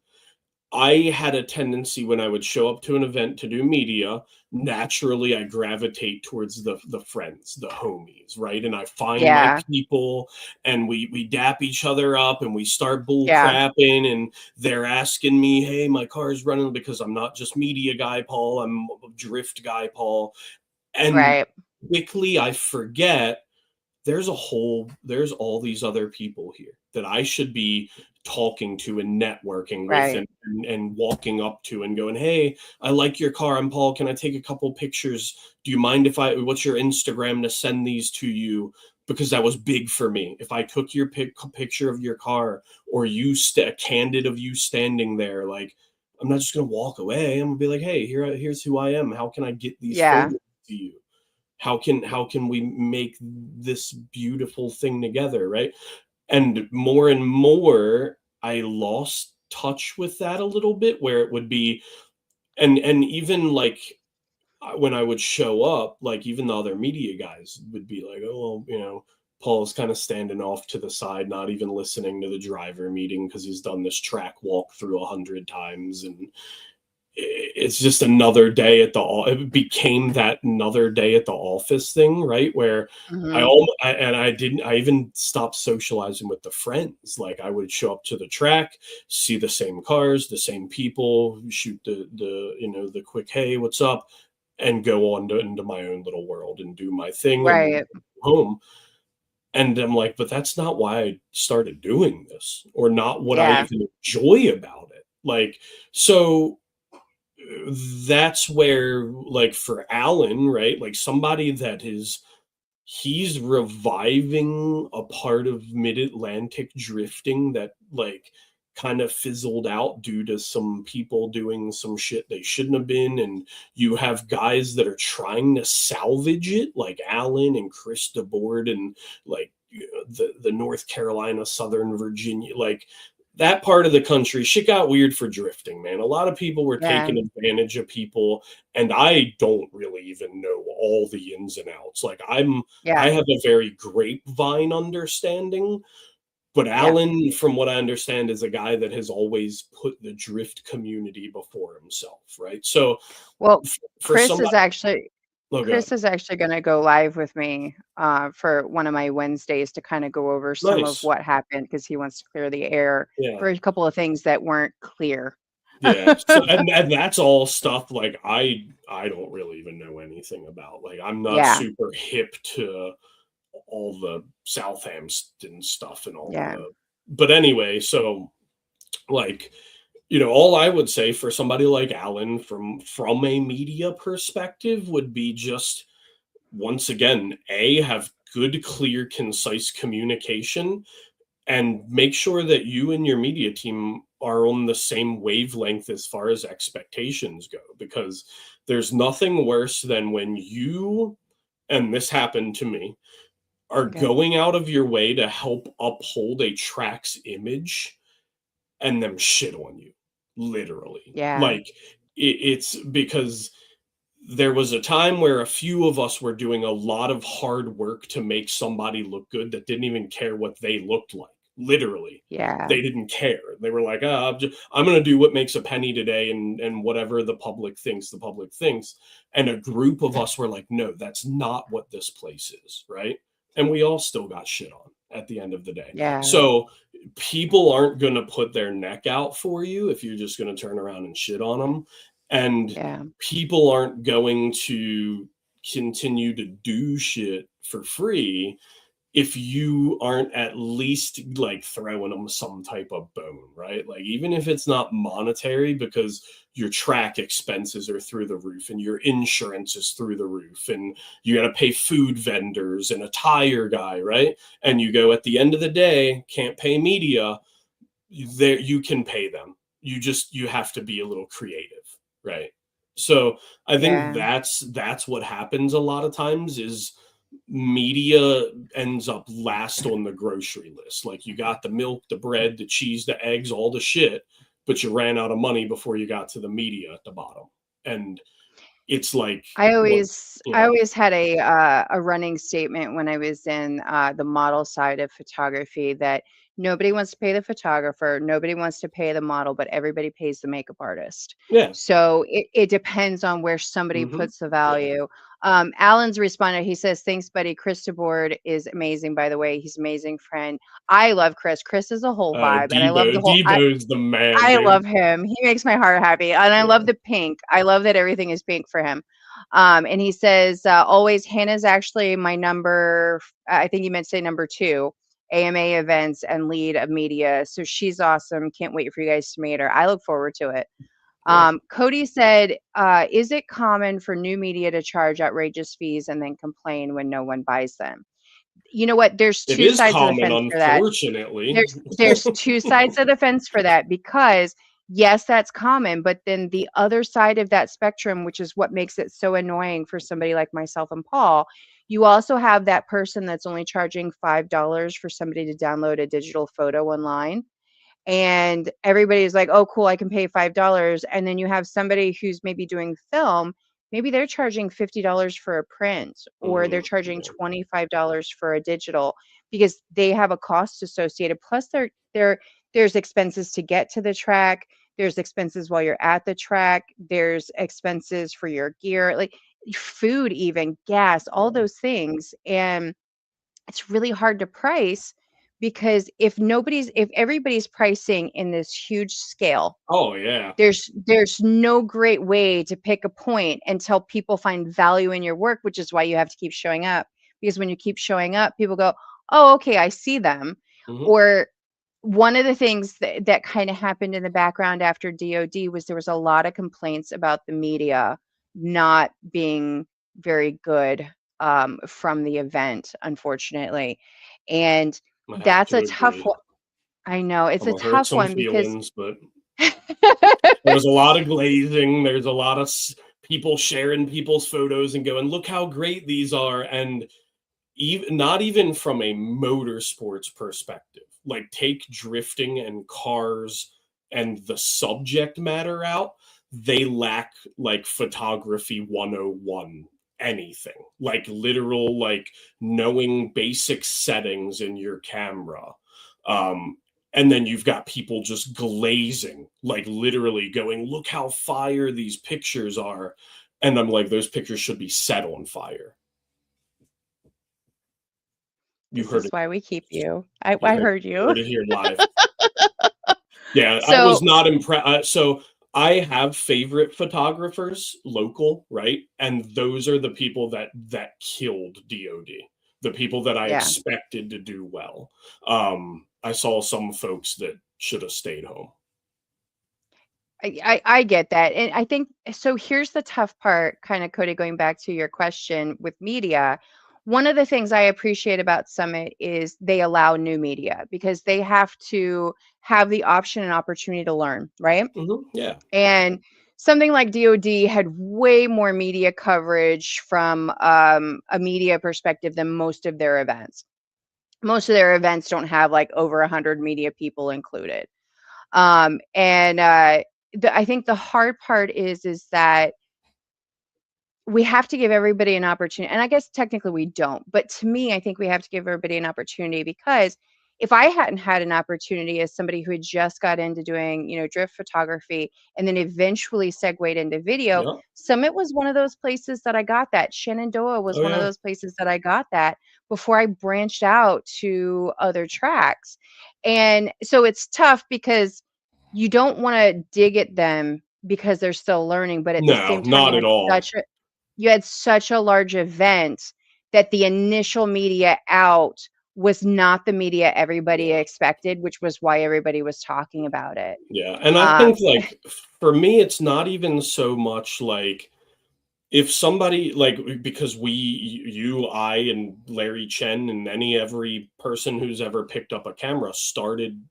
I had a tendency when I would show up to an event to do media, naturally I gravitate towards the friends, the homies, right? And I find my Yeah, people, and we dap each other up, and we start bull yeah, crapping, and they're asking me, "Hey, my car's running," because I'm not just media guy Paul, I'm drift guy Paul. And right, quickly I forget there's all these other people here that I should be talking to and networking with, right. and walking up to and going, "Hey, I like your car. I'm Paul. Can I take a couple pictures? Do you mind if what's your Instagram to send these to you?" Because that was big for me. If I took your picture of your car, or a candid of you standing there, like, I'm not just going to walk away. I'm going to be like, "Hey, here's who I am. How can I get these Yeah, photos to you? How can we make this beautiful thing together," right? And more I lost touch with that a little bit, where it would be, and even like, when I would show up, like, even the other media guys would be like, "Oh, well, Paul's kind of standing off to the side, not even listening to the driver meeting because he's done this track walk through 100 times." And it's just another day at it became that another day at the office thing, right? Where hmm I even stopped socializing with the friends. Like, I would show up to the track, see the same cars, the same people, shoot the quick, "Hey, what's up?" and go on into my own little world and do my thing and right. home. And I'm like, but that's not why I started doing this, or not what I Yeah. even enjoy about it. Like, so that's where, like, for Alan, right? Like, somebody that is, he's reviving a part of mid-Atlantic drifting that, like, kind of fizzled out due to some people doing some shit they shouldn't have been. And you have guys that are trying to salvage it, like Alan and Chris DeBoard, and like the North Carolina, Southern Virginia, like that part of the country. Shit got weird for drifting, man. A lot of people were Yeah. taking advantage of people, and I don't really even know all the ins and outs. Like, I Yeah. have a very grapevine understanding, but Yeah. Alan, from what I understand, is a guy that has always put the drift community before himself, right? So Well, for Chris somebody, is actually oh god, Chris is actually going to go live with me for one of my Wednesdays to kind of go over some of nice, what happened because he wants to clear the air yeah. for a couple of things that weren't clear. Yeah, so and that's all stuff like I don't really even know anything about. Like, I'm not Yeah. super hip to all the Southampton stuff and all Yeah. the, but anyway, so like, all I would say for somebody like Alan, from a media perspective, would be just, once again, have good, clear, concise communication, and make sure that you and your media team are on the same wavelength as far as expectations go, because there's nothing worse than when you, and this happened to me, are Okay. going out of your way to help uphold a track's image and them shit on you, literally. Yeah. Like, it's because there was a time where a few of us were doing a lot of hard work to make somebody look good that didn't even care what they looked like. Literally, Yeah. they didn't care. They were like, I'm going to do what makes a penny today, and whatever the public thinks, the public thinks. And a group of us were like, no, that's not what this place is, right? And we all still got shit on at the end of the day. Yeah. So people aren't going to put their neck out for you if you're just going to turn around and shit on them. And Yeah. people aren't going to continue to do shit for free if you aren't at least like throwing them some type of bone, right? Like, even if it's not monetary, because your track expenses are through the roof and your insurance is through the roof and you got to pay food vendors and a tire guy, right? And you go, at the end of the day, can't pay media, there you can pay them. You have to be a little creative, right? So I think Yeah. that's what happens a lot of times, is media ends up last on the grocery list. Like, you got the milk, the bread, the cheese, the eggs, all the shit, but you ran out of money before you got to the media at the bottom. And it's like, I what, always I always had a running statement when I was in the model side of photography that nobody wants to pay the photographer, nobody wants to pay the model, but everybody pays the makeup artist. yeah, So it depends on where somebody hmm, puts the yeah, value. Alan's responded. He says, "Thanks, buddy. Chris DeBoard is amazing. By the way, he's an amazing friend. I love Chris. Chris is a whole vibe, and I love the whole. Debo's the man, I dude. love him. He makes my heart happy. And I love Yeah, the pink. I love that everything is pink for him. And he says, always, Hannah's actually my number, I think he meant to say number 2, AMA events and lead of media. So she's awesome. Can't wait for you guys to meet her. I look forward to it. yeah. Cody said, is it common for new media to charge outrageous fees and then complain when no one buys them? You know what? There's It two is sides of the common, fence for that. unfortunately. There's 2 sides of the fence for that because, yes, that's common, but then the other side of that spectrum, which is what makes it so annoying for somebody like myself and Paul, you also have that person that's only charging $5 for somebody to download a digital photo online, and everybody's like, "Oh, cool, I can pay $5." And then you have somebody who's maybe doing film, maybe they're charging $50 for a print, or they're Mhm, charging yeah, $25 for a digital because they have a cost associated. Plus, there's expenses to get to the track, there's expenses while you're at the track, there's expenses for your gear, like food, even gas, all yeah. those things. And it's really hard to price because if everybody's pricing in this huge scale, Oh, yeah. there's no great way to pick a point until people find value in your work, which is why you have to keep showing up. Because when you keep showing up, people go, oh, okay, I see them. Mhm. Or one of the things that kind of happened in the background after DOD was there was a lot of complaints about the media not being very good from the event, unfortunately. And I have that's to a tough agree. one. I know it's I'm a gonna hurt tough some one because feelings, but there was a lot of glazing. There's a lot of people sharing people's photos and going, "Look how great these are," and even not even from a motorsports perspective. Like take drifting and cars and the subject matter out. They lack like photography 101 anything. Like literal like knowing basic settings in your camera. Um and then you've got people just glazing, like literally going, "Look how fire these pictures are." And I'm like, those pictures should be set on fire. You this heard is it. why we keep you. You I heard you. heard it here live. Yeah, I was So not impressed. So I have favorite photographers, local, right? And those are the people that killed DOD. The people that I yeah. expected to do well. I saw some folks that should have stayed home. I get that. And I think so. Here's the tough part, kind of, Cody, going back to your question with media. One of the things I appreciate about Summit is they allow new media because they have to have the option and opportunity to learn, right? Yeah. And something like DoD had way more media coverage from a media perspective than most of their events. Most of their events don't have like over 100 media people included. And I think the hard part is that we have to give everybody an opportunity. And I guess technically we don't, but to me, I think we have to give everybody an opportunity because if I hadn't had an opportunity as somebody who had just got into doing, drift photography and then eventually segued into video, Yeah. Summit was one of those places that I got that. Shenandoah was Oh one of yeah. those places that I got that before I branched out to other tracks. And so it's tough because you don't want to dig at them because they're still learning, but at the No, same time, not at all. you had such a large event that the initial media out was not the media everybody Yeah. expected, which was why everybody was talking about it. Yeah. And I Um, think like for me, it's not even so much like if somebody like because you, I, and Larry Chen and every person who's ever picked up a camera started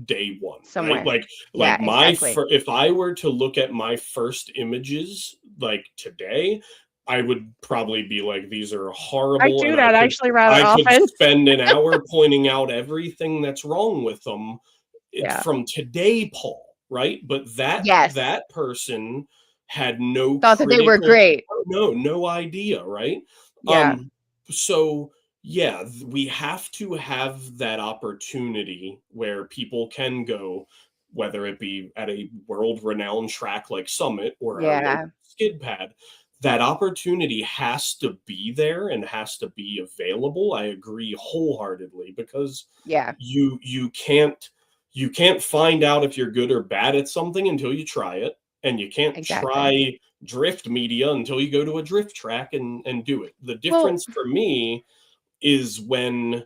day one, right? somewhere. Like Yeah, my exactly. if I were to look at my first images like today, I would probably be like, these are I horrible, do and that actually rather I could often. spend an hour pointing out everything that's wrong with them. It's Yeah. from today, Paul, right? But Yes. that person had no Thought that they were critical, great. no idea, right? Yeah. Um, so yeah, we have to have that opportunity where people can go, whether it be at a world-renowned track like Summit or our local Yeah. skid pad. That opportunity has to be there and has to be available. I agree wholeheartedly because Yeah. you can't find out if you're good or bad at something until you try it, and you can't Exactly. try drift media until you go to a drift track and do it. The Well, difference for me is when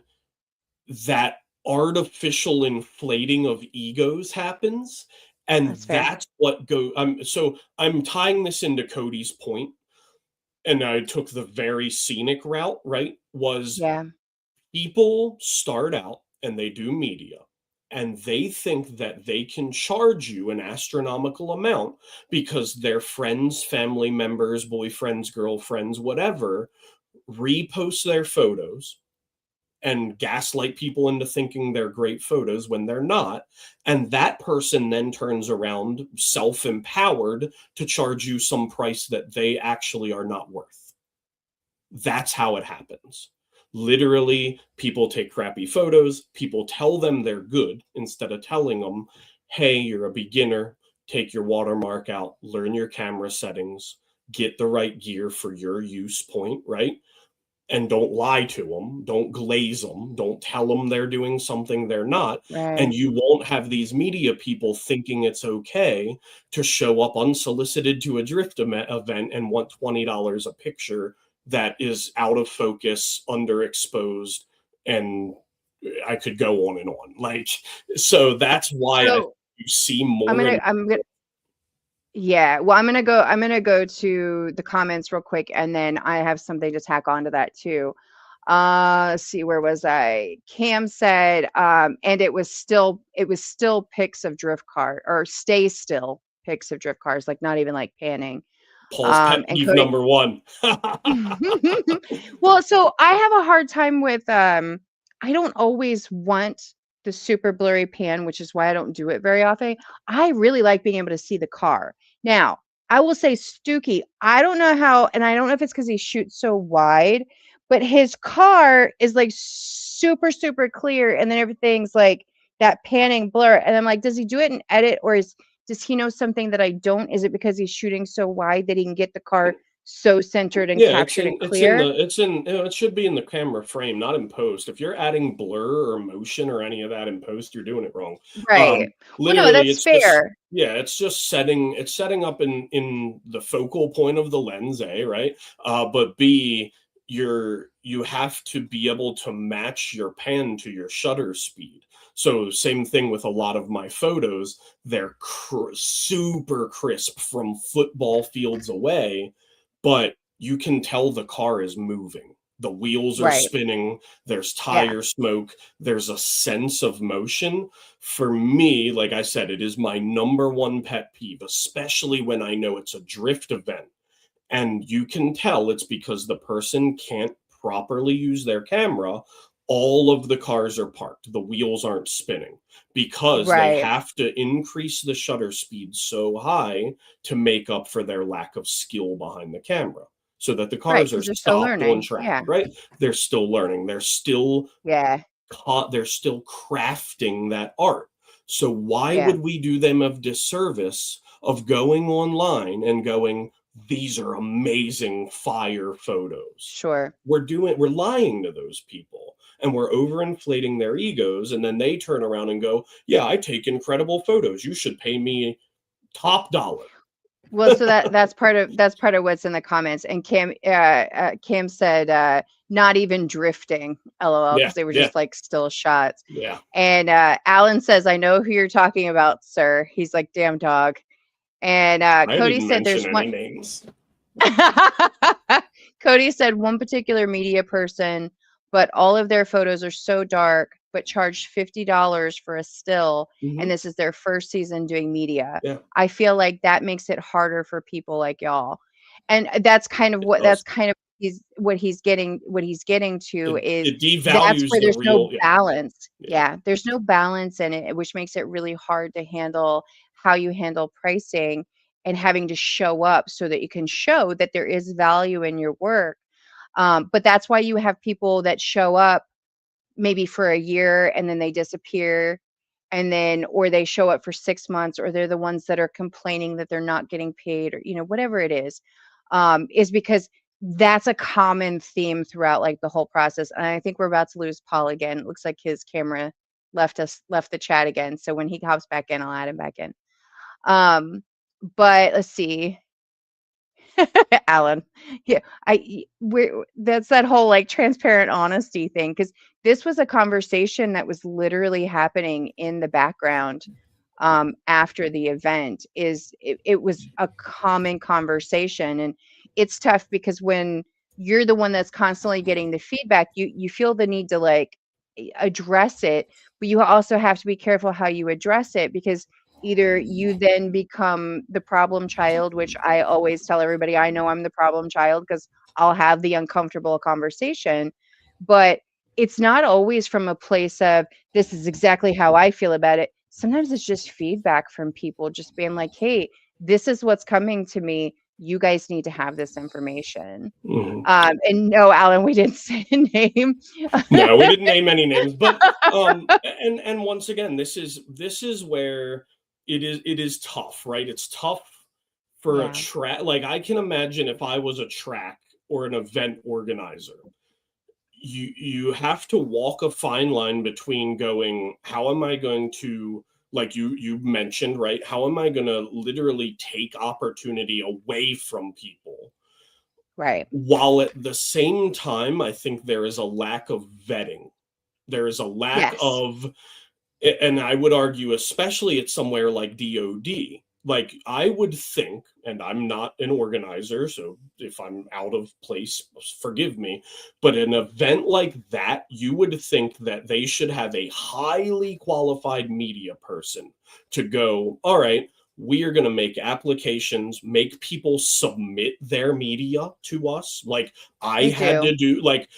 that artificial inflating of egos happens, and that's fair. that's what go so I'm tying this into Cody's point, and I took the very scenic route, right? Was Yeah. people start out and they do media and they think that they can charge you an astronomical amount because their friends, family members, boyfriends, girlfriends, whatever, repost their photos and gaslight people into thinking they're great photos when they're not. And that person then turns around self empowered to charge you some price that they actually are not worth. That's how it happens. Literally, people take crappy photos, people tell them they're good instead of telling them, hey, you're a beginner, take your watermark out, learn your camera settings, get the right gear for your use point, right? And don't lie to them, don't glaze them, don't tell them they're doing something they're not. And Right. you won't have these media people thinking it's okay to show up unsolicited to a drift event and want $20 a picture that is out of focus, underexposed, and I could go on and on. Like, so that's why So you see more. I'm gonna yeah, well, I'm gonna go to the comments real quick, and then I have something to tack onto that too. Let's see, where was I? Cam said, and it was still pics of drift car, or stay still pics of drift cars, like not even like panning. Paul's pet And peeve number one. well, so I have a hard time with I don't always want the super blurry pan, which is why I don't do it very often. I really like being able to see the car. Now, I will say Stookie, I don't know how, and I don't know if it's because he shoots so wide, but his car is like super, super clear, and then everything's like that panning blur. And I'm like, does he do it in edit, or does he know something that I don't? Is it because he's shooting so wide that he can get the car so centered and Yeah, captured and clear? it should be in the camera frame, not in post. If you're adding blur or motion or any of that in post, you're doing it wrong. Right. Well, no, Literally, that's it's just, fair. yeah, it's just setting up in the focal point of the lens, A, right? But B, you have to be able to match your pan to your shutter speed. So same thing with a lot of my photos. They're super crisp from football fields away, but you can tell the car is moving. The wheels are Right. spinning, there's Yeah. tire smoke, there's a sense of motion. For me, like I said, it is my number one pet peeve, especially when I know it's a drift event. And you can tell it's because the person can't properly use their camera. All of the cars are parked, the wheels aren't spinning, because they Right. have to increase the shutter speed so high to make up for their lack of skill behind the camera, so that the Right. cars are Because they're still stopped on learning. track, Yeah. right? They're still learning, they're still Yeah. crafting that art. So why Yeah. would we do them a disservice of going online and going, these are amazing fire photos? Sure. We're lying to those people, and we're overinflating their egos, and then they turn around and go, yeah, I take incredible photos, you should pay me top dollar. Well, so that's part of what's in the comments. And Cam said, not even drifting, LOL, Yeah, because they were yeah, just like still shots. yeah. And Alan says, I know who you're talking about, sir. He's like, damn dog. And I Cody didn't said mention there's any one. names. Cody said one particular media person, but all of their photos are so dark, but charged $50 for a still, and this is their first season doing media. Yeah. I feel like that makes it harder for people like y'all. And that's kind of what he's getting to is It that's devalues where the there's no real. Yeah, balance. yeah. Yeah, there's no balance in it, which makes it really hard to handle how you handle pricing and having to show up so that you can show that there is value in your work. But that's why you have people that show up maybe for a year and then they disappear, and then or they show up for 6 months, or they're the ones that are complaining that they're not getting paid, or whatever it is because that's a common theme throughout like the whole process. And I think we're about to lose Paul again. It looks like his camera left the chat again, so when he hops back in, I'll add him back in. But let's see. Alan. Yeah, that's that whole like transparent honesty thing, because this was a conversation that was literally happening in the background after the event. It was a common conversation, and it's tough because when you're the one that's constantly getting the feedback, you feel the need to like address it, but you also have to be careful how you address it, because either you then become the problem child, which I always tell everybody I know I'm the problem child because I'll have the uncomfortable conversation, but it's not always from a place of this is exactly how I feel about it. Sometimes it's just feedback from people just being like, hey, this is what's coming to me. You guys need to have this information. And no, Alan, we didn't say a name. No, we didn't name any names, but and once again, this is where it is tough, right? It's tough for a Yeah. track. Like, I can imagine if I was a track or an event organizer, you have to walk a fine line between going, how am I going to, like you mentioned, right? How am I going to literally take opportunity away from people? Right. While at the same time, I think there is a lack of vetting. There is a lack Yes. of, and I would argue, especially at somewhere like DOD, like I would think, and I'm not an organizer, so if I'm out of place, forgive me, but an event like that, you would think that they should have a highly qualified media person to go, all right, we are going to make applications, make people submit their media to us. Like I They had do. to do, like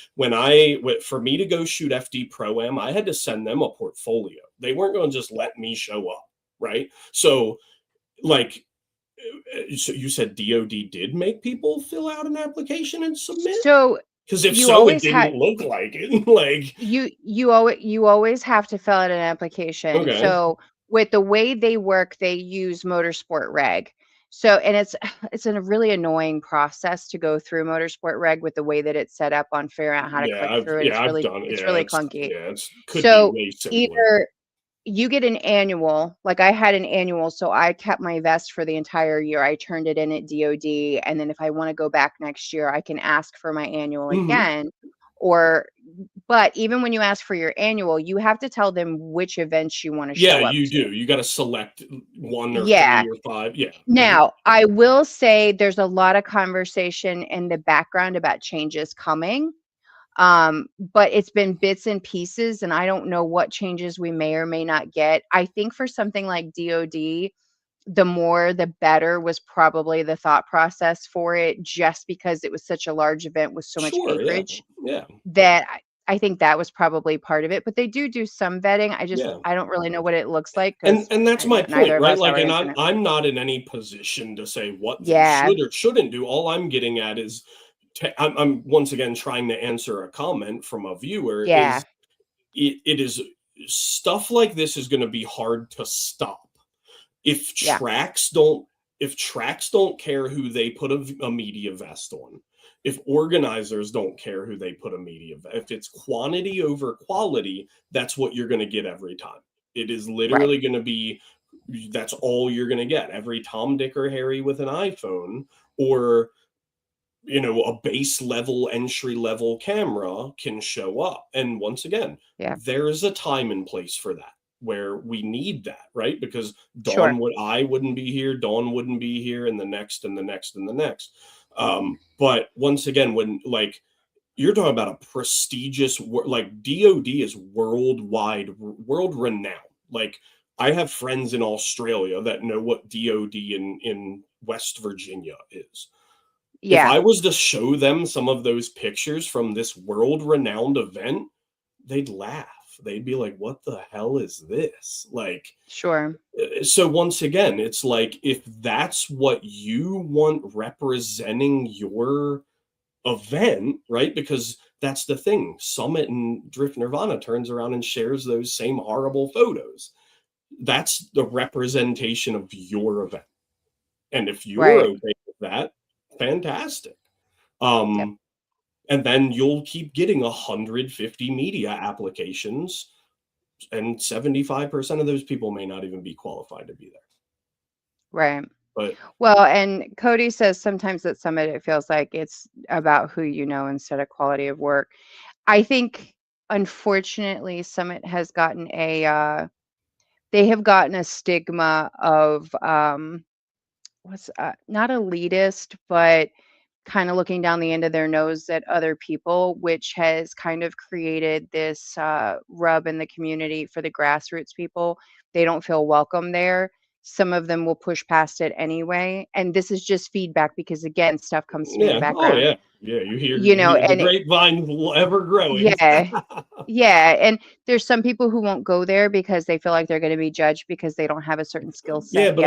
for me to go shoot FD Pro-Am, I had to send them a portfolio. They weren't going to just let me show up, right? So like, so you said DOD did make people fill out an application and submit? So Because if you so, it always had didn't look like it. Like, you always have to fill out an application. okay, So with the way they work, they use Motorsport Reg. So and it's a really annoying process to go through Motorsport Reg with the way that it's set up on figuring out how to click through it. I've done it. It's Yeah, really clunky. it's could be So way simpler. either you get an annual, like I had an annual, so I kept my vest for the entire year. I turned it in at DOD, and then if I want to go back next year, I can ask for my annual Mhm. again. Or, but even when you ask for your annual, you have to tell them which events you want to Yeah, show up you to. do. You got to select 1 or Yeah. 3 or 5. Yeah. Mhm. Now, I will say there's a lot of conversation in the background about changes coming. But it's been bits and pieces, and I don't know what changes we may or may not get. I think for something like DOD, the more the better was probably the thought process for it, just because it was such a large event with so much Sure, yeah. acreage Yeah. that I think that was probably part of it. But they do some vetting. Yeah. I don't really know what it looks like And because that's my neither point, of right? us have Like, our and internet. I'm not in any position to say what they Yeah, should or shouldn't do. All I'm getting at is I'm once again trying to answer a comment from a viewer yeah, is it is stuff like this is going to be hard to stop if yeah, tracks don't care who they put a media vest on, if organizers don't care who they put a media vest, if it's quantity over quality, that's what you're going to get every time. It is right. literally going to be, that's all you're going to get. Every Tom, Dick, or Harry with an iPhone, or a base level, entry level camera can show up. And once again, Yeah, there's a time and place for that where we need that, right? Because sure. I wouldn't be here, Dawn wouldn't be here, and the next and the next and the next. But once again, when like you're talking about a prestigious, like DOD is world renowned. Like I have friends in Australia that know what DOD in West Virginia is. If Yeah, I was to show them some of those pictures from this world-renowned event, they'd laugh. They'd be like, "What the hell is this?" Like, sure. so once again, it's like if that's what you want representing your event, right? Because that's the thing. Summit and Drift Nirvana turns around and shares those same horrible photos. That's the representation of your event. And if you're Right. okay with that, fantastic. Yep. Um, and then you'll keep getting 150 media applications, and 75% of those people may not even be qualified to be there. Right. But Well, and Cody says sometimes at Summit it feels like it's about who you know instead of quality of work. I think unfortunately Summit has gotten they have gotten a stigma of what's not elitist, but kind of looking down the end of their nose at other people, which has kind of created this rub in the community for the grassroots people. They don't feel welcome there. Some of them will push past it anyway. And this is just feedback because, again, stuff comes to me in the yeah, oh background, yeah, yeah. You hear the and grapevine ever growing. yeah, yeah. And there's some people who won't go there because they feel like they're going to be judged because they don't have a certain skill Yeah, set but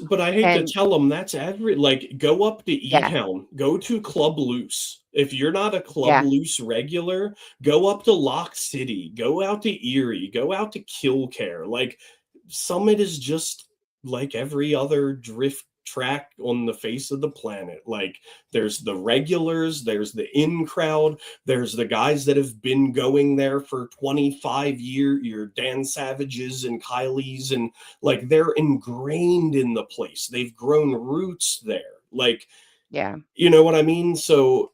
yet. I hate to And tell them that's like go up to yeah, E-Town, go to Club Loose. If you're not a Club yeah, Loose regular, go up to Lock City, go out to Erie, go out to Killcare. Like Summit is just like every other drift track on the face of the planet. Like there's the regulars, there's the in crowd, there's the guys that have been going there for 25 years, your Dan Savages and Kylie's, and like they're ingrained in the place. They've grown roots there. Like, yeah, you know what I mean? So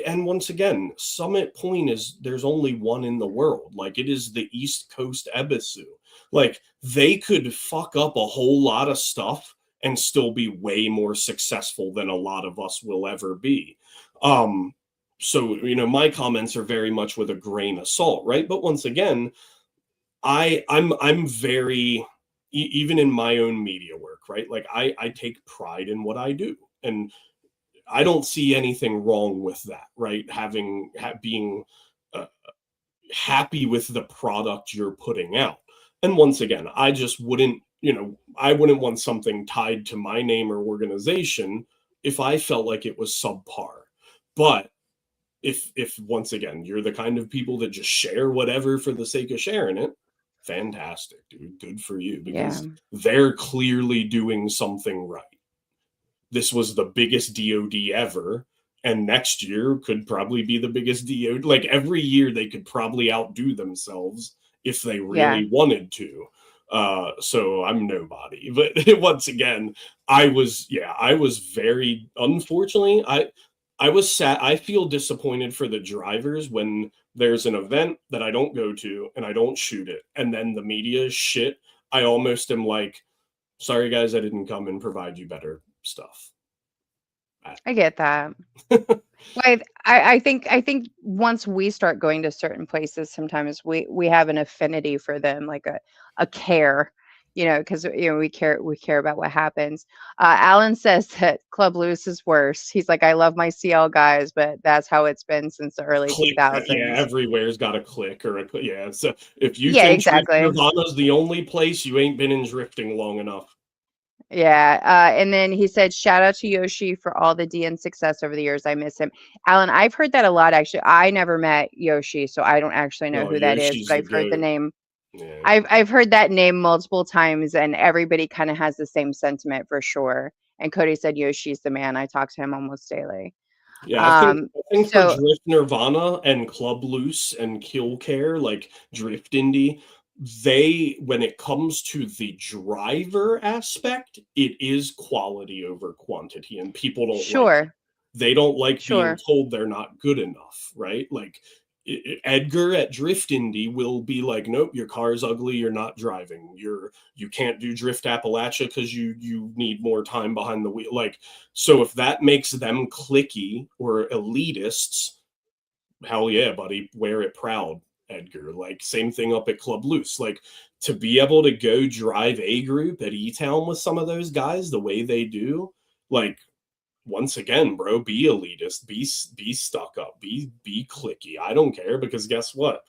and once again, Summit Point there's only one in the world. Like, it is the East Coast Ebisu. Like, they could fuck up a whole lot of stuff and still be way more successful than a lot of us will ever be. So, my comments are very much with a grain of salt, right? But once again, I'm very, even in my own media work, right? Like, I take pride in what I do, and I don't see anything wrong with that, right? Being uh, happy with the product you're putting out. And once again, I just wouldn't, I wouldn't want something tied to my name or organization if I felt like it was subpar. But if once again, you're the kind of people that just share whatever for the sake of sharing it, fantastic, dude. Good for you, because they're clearly doing something right. This was the biggest DOD ever, and next year could probably be the biggest DOD. Like, every year they could probably outdo themselves if they really wanted to. So I'm nobody, but once again, I was very, unfortunately, I was sad. I feel disappointed for the drivers when there's an event that I don't go to and I don't shoot it, and then the media is shit. I almost am like, sorry guys, I didn't come and provide you better stuff. I get that. Well, I think once we start going to certain places, sometimes we have an affinity for them, like a care, because we care about what happens. Alan says that Club Loose is worse. He's like, I love my CL guys, but that's how it's been since the early Click, 2000s. everywhere's got a click or a So if you Yeah, think exactly. Nirvana's the only place, you ain't been in drifting long enough. Yeah. And then he said, shout out to Yoshi for all the DN success over the years. I miss him. Alan, I've heard that a lot, actually. I never met Yoshi, so I don't actually know who that is, Yoshi's but I've heard the goat. name. Yeah. I've heard that name multiple times, and everybody kind of has the same sentiment for sure. And Cody said Yoshi's the man. I talk to him almost daily. Yeah, I think for So Drift Nirvana and Club Loose and Kill Care, like Drift Indie, when it comes to the driver aspect, it is quality over quantity, and people don't like it. sure, They don't like being sure. told they're not good enough, right? Like, Edgar at Drift Indy will be like, nope, your car's ugly, you're not driving, you can't do Drift Appalachia because you need more time behind the wheel. Like, so if that makes them cliquey or elitists, hell yeah, buddy, wear it proud, Edgar. Like, same thing up at Club Loose. Like, to be able to go drive a group at E-Town with some of those guys the way they do, like, once again, bro, be elitist, be stuck up, be cliquey. I don't care, because guess what?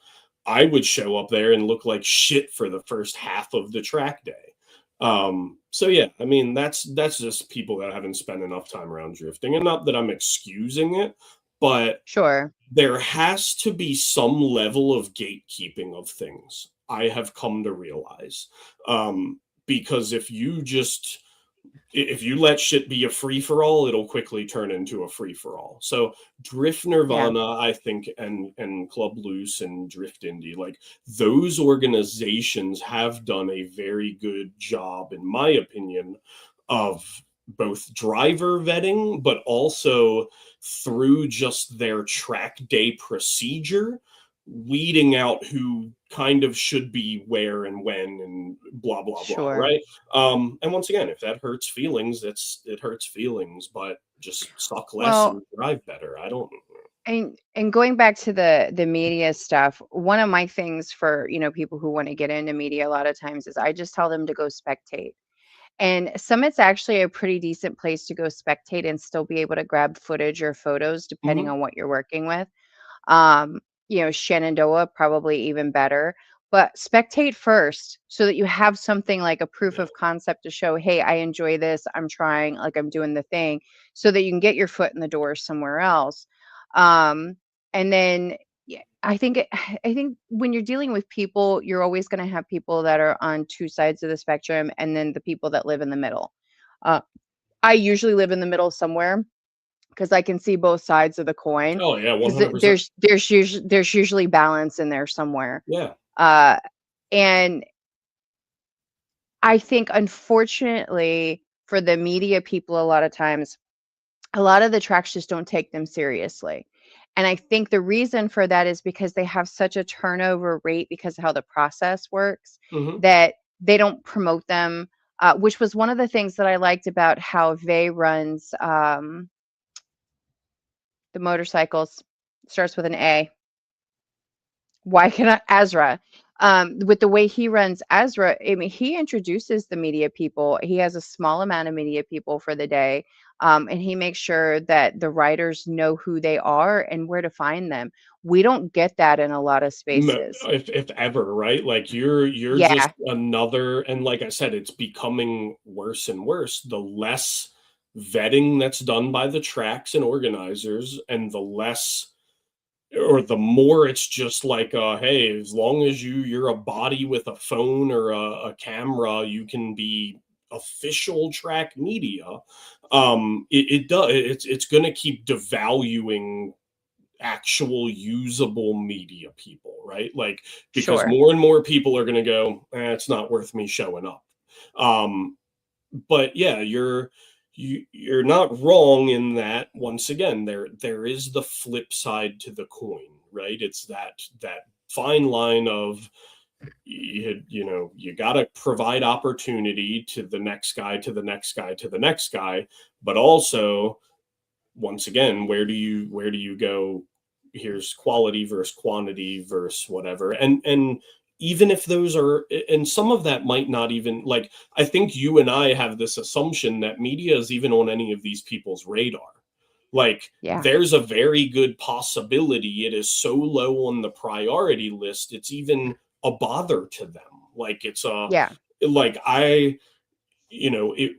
I would show up there and look like shit for the first half of the track day. So yeah, I mean, that's just people that haven't spent enough time around drifting, and not that I'm excusing it, but Sure. there has to be some level of gatekeeping of things, I have come to realize. Because if you let shit be a free-for-all, it'll quickly turn into a free-for-all. So Drift Nirvana, I think, and Club Loose and Drift Indie, like, those organizations have done a very good job, in my opinion, of both driver vetting, but also through just their track day procedure, weeding out who kind of should be where and when and blah blah blah, right? And once again, if that hurts feelings, it hurts feelings, but just suck less and drive better. I don't. And going back to the media stuff, one of my things for people who want to get into media a lot of times is I just tell them to go spectate. And Summit's actually a pretty decent place to go spectate and still be able to grab footage or photos depending on what you're working with. Um, Shenandoah, probably even better. But spectate first so that you have something like a proof of concept to show, hey, I enjoy this. I'm trying, like, I'm doing the thing, so that you can get your foot in the door somewhere else. And then I think when you're dealing with people, you're always going to have people that are on two sides of the spectrum, and then the people that live in the middle. Uh, I usually live in the middle somewhere because I can see both sides of the coin. Oh yeah, Because 100%. there's usually balance in there somewhere. Yeah. And I think, unfortunately, for the media people, a lot of times, a lot of the tracks just don't take them seriously. And I think the reason for that is because they have such a turnover rate because of how the process works, that they don't promote them, which was one of the things that I liked about how Vey runs the motorcycles. Starts with an A. Why can I, Azra? With the way he runs Azra, I mean, he introduces the media people. He has a small amount of media people for the day, and he makes sure that the riders know who they are and where to find them. We don't get that in a lot of spaces. If ever, right? Like you're just Yeah, another, and like I said, it's becoming worse and worse. The less vetting that's done by the tracks and organizers, and the less or the more it's just like hey, as long as you're a body with a phone or a camera, you can be official track media. It does, it's going to keep devaluing actual usable media people, right? Like, because sure. more and more people are going to go, it's not worth me showing up. um but yeah, you're not wrong in that. Once again, there is the flip side to the coin, right? It's that fine line of you got to provide opportunity to the next guy, to the next guy, to the next guy, but also, once again, where do you go? Here's quality versus quantity versus whatever. And even if those are, and some of that might not even, like, I think you and I have this assumption that media is even on any of these people's radar. Like, Yeah, there's a very good possibility it is so low on the priority list, it's even a bother to them. Like, it's a, yeah. like, I, it,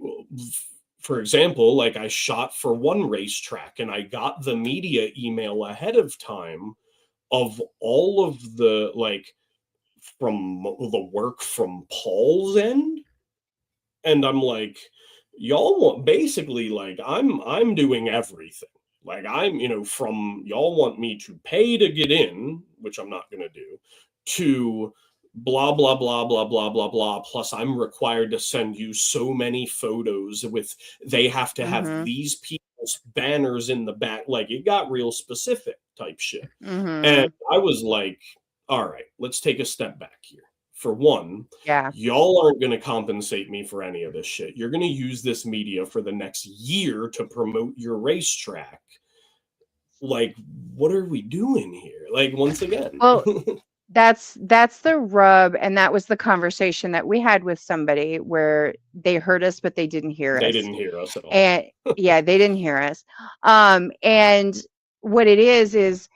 for example, like, I shot for one racetrack and I got the media email ahead of time of all of the, like, from the work from Paul's end. And I'm like, y'all want, basically, like, I'm doing everything. Like, I'm, from, y'all want me to pay to get in, which I'm not going to do, to blah blah blah blah blah blah blah, plus I'm required to send you so many photos with, they have to have Mhm. these people's banners in the back. Like, it got real specific type shit. And Mhm. I was like, all right, let's take a step back here. For one, Yeah. y'all aren't going to compensate me for any of this shit. You're going to use this media for the next year to promote your racetrack. Like, what are we doing here? Like, once again, Well, that's the rub, and that was the conversation that we had with somebody where they heard us, but they didn't hear they us. didn't hear us at all. And yeah, they didn't hear us. And what it is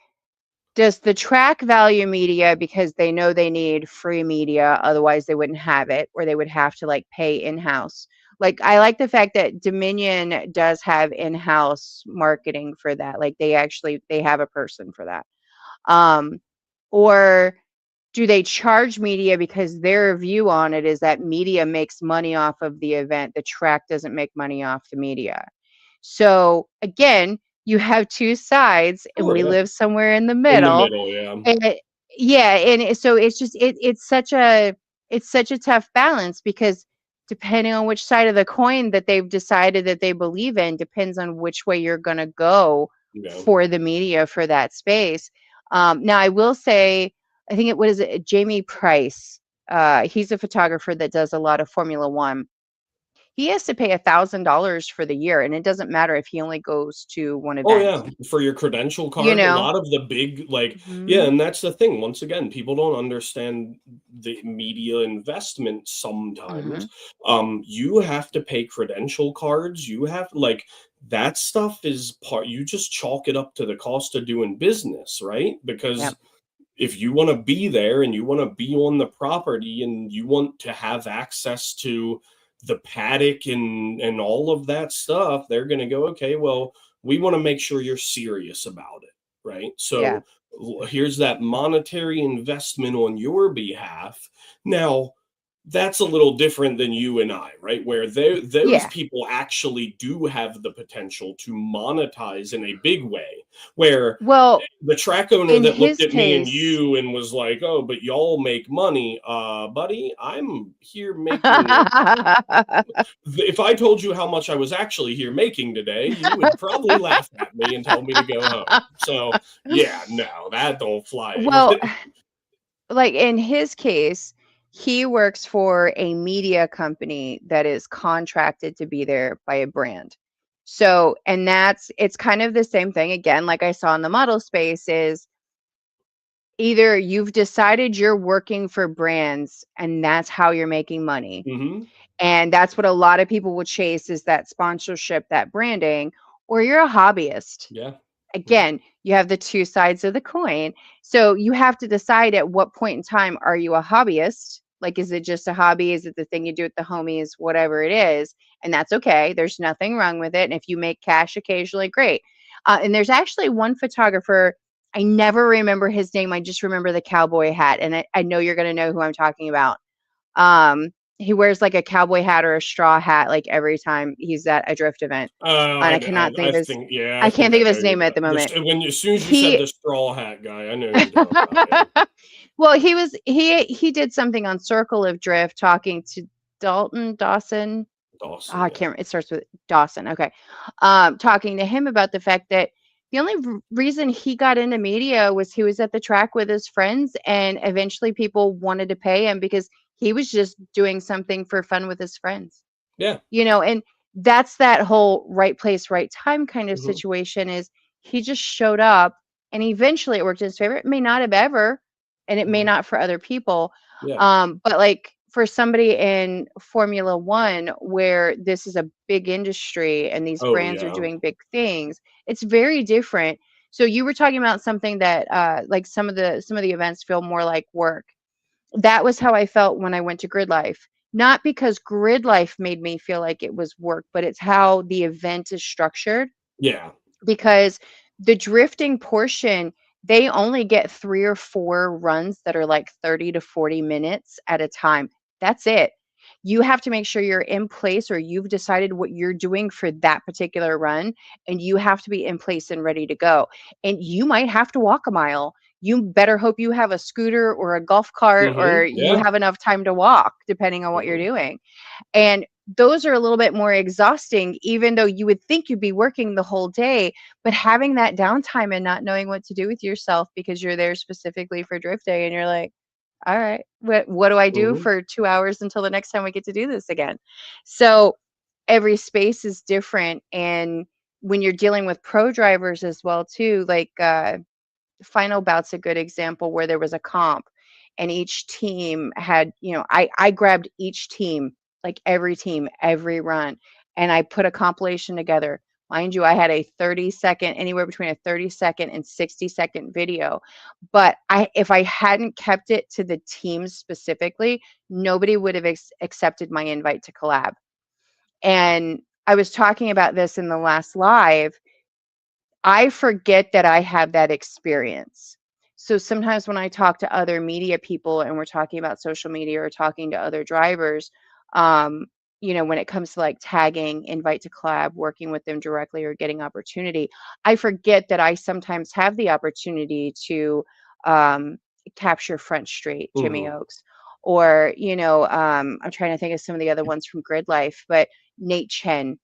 does the track value media because they know they need free media, otherwise they wouldn't have it, or they would have to like pay in-house. Like, I like the fact that Dominion does have in-house marketing for that. Like, they have a person for that. Um, or do they charge media because their view on it is that media makes money off of the event, the track doesn't make money off the media? So again, you have two sides, and Sure, we yeah. live somewhere in the In the middle. middle, yeah. And yeah, and so it's just it's such a tough balance, because depending on which side of the coin that they've decided that they believe in depends on which way you're going to go Yeah. for the media for that space. Now I will say, I think what is it, Jamie Price? He's a photographer that does a lot of Formula One. He has to pay $1,000 for the year, and it doesn't matter if he only goes to one Oh event. yeah, for your credential You card, a know. lot of the big, like, yeah, Mhm. and that's the thing. Once again, people don't understand the media investment sometimes. Mhm. You have to pay credential cards. You have, like, that stuff is part, you just chalk it up to the cost of doing business, right? Because Yep. if you want to be there and you want to be on the property and you want to have access to the paddock and all of that stuff, they're going to go, okay, well, we want to make sure you're serious about it, right? Yeah. So here's that monetary investment on your behalf. Now, that's a little different than you and I, right? Where those Yeah. people actually do have the potential to monetize in a big way. Where Well, the track owner in that looked his at me and case, you and was like, "Oh, but y'all make money, buddy. I'm here making." If I told you how much I was actually here making today, you would probably laugh at me and tell me to go home. So yeah, no, that don't fly. well, like in his case, he works for a media company that is contracted to be there by a brand. So, and it's kind of the same thing again, like I saw in the model space is either you've decided you're working for brands and that's how you're making money. Hmm. And that's what a lot of people will chase is that sponsorship, that branding, or you're a hobbyist. Yeah. Again, you have the two sides of the coin. So you have to decide at what point in time are you a hobbyist? Like, is it just a hobby? Is it the thing you do with the homies? Whatever it is. And that's okay. There's nothing wrong with it. And if you make cash occasionally, great. And there's actually one photographer. I never remember his name. I just remember the cowboy hat. And I know you're going to know who I'm talking about. He wears like a cowboy hat or a straw hat like every time he's at a drift event. Oh, And I cannot think I of his think, yeah, I I can't think I think of know his you name at the about moment. as soon as you said He the straw hat guy, I know who you're talking about. Yeah. well, he did something on Circle of Drift talking to Dalton Dawson. Oh, Dawson, I yeah. can't. It starts with Dawson. Okay, talking to him about the fact that the only reason he got into media was he was at the track with his friends, and eventually people wanted to pay him because he was just doing something for fun with his friends. Yeah. And that's that whole right place, right time kind of Hmm. situation is he just showed up and eventually it worked in his favor. It may not have ever, and it may Hmm. not for other people. Yeah. But like for somebody in Formula One, where this is a big industry and these Oh, brands are yeah. doing big things, it's very different. So you were talking about something that like some of the events feel more like work. That was how I felt when I went to Grid Life. Not because Grid Life made me feel like it was work, but it's how the event is structured. Yeah. Because the drifting portion, they only get 3 or 4 runs that are like 30 to 40 minutes at a time. That's it. You have to make sure you're in place or you've decided what you're doing for that particular run, and you have to be in place and ready to go. And you might have to walk a mile. You better hope you have a scooter or a golf cart or Hmm. you Yeah. have enough time to walk, depending on what you're Hmm. doing. And those are a little bit more exhausting, even though you would think you'd be working the whole day, but having that downtime and not knowing what to do with yourself because you're there specifically for drift day and you're like, all right, what do I do Hmm. for 2 hours until the next time we get to do this again? So every space is different. And when you're dealing with pro drivers as well, too, like Final Bout's a good example where there was a comp and each team had, I grabbed each team, like every team, every run, and I put a compilation together. Mind you, I had a 30-second, anywhere between a 30-second and 60-second video. But if I hadn't kept it to the teams specifically, nobody would have accepted my invite to collab. And I was talking about this in the last live. I forget that I have that experience. So sometimes when I talk to other media people and we're talking about social media or talking to other drivers, um, when it comes to like tagging, invite to collab, working with them directly or getting opportunity, I forget that I sometimes have the opportunity to um, capture Front Street, Jimmy Hmm. Oaks, or, I'm trying to think of some of the other ones from Grid Life, but Nate Chen,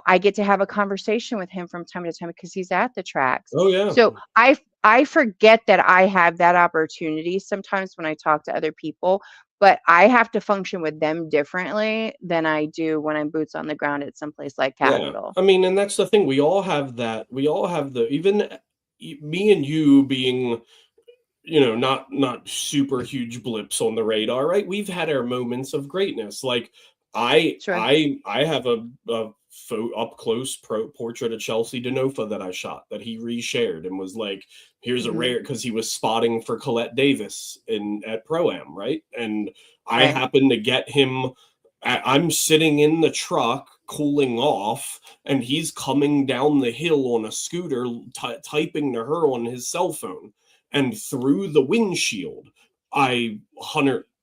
I get to have a conversation with him from time to time because he's at the tracks. Oh, yeah. So I forget that I have that opportunity sometimes when I talk to other people, but I have to function with them differently than I do when I'm boots on the ground at someplace like Yeah. Capital. I mean, and that's the thing. We all have that. We all have even me and you being, not super huge blips on the radar, right? We've had our moments of greatness. Like Sure. I have a up close portrait of Chelsea Denofa that I shot that he reshared and was like, here's a Hmm. rare, because he was spotting for Colette Davis at Pro Am, right? And I Right. happened to get him. I'm sitting in the truck cooling off, and he's coming down the hill on a scooter, typing to her on his cell phone, and through the windshield, I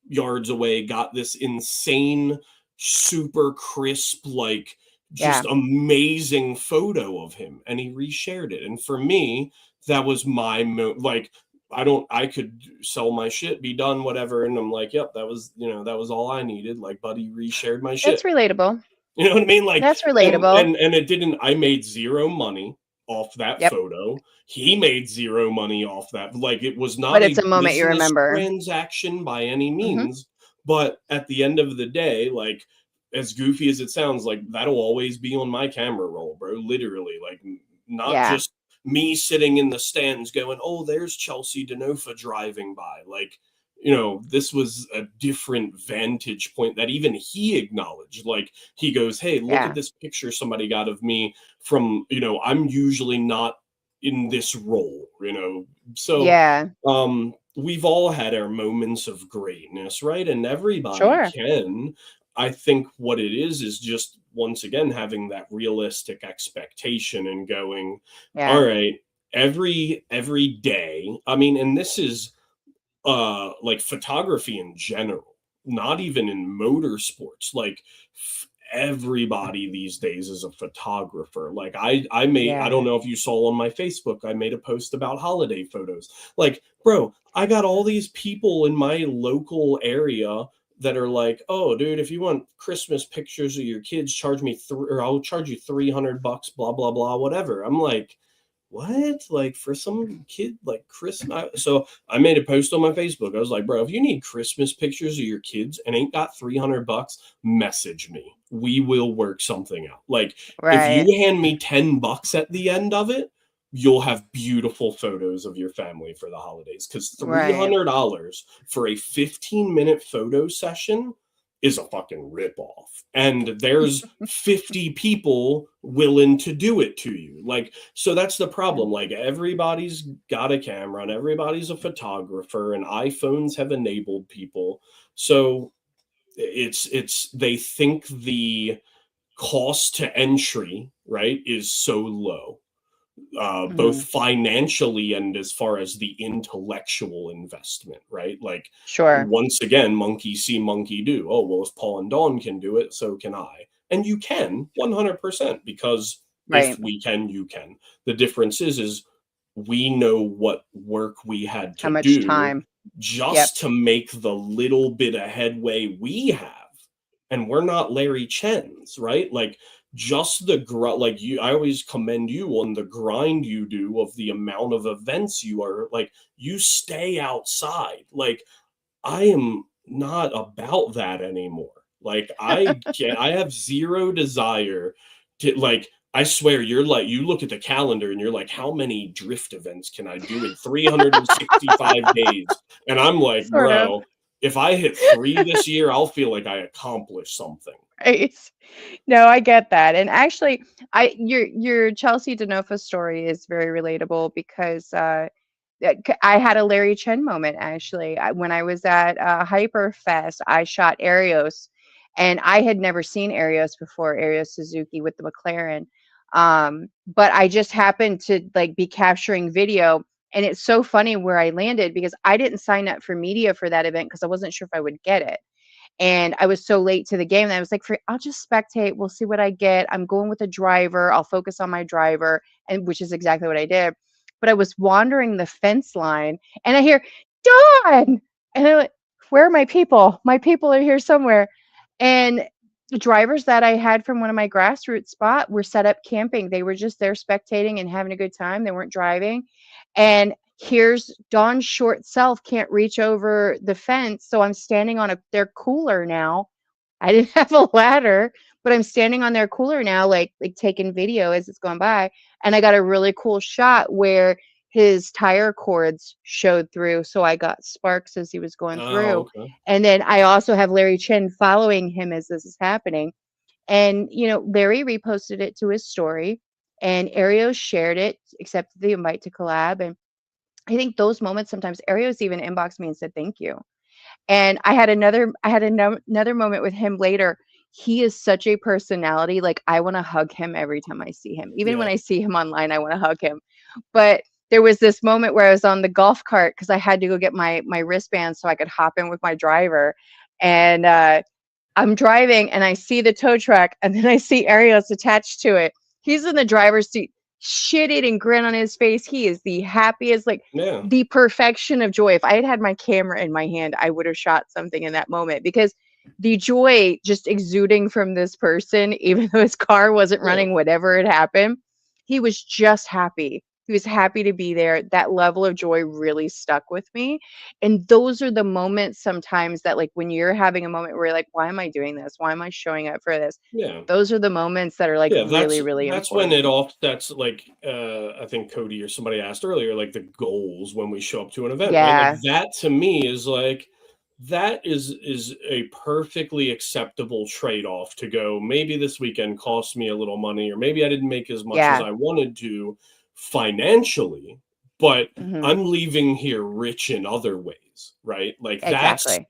yards away got this insane, super crisp, like just amazing photo of him, and he reshared it. And for me, that was my like, I could sell my shit, be done, whatever. And I'm like, yep, that was, that was all I needed. Like, buddy reshared my shit. That's relatable. You know what I mean? Like, that's relatable. And it didn't, I made zero money off that photo. He made zero money off that. Like, it was not it's a moment you remember. transaction by any means. But at the end of the day, like, as goofy as it sounds, like, that'll always be on my camera roll, bro. Literally, like, not just me sitting in the stands going, oh, there's Chelsea Denofa driving by. Like, this was a different vantage point that even he acknowledged. Like, he goes, hey, look at this picture somebody got of me from, I'm usually not in this role, So we've all had our moments of greatness, right? And everybody can. I think what it is just, once again, having that realistic expectation and going, all right, every day. I mean, and this is like photography in general, not even in motorsports. Like, everybody these days is a photographer. Like, I made, I don't know if you saw on my Facebook, I made a post about holiday photos. Like, bro, I got all these people in my local area that are like, oh, dude, if you want Christmas pictures of your kids, charge me or I'll charge you $300, blah, blah, blah, whatever. I'm like, what? Like, for some kid, like, Christmas? So I made a post on my Facebook. I was like, bro, if you need Christmas pictures of your kids and ain't got $300, message me. We will work something out. Like, if you hand me $10 at the end of it, you'll have beautiful photos of your family for the holidays. Because $300 for a 15-minute photo session is a fucking ripoff. And there's 50 people willing to do it to you. Like, so that's the problem. Like, everybody's got a camera and everybody's a photographer, and iPhones have enabled people. So it's they think the cost to entry, right, is so low. Both financially and as far as the intellectual investment, right? Like, once again, monkey see, monkey do. Oh, well, if Paul and Dawn can do it, so can I. And you can 100%, because if we can, you can. The difference is we know what work we had to do time just to make the little bit of headway we have. And we're not Larry Chen's, right? Like, just the like, I always commend you on the grind you do of the amount of events you are, like, you stay outside. Like, I am not about that anymore. Like, I have zero desire to, like, I swear, you're like, you look at the calendar and you're like, how many drift events can I do in 365 days? And I'm like, bro, if I hit 3 this year, I'll feel like I accomplished something. Right. No, I get that. And actually, your Chelsea Denofa story is very relatable, because I had a Larry Chen moment, actually. When I was at Hyperfest, I shot Arios, and I had never seen Arios before, Arios Suzuki with the McLaren. But I just happened to, like, be capturing video, and it's so funny where I landed, because I didn't sign up for media for that event because I wasn't sure if I would get it. And I was so late to the game that I was like, I'll just spectate. We'll see what I get. I'm going with a driver. I'll focus on my driver, and which is exactly what I did. But I was wandering the fence line, and I hear, Dawn! And I'm like, where are my people? My people are here somewhere. And the drivers that I had from one of my grassroots spot were set up camping. They were just there spectating and having a good time. They weren't driving. And here's Dawn's short self can't reach over the fence. So I'm standing on their cooler now. I didn't have a ladder, but I'm standing on their cooler now, like taking video as it's going by. And I got a really cool shot where his tire cords showed through. So I got sparks as he was going through. Okay. And then I also have Larry Chen following him as this is happening. And, Larry reposted it to his story, and Arios shared it, accepted the invite to collab. And I think those moments, sometimes Arios even inboxed me and said, thank you. And I had another moment with him later. He is such a personality. Like, I want to hug him every time I see him. Even when I see him online, I want to hug him. But there was this moment where I was on the golf cart because I had to go get my wristband so I could hop in with my driver. And I'm driving and I see the tow truck and then I see Arios attached to it. He's in the driver's seat, shit-eating grin on his face. He is the happiest, like Yeah. the perfection of joy. If I had my camera in my hand, I would have shot something in that moment because the joy just exuding from this person, even though his car wasn't running, whatever had happened, he was just happy. He was happy to be there. That level of joy really stuck with me. And those are the moments sometimes that, like, when you're having a moment where you're like, why am I doing this? Why am I showing up for this? Yeah. Those are the moments that are like really, really that's when it important. offsets, like I think Cody or somebody asked earlier, like the goals when we show up to an event, right? Like Yeah. that to me is like that is a perfectly acceptable trade-off to go, maybe this weekend cost me a little money, or maybe I didn't make as much as Yeah. I wanted to financially, but Hmm. I'm leaving here rich in other ways, right? Like that's Exactly.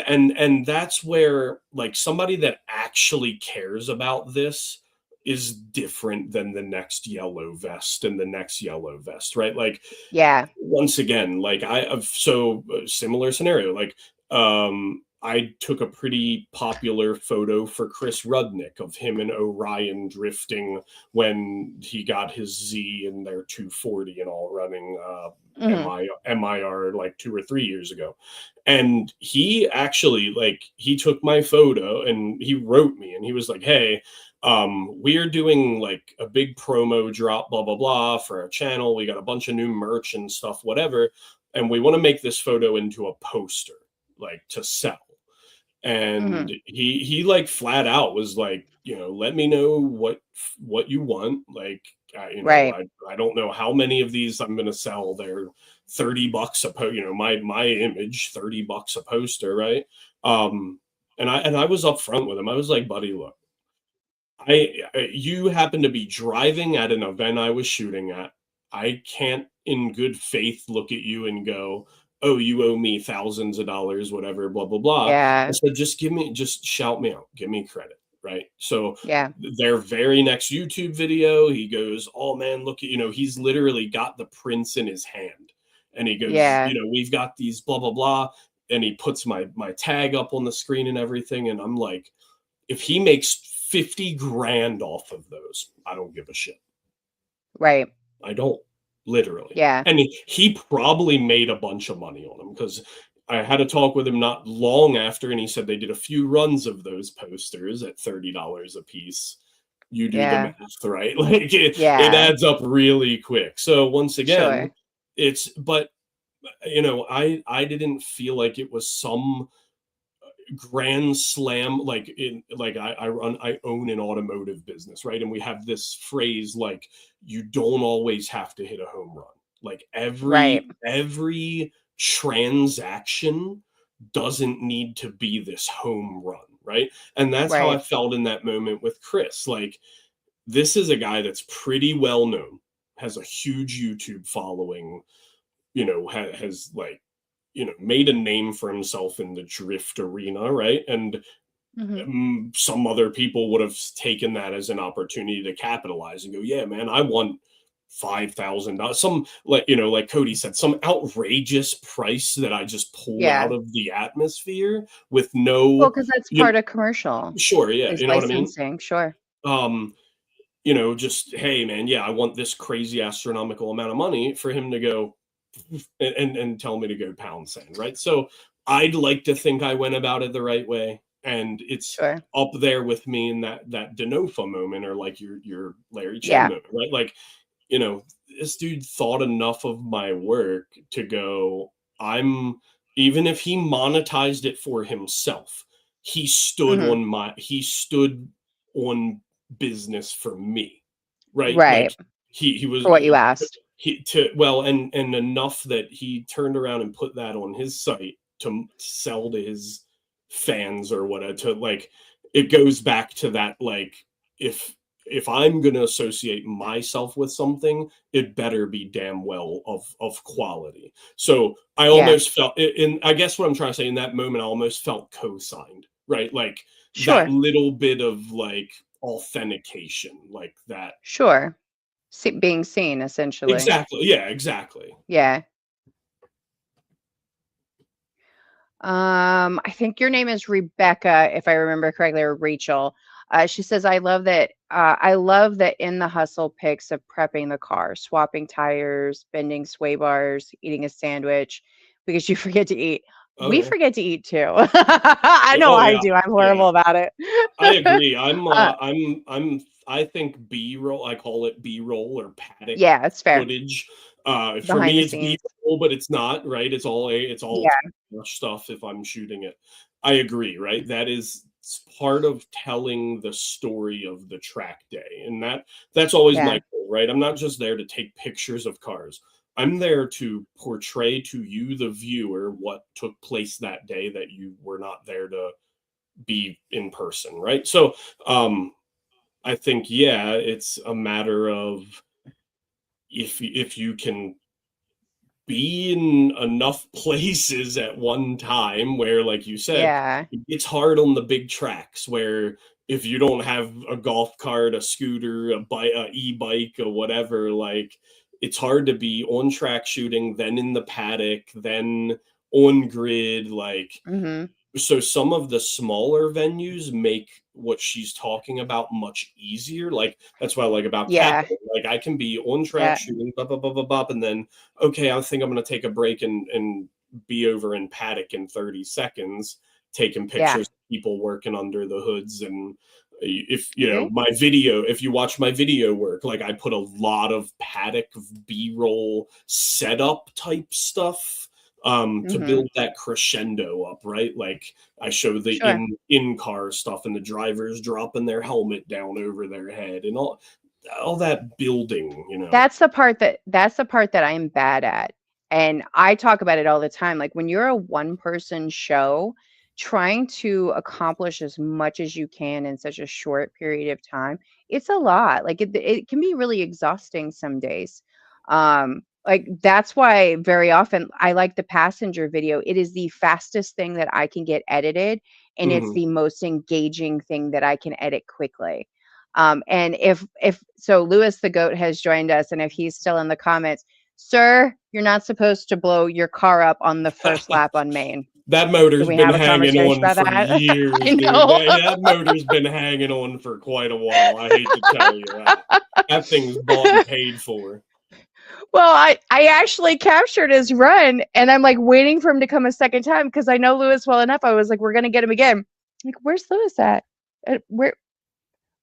and that's where, like, somebody that actually cares about this is different than the next yellow vest and the next yellow vest, right? Like, Yeah. once again, like similar scenario, like I took a pretty popular photo for Chris Rudnick of him and Orion drifting when he got his Z in their 240 and all, running Hmm. MIR like 2 or 3 years ago. And he actually, like, he took my photo and he wrote me and he was like, hey, we're doing like a big promo drop, blah blah blah, for our channel. We got a bunch of new merch and stuff, whatever, and we want to make this photo into a poster, like, to sell. Hmm. And he like flat out was like, let me know what you want. Like, Right. I don't know how many of these I'm going to sell. They're $30 my image, $30 a poster, right? And I was upfront with him. I was like, buddy, look, you happen to be driving at an event I was shooting at. I can't in good faith look at you and go, oh, you owe me thousands of dollars, whatever, blah blah blah. I Yeah. said, just shout me out, give me credit, right? So Yeah. their very next YouTube video, he goes, oh man, look at, he's literally got the prints in his hand, and he goes, Yeah. we've got these blah blah blah, and he puts my tag up on the screen and everything, and I'm like, if he makes 50 grand off of those, I don't give a shit. Right. I don't, literally. Yeah. And he probably made a bunch of money on them, because I had a talk with him not long after, and he said they did a few runs of those posters at $30 a piece. You do the Yeah. math, right? Like it Yeah. adds up really quick. So once again, Sure. but I didn't feel like it was some grand slam, like I own an automotive business, right? And we have this phrase, like, you don't always have to hit a home run. Like Right. every transaction doesn't need to be this home run, right? And that's how I Right. felt in that moment with Chris. Like, this is a guy that's pretty well known, has a huge YouTube following, has like, made a name for himself in the drift arena, right? And Hmm. some other people would have taken that as an opportunity to capitalize and go, yeah, man, I want $5,000. Some, like Cody said, some outrageous price that I just pulled out Yeah. of the atmosphere with Well, no, because that's you part of commercial sure, yeah, is you know what I mean? licensing. Sure. Um, just, hey, man, yeah, I want this crazy astronomical amount of money, for him to go and tell me to go pound sand, right? So I'd like to think I went about it the right way, and it's Sure. up there with me in that Denofa moment, or like your Larry Chen Yeah. moment, right? Like, this dude thought enough of my work to go, I'm, even if he monetized it for himself, Hmm. he stood on business for me, right? Like, Right. he was For what you asked. he to well and enough that he turned around and put that on his site to sell to his fans, or whatever, to, like, it goes back to that, like, if I'm going to associate myself with something, it better be damn well of quality. So I Yeah. almost felt, and I guess what I'm trying to say, in that moment, I almost felt co-signed, right? Like that Sure. little bit of, like, authentication, like that. Sure. being seen, essentially. Exactly. Yeah, exactly. Yeah. I think your name is Rebecca, if I remember correctly, or Rachel. She says, I love that. I love that in the hustle pics of prepping the car, swapping tires, bending sway bars, eating a sandwich because you forget to eat. Oh We yeah. forget to eat too. I know Oh I yeah. do. I'm Yeah. horrible about it. I agree. Uh, I think B-roll, I call it B-roll or paddock yeah, it's fair. footage. For Behind me, the it's scenes. B-roll, but it's not, right? It's all Yeah, stuff if I'm shooting it. I agree, right? That is part of telling the story of the track day. And that's always yeah, my goal, right? I'm not just there to take pictures of cars. I'm there to portray to you, the viewer, what took place that day that you were not there to be in person, right? So I think, yeah, it's a matter of if you can be in enough places at one time where, like you said, yeah. it's hard on the big tracks where if you don't have a golf cart, a scooter, a bike, a e-bike, or whatever, like it's hard to be on track shooting, then in the paddock, then on grid, like Hmm. so some of the smaller venues make what she's talking about much easier. Like that's what I like about Yeah, Capital. Like I can be on track yeah, shooting, blah blah blah blah blah, and then okay, I think I'm gonna take a break and be over in paddock in 30 seconds, taking yeah. pictures of people working under the hoods. And if you know See? my video, if you watch my video work, like I put a lot of paddock B-roll setup type stuff to Hmm. build that crescendo up, right? Like I show the Sure. in car stuff and the drivers dropping their helmet down over their head and all that building, you know. That's the part that I'm bad at. And I talk about it all the time. Like when you're a one person show, trying to accomplish as much as you can in such a short period of time, it's a lot. Like it can be really exhausting some days. Like that's why very often I like the passenger video. It is the fastest thing that I can get edited, and it's Hmm. the most engaging thing that I can edit quickly. And if so, Lewis the goat has joined us, and if he's still in the comments, sir, you're not supposed to blow your car up on the first lap on Main. That Can motor's we been have a hanging conversation on about for that? years, I dude. know. That motor's been hanging on for quite a while. I hate to tell you that. That thing's bought and paid for. Well, I actually captured his run, and I'm like waiting for him to come a second time because I know Lewis well enough. I was like, we're gonna get him again. Like, where's Lewis at? Where?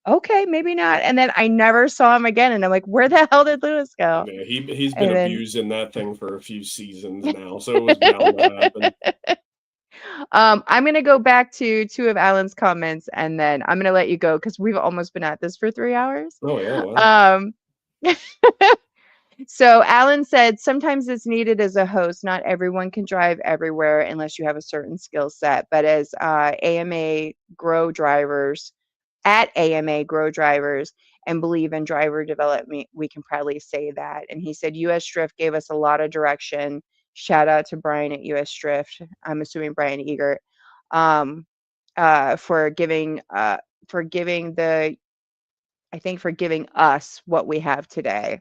Okay, maybe not. And then I never saw him again, and I'm like, where the hell did Lewis go? Yeah, he's been And then abusing that thing for a few seasons now, so it was bound to happen. I'm gonna go back to two of Alan's comments, and then I'm gonna let you go because we've almost been at this for 3 hours. Oh yeah, well. Um, so Alan said sometimes it's needed as a host. Not everyone can drive everywhere unless you have a certain skill set. But as AMA grow drivers, at AMA grow drivers and believe in driver development, we can proudly say that. And he said US Drift gave us a lot of direction. Shout out to Brian at US Drift. I'm assuming Brian Egert, um, for giving the I think for giving us what we have today,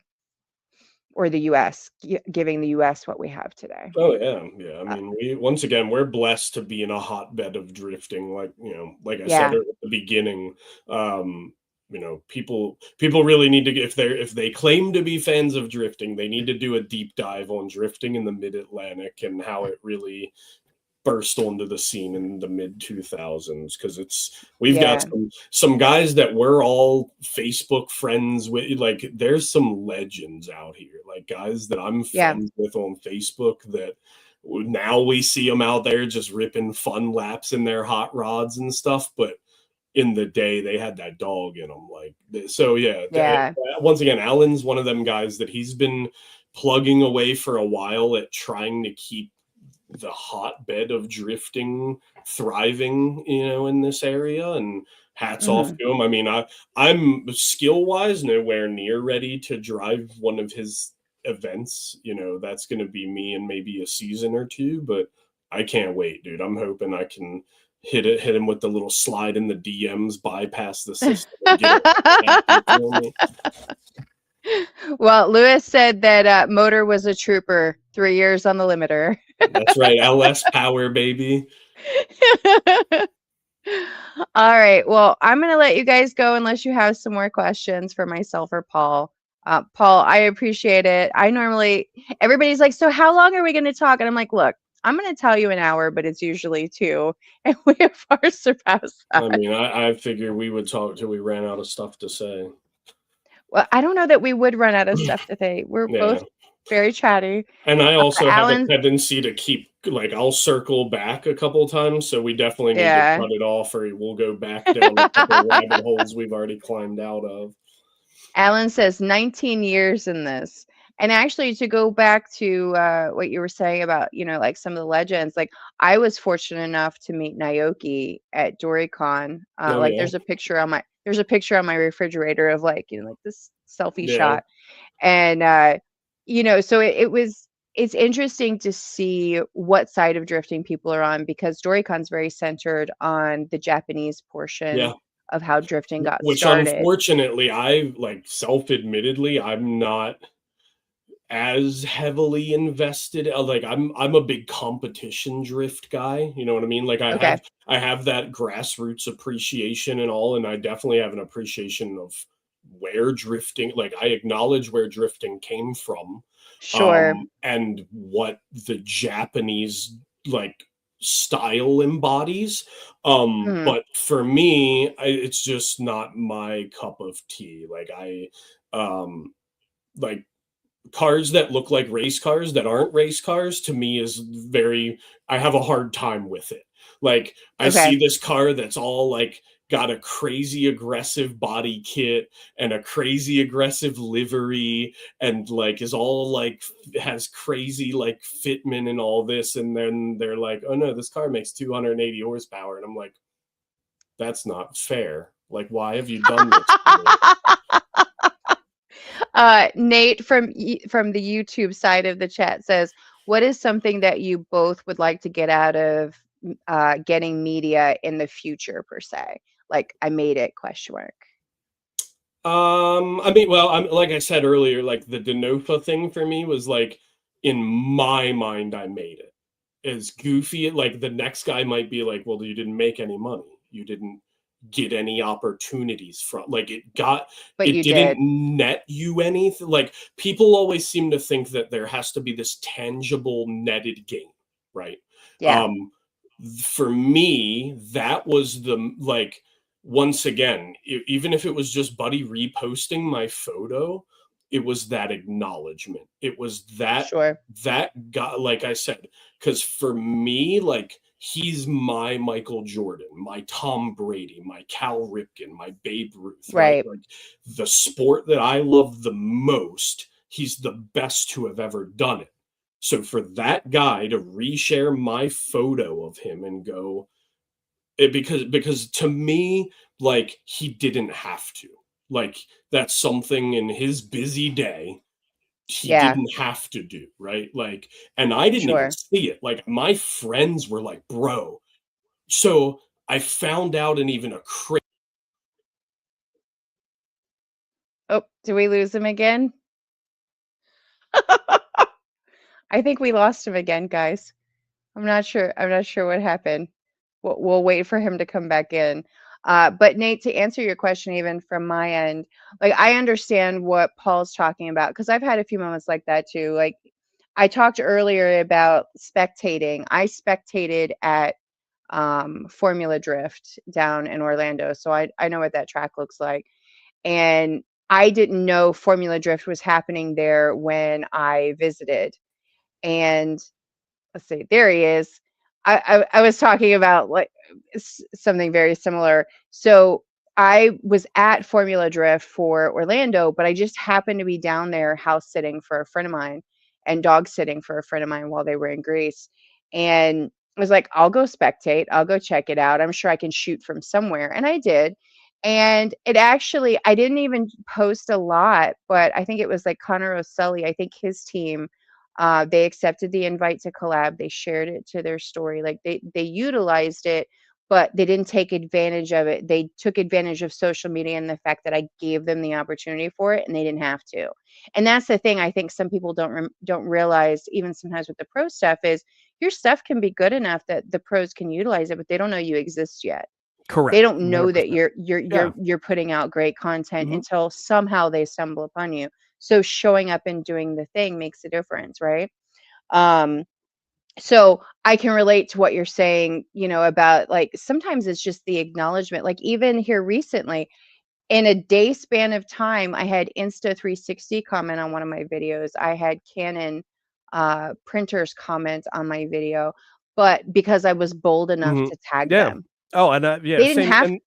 or the US giving the US what we have today. Oh yeah, yeah. I Uh, mean, once again we're blessed to be in a hotbed of drifting. Like like I said yeah, at the beginning, people really need to if they claim to be fans of drifting, they need to do a deep dive on drifting in the Mid Atlantic and how it really burst onto the scene in the mid 2000s because we've got yeah, some guys that we're all Facebook friends with. Like there's some legends out here, like guys that I'm yeah, friends with on Facebook that now we see them out there just ripping fun laps in their hot rods and stuff, but in the day they had that dog in them. Like so yeah, yeah, once again Alan's one of them guys that he's been plugging away for a while at trying to keep the hotbed of drifting thriving, in this area. And hats off hmm, to him. I mean, I'm skill wise nowhere near ready to drive one of his events. That's going to be me in maybe a season or two, but I can't wait, dude. I'm hoping I can hit him with the little slide in the DMs, bypass the system, and get it happy for me. Well, Lewis said that Motor was a trooper, 3 years on the limiter. That's right. LS power, baby. All right. Well, I'm going to let you guys go unless you have some more questions for myself or Paul. Paul, I appreciate it. Everybody's like, so how long are we going to talk? And I'm like, look, I'm going to tell you an hour, but it's usually 2. And we have far surpassed that. I mean, I figured we would talk till we ran out of stuff to say. Well, I don't know that we would run out of stuff to say. We're both very chatty. And I also have Alan, a tendency to keep, like, I'll circle back a couple times, so we definitely need to cut it off, or we'll go back down a couple rabbit holes we've already climbed out of. Alan says 19 years in this. And actually, to go back to what you were saying about, like some of the legends, like I was fortunate enough to meet Naoki at DoryCon. There's a picture on my refrigerator of like this selfie shot, and so it's interesting to see what side of drifting people are on, because DoryCon's very centered on the Japanese portion of how drifting got started. Which unfortunately, self-admittedly, I'm not as heavily invested. Like I'm a big competition drift guy. You know what I mean? Like I have that grassroots appreciation and all, and I definitely have an appreciation of where drifting, like I acknowledge where drifting came from. Sure. And what the Japanese like style embodies. But for me, it's just not my cup of tea. Like cars that look like race cars that aren't race cars, to me, I have a hard time with it. Like I see this car that's all like got a crazy aggressive body kit and a crazy aggressive livery, and like is all like has crazy like fitment and all this, and then they're like, oh no, this car makes 280 horsepower, and I'm like, that's not fair. Like, why have you done this to me? Nate from the YouTube side of the chat says, what is something that you both would like to get out of getting media in the future, per se? Like, I made it, ? I mean, well, like I said earlier, like the Denofa thing for me was like, in my mind, I made it. As goofy, like the next guy might be like, well, you didn't make any money. You didn't get any opportunities from, like it didn't net you anything. Like people always seem to think that there has to be this tangible netted gain, right? For me, that was like, once again, even if it was just Buddy reposting my photo, it was that acknowledgement. It was that that guy, like I said, because for me, like he's my Michael Jordan, my Tom Brady, my Cal Ripken, my Babe Ruth, right? Like the sport that I love the most, he's the best to have ever done it. So for that guy to reshare my photo of him and go, because to me, like he didn't have to. Like that's something in his busy day he didn't have to do, right? Like, and I didn't even see it. Like my friends were like, bro. So I found out in even a crazy. Oh, did we lose him again? I think we lost him again, guys. I'm not sure what happened. We'll wait for him to come back in. But Nate, to answer your question, even from my end, like I understand what Paul's talking about, because I've had a few moments like that too. Like I talked earlier about spectating. I spectated at Formula Drift down in Orlando, so I know what that track looks like. And I didn't know Formula Drift was happening there when I visited. And let's see, there he is. I was talking about like something very similar. So I was at Formula Drift for Orlando, but I just happened to be down there house sitting for a friend of mine and dog sitting for a friend of mine while they were in Greece. And I was like, I'll go spectate. I'll go check it out. I'm sure I can shoot from somewhere. And I did. And it actually, I didn't even post a lot, but I think it was like Connor O'Sully. I think his team, they accepted the invite to collab. They shared it to their story. Like they utilized it but they didn't take advantage of it. They took advantage of social media and the fact that I gave them the opportunity for it, and they didn't have to. And that's the thing I think some people don't realize, even sometimes with the pro stuff, is your stuff can be good enough that the pros can utilize it, but they don't know you exist yet. They Correct. don't know that 100%. Yeah. you're putting out great content Hmm. until somehow they stumble upon you. So showing up and doing the thing makes a difference, right? Um, so I can relate to what you're saying, about like sometimes it's just the acknowledgement. Like even here recently, in a day span of time, I had Insta360 comment on one of my videos. I had Canon printers comment on my video, but because I was bold enough Hmm. to tag Yeah. them. Oh, and They yeah, didn't same, have and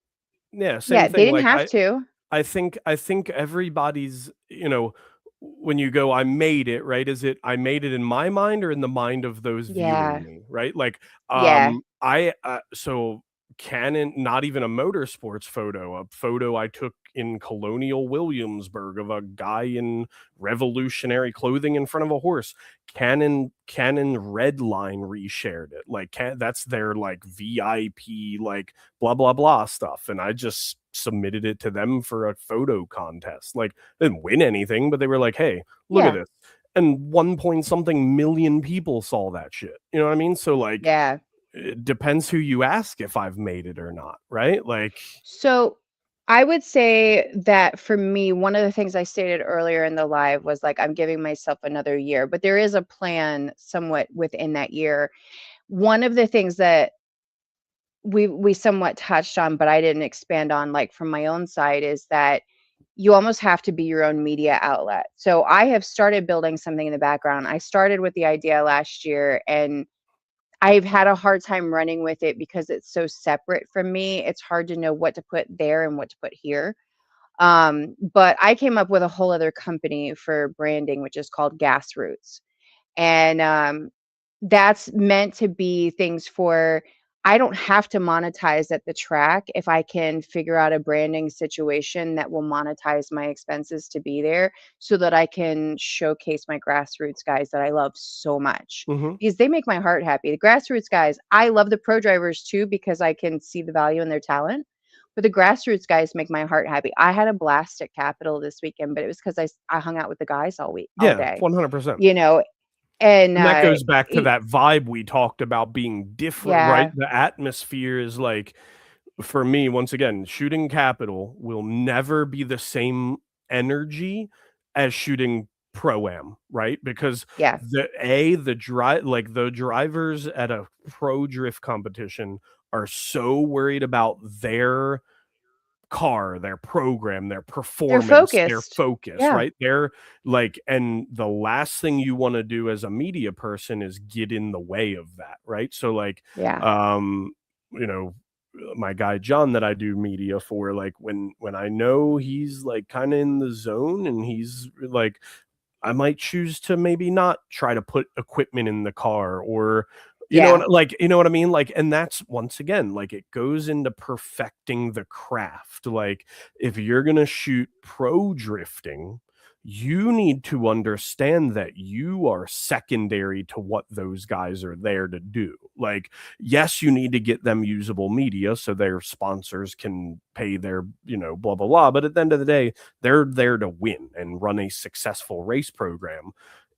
yeah, same Yeah, they thing. didn't Like have to. I think everybody's, when you go, I made it, right? Is it I made it in my mind or in the mind of those viewing Yeah. me, right? Like, Yeah. so Canon, not even a motorsports photo, a photo I took in Colonial Williamsburg of a guy in revolutionary clothing in front of a horse. Canon Redline reshared it. Like, that's their like VIP, like blah blah blah stuff, and I just submitted it to them for a photo contest. Like, didn't win anything, but they were like, "Hey, look at Yeah. this." And 1 point something million people saw that shit. You know what I mean? So like, Yeah. it depends who you ask if I've made it or not, right? Like, So I would say that for me, one of the things I stated earlier in the live was like, I'm giving myself another year, but there is a plan somewhat within that year. One of the things that we somewhat touched on, but I didn't expand on, like from my own side, is that you almost have to be your own media outlet. So I have started building something in the background. I started with the idea last year, and I've had a hard time running with it because it's so separate from me. It's hard to know what to put there and what to put here. But I came up with a whole other company for branding, which is called Grassroots. And that's meant to be things for, I don't have to monetize at the track if I can figure out a branding situation that will monetize my expenses to be there so that I can showcase my grassroots guys that I love so much mhm. because they make my heart happy. The grassroots guys, I love the pro drivers too because I can see the value in their talent. But the grassroots guys make my heart happy. I had a blast at Capitol this weekend, but it was because I hung out with the guys all week, all Yeah, day, 100%. you know, and And that goes back to e that vibe we talked about being different, right? yeah, The atmosphere is like, for me, once again, shooting Capital will never be the same energy as shooting Pro-Am, right? Because yeah, the drivers at a pro drift competition are so worried about their car, their program, their they're performance, their focused. focus, Yeah, right? They're like, and the last thing you want to do as a media person is get in the way of that, right? So like, yeah, um, you know, my guy John that I do media for, like when I know he's like kind of in the zone and he's like, I might choose to maybe not try to put equipment in the car, or yeah, you know what I mean? Like, and that's once again, like, it goes into perfecting the craft. Like, if you're gonna shoot pro drifting, you need to understand that you are secondary to what those guys are there to do. Like, yes, you need to get them usable media so their sponsors can pay their, blah blah blah. But at the end of the day, they're there to win and run a successful race program.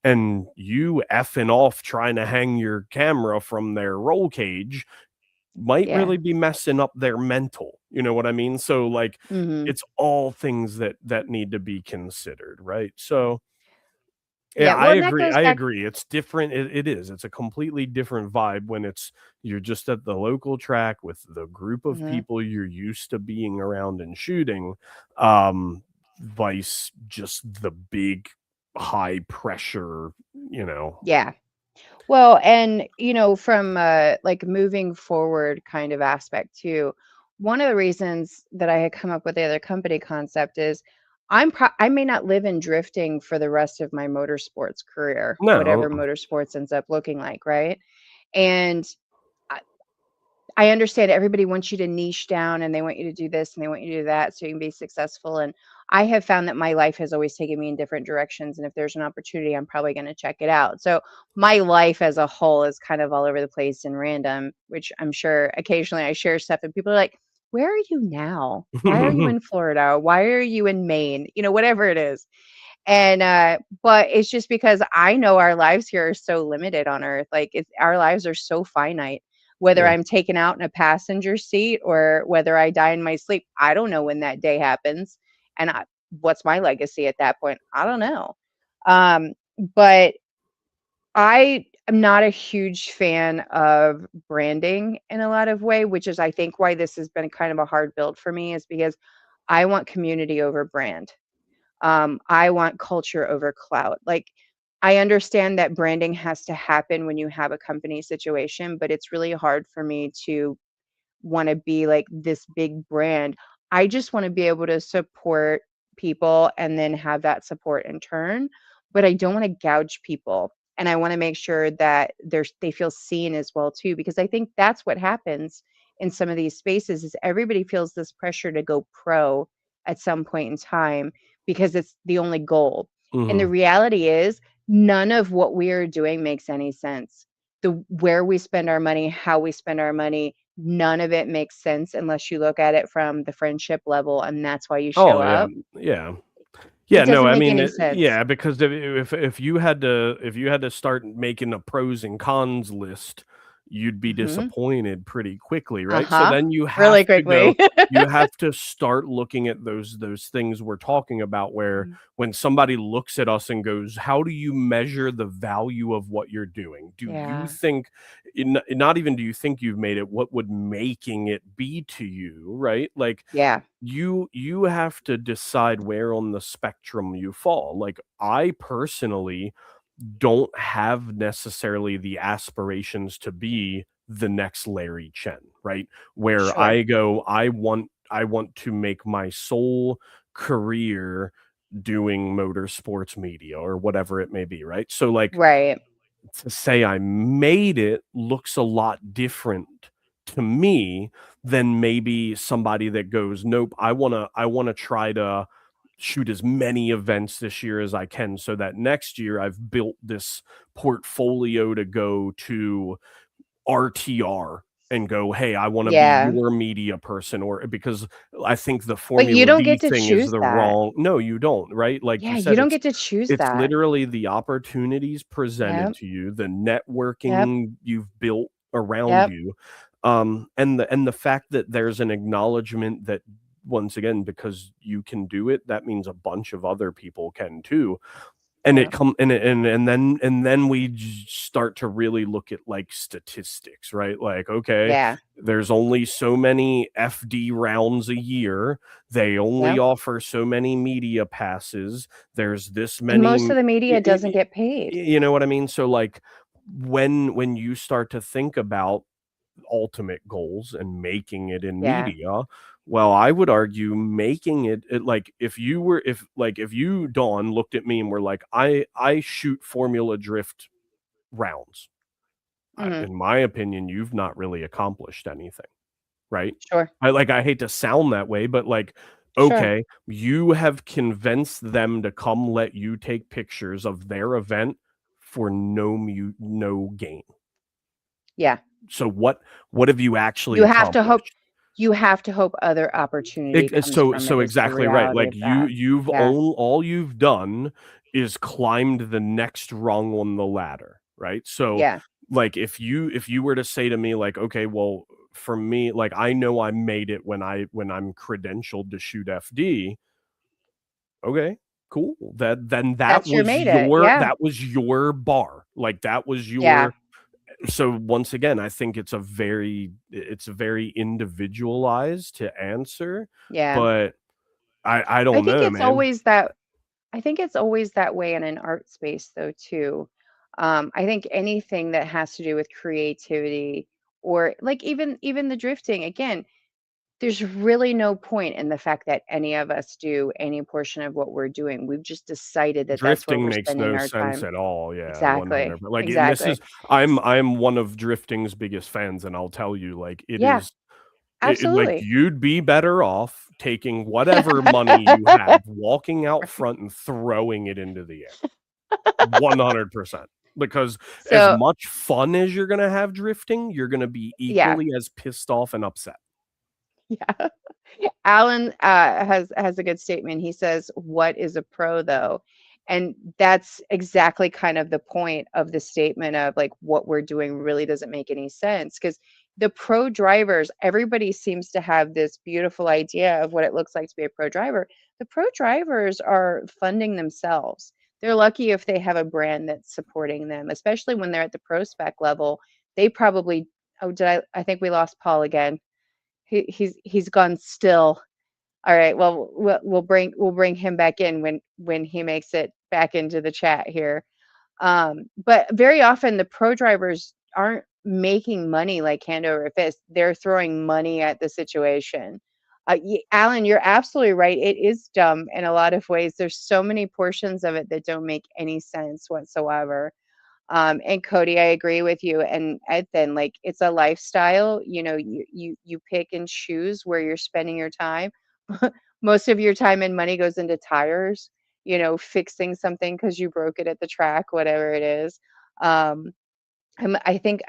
And you effing off trying to hang your camera from their roll cage might yeah, really be messing up their mental. You know what I mean? So like, mhm, it's all things that need to be considered, right? So yeah, yeah, I well, and that agree. goes I back. agree. It's different. It is. It's a completely different vibe when you're just at the local track with the group of Mhm, people you're used to being around and shooting, um, vice just the big high pressure, yeah. Well, and, from, like, moving forward kind of aspect too, one of the reasons that I had come up with the other company concept is I may not live in drifting for the rest of my motorsports career, No. whatever motorsports ends up looking like, right? And I I understand everybody wants you to niche down and they want you to do this and they want you to do that so you can be successful, and I have found that my life has always taken me in different directions. And if there's an opportunity, I'm probably going to check it out. So my life as a whole is kind of all over the place and random, which I'm sure occasionally I share stuff and people are like, where are you now? Why are you in Florida? Why are you in Maine? Whatever it is. And but it's just because I know our lives here are so limited on earth. Like our lives are so finite. Whether Yeah. I'm taken out in a passenger seat or whether I die in my sleep, I don't know when that day happens. And what's my legacy at that point? I don't know. But I am not a huge fan of branding in a lot of way, which is I think why this has been kind of a hard build for me is because I want community over brand. I want culture over clout. Like, I understand that branding has to happen when you have a company situation, but it's really hard for me to want to be like this big brand. I just want to be able to support people and then have that support in turn, but I don't want to gouge people. And I want to make sure that they feel seen as well too, because I think that's what happens in some of these spaces is everybody feels this pressure to go pro at some point in time because it's the only goal. And the Mhm. reality is none of what we are doing makes any sense. Where we spend our money, how we spend our money, none of it makes sense unless you look at it from the friendship level, and that's why you show Oh, yeah. up. Yeah. It Yeah, no, doesn't I make mean, any sense. yeah, because if you had to start making a pros and cons list, you'd be Mhm. disappointed pretty quickly, right? So Uh-huh. then Really quickly. you have to start looking at those things we're talking about where Mm. when somebody looks at us and goes, "How do you measure the value of what you're doing? Do you Yeah, think not even do you think you've made it, what would making it be to you?" Right? Like yeah, you have to decide where on the spectrum you fall. Like I personally don't have necessarily the aspirations to be the next Larry Chen, right? Where sure. I go, I want to make my sole career doing motorsports media or whatever it may be, right? So like Right. to say I made it looks a lot different to me than maybe somebody that goes, "Nope, I wanna try to shoot as many events this year as I can so that next year I've built this portfolio to go to RTR and go, "Hey, I wanna be Yeah. your media person," or because I think the But you Formula don't V get to thing is choose the that. wrong. No, you don't, right? Like you Yeah, you said, don't get to choose it's that. literally the opportunities presented Yep. to you, the Yep. networking you've built around Yep. you, and the fact that there's an acknowledgement that once again, because you can do it, that means a bunch of other people can too. And it Yep. come and then we start to really look at like statistics, right? Like, okay, Yeah. there's only so many FD rounds a year. They only Yep. offer so many media passes. There's this And many most of the media doesn't get paid. you know what I mean? So like when you start to think about ultimate goals and making it in Yeah. media, well, I would argue making it like if you Dawn looked at me and were like, I shoot Formula Drift rounds. Mhm. In my opinion, you've not really accomplished anything, right? Sure. I hate to sound that way, but like, Sure. okay, you have convinced them to come let you take pictures of their event for no gain. Yeah. So what have you actually You have to hope accomplished? you have to hope other opportunity comes So from it is the exactly right. reality Like of that. Yeah. all you've done is climbed the next rung on the ladder, right? So Yeah. like if you were to say to me like, okay, well, for me, like I know I made it when I'm credentialed to shoot FD. Okay, cool. That's your made it. Yeah. that was your bar. Like that was Yeah. your. So once again, I think it's very individualized to answer, Yeah. but I I don't think know, it's man. always that I think it's always that way in an art space though too. I think anything that has to do with creativity or like even the drifting again, there's really no point in the fact that any of us do any portion of what we're doing. We've just decided that that's where Drifting we're makes spending no our sense time. at all. Yeah, Exactly. 100. Like, and this Exactly. is I'm one of drifting's biggest fans, and I'll tell you, like, it Yeah. is. Like, Absolutely. you'd be better off taking whatever money you have, walking out front and throwing it into the air. 100%. Because as So, much fun as you're gonna have drifting, you're gonna be yeah. equally as pissed off and upset. Yeah. Alan has a good statement. He says, "What is a pro, though?" And that's exactly kind of the point of the statement of like what we're doing really doesn't make any sense because the pro drivers, everybody seems to have this beautiful idea of what it looks like to be a pro driver. The pro drivers are funding themselves. They're lucky if they have a brand that's supporting them, especially when they're at the pro spec level. They probably, oh, I think we lost Paul again. He's gone still. All right. Well, we'll bring him back in when he makes it back into the chat here. But very often the pro drivers aren't making money like hand over fist. They're throwing money at the situation. Alan, you're absolutely right. It is dumb in a lot of ways. There's so many portions of it that don't make any sense whatsoever. And Cody, I agree with you. And then like it's a lifestyle, you pick and choose where you're spending your time. Most of your time and money goes into tires, fixing something because you broke it at the track, whatever it is. Um, I think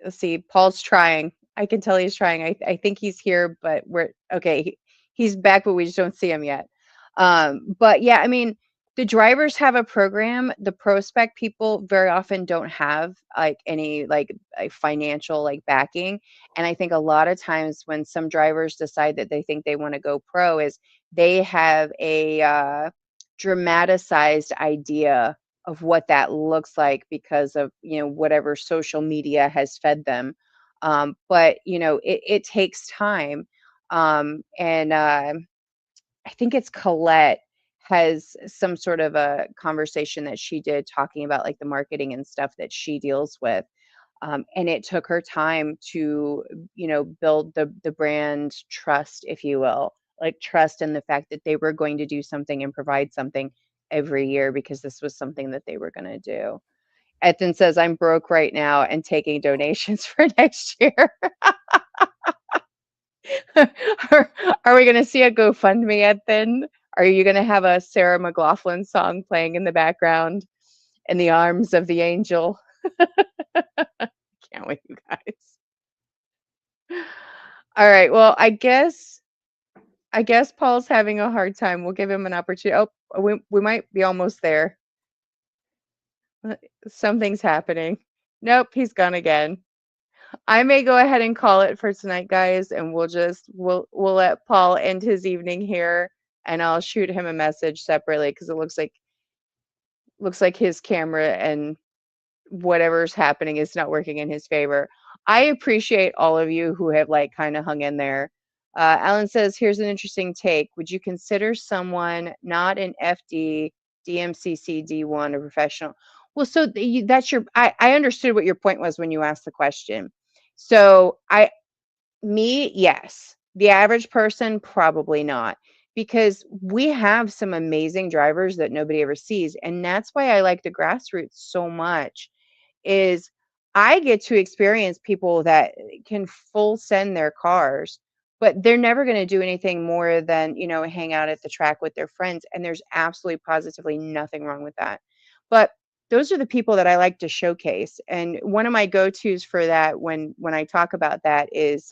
let's see, Paul's trying. I can tell he's trying. I think he's here, but we're okay. He's back, but we just don't see him yet. But yeah, I mean, the drivers have a program. The pro spec people very often don't have like any like financial like backing. And I think a lot of times when some drivers decide that they think they want to go pro is they have a dramatized idea of what that looks like because of whatever social media has fed them. But it takes time. And I think it's Colette has some sort of a conversation that she did talking about like the marketing and stuff that she deals with. And it took her time to build the brand trust, if you will, like trust in the fact that they were going to do something and provide something every year because this was something that they were going to do. Ethan says, I'm broke right now and taking donations for next year. are we going to see a GoFundMe, Ethan? Are you going to have a Sarah McLaughlin song playing in the background? In the arms of the angel? Can't wait, you guys. All right. Well, I guess Paul's having a hard time. We'll give him an opportunity. Oh, we might be almost there. Something's happening. Nope, he's gone again. I may go ahead and call it for tonight, guys, and we'll let Paul end his evening here, and I'll shoot him a message separately because it looks like his camera and whatever's happening is not working in his favor. I appreciate all of you who have like kind of hung in there. Alan says, here's an interesting take. Would you consider someone not an FD, DMCC, D1, or professional? Well, so that's I understood what your point was when you asked the question. So yes. The average person, probably not. Because we have some amazing drivers that nobody ever sees. And that's why I like the grassroots so much is I get to experience people that can full send their cars, but they're never going to do anything more than, hang out at the track with their friends. And there's absolutely positively nothing wrong with that. But those are the people that I like to showcase. And one of my go-tos for that when I talk about that is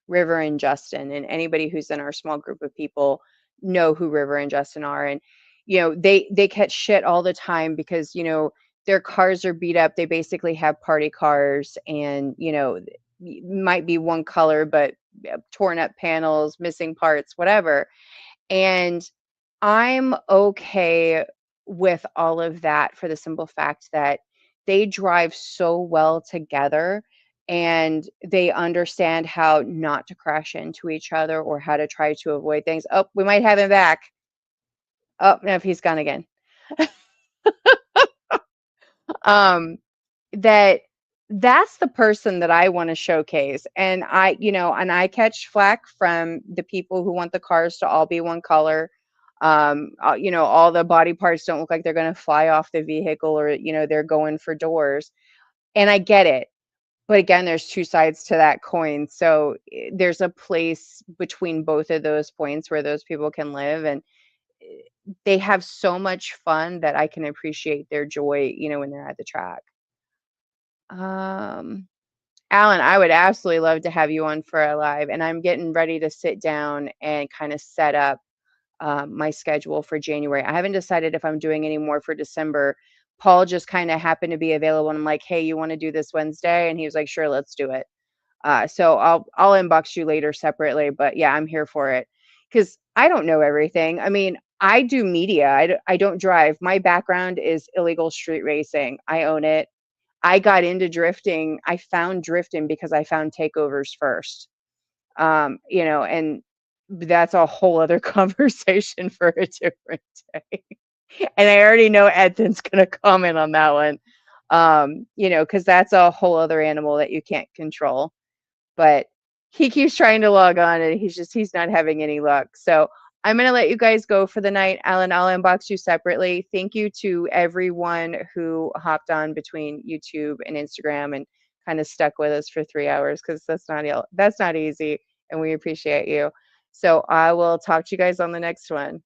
River and Justin, and anybody who's in our small group of people know who River and Justin are. And they catch shit all the time because their cars are beat up. They basically have party cars, and might be one color but torn up panels, missing parts, whatever. And I'm okay with all of that for the simple fact that they drive so well together and they understand how not to crash into each other or how to try to avoid things. Oh, we might have him back. Oh, no, he's gone again. um, that's the person that I want to showcase. And I catch flack from the people who want the cars to all be one color. All the body parts don't look like they're going to fly off the vehicle or, they're going for doors. And I get it. But again, there's two sides to that coin. So there's a place between both of those points where those people can live, and they have so much fun that I can appreciate their joy, when they're at the track. Alan, I would absolutely love to have you on for a live, and I'm getting ready to sit down and kind of set up my schedule for January. I haven't decided if I'm doing any more for December. Paul just kind of happened to be available, and I'm like, hey, you want to do this Wednesday? And he was like, sure, let's do it. So I'll inbox you later separately, but yeah, I'm here for it because I don't know everything. I mean, I do media. I don't drive. My background is illegal street racing. I own it. I got into drifting. I found drifting because I found takeovers first. And that's a whole other conversation for a different day. And I already know Edson's going to comment on that one. Because that's a whole other animal that you can't control. But he keeps trying to log on and he's not having any luck. So I'm going to let you guys go for the night. Alan, I'll inbox you separately. Thank you to everyone who hopped on between YouTube and Instagram and kind of stuck with us for 3 hours, because that's not easy, and we appreciate you. So I will talk to you guys on the next one.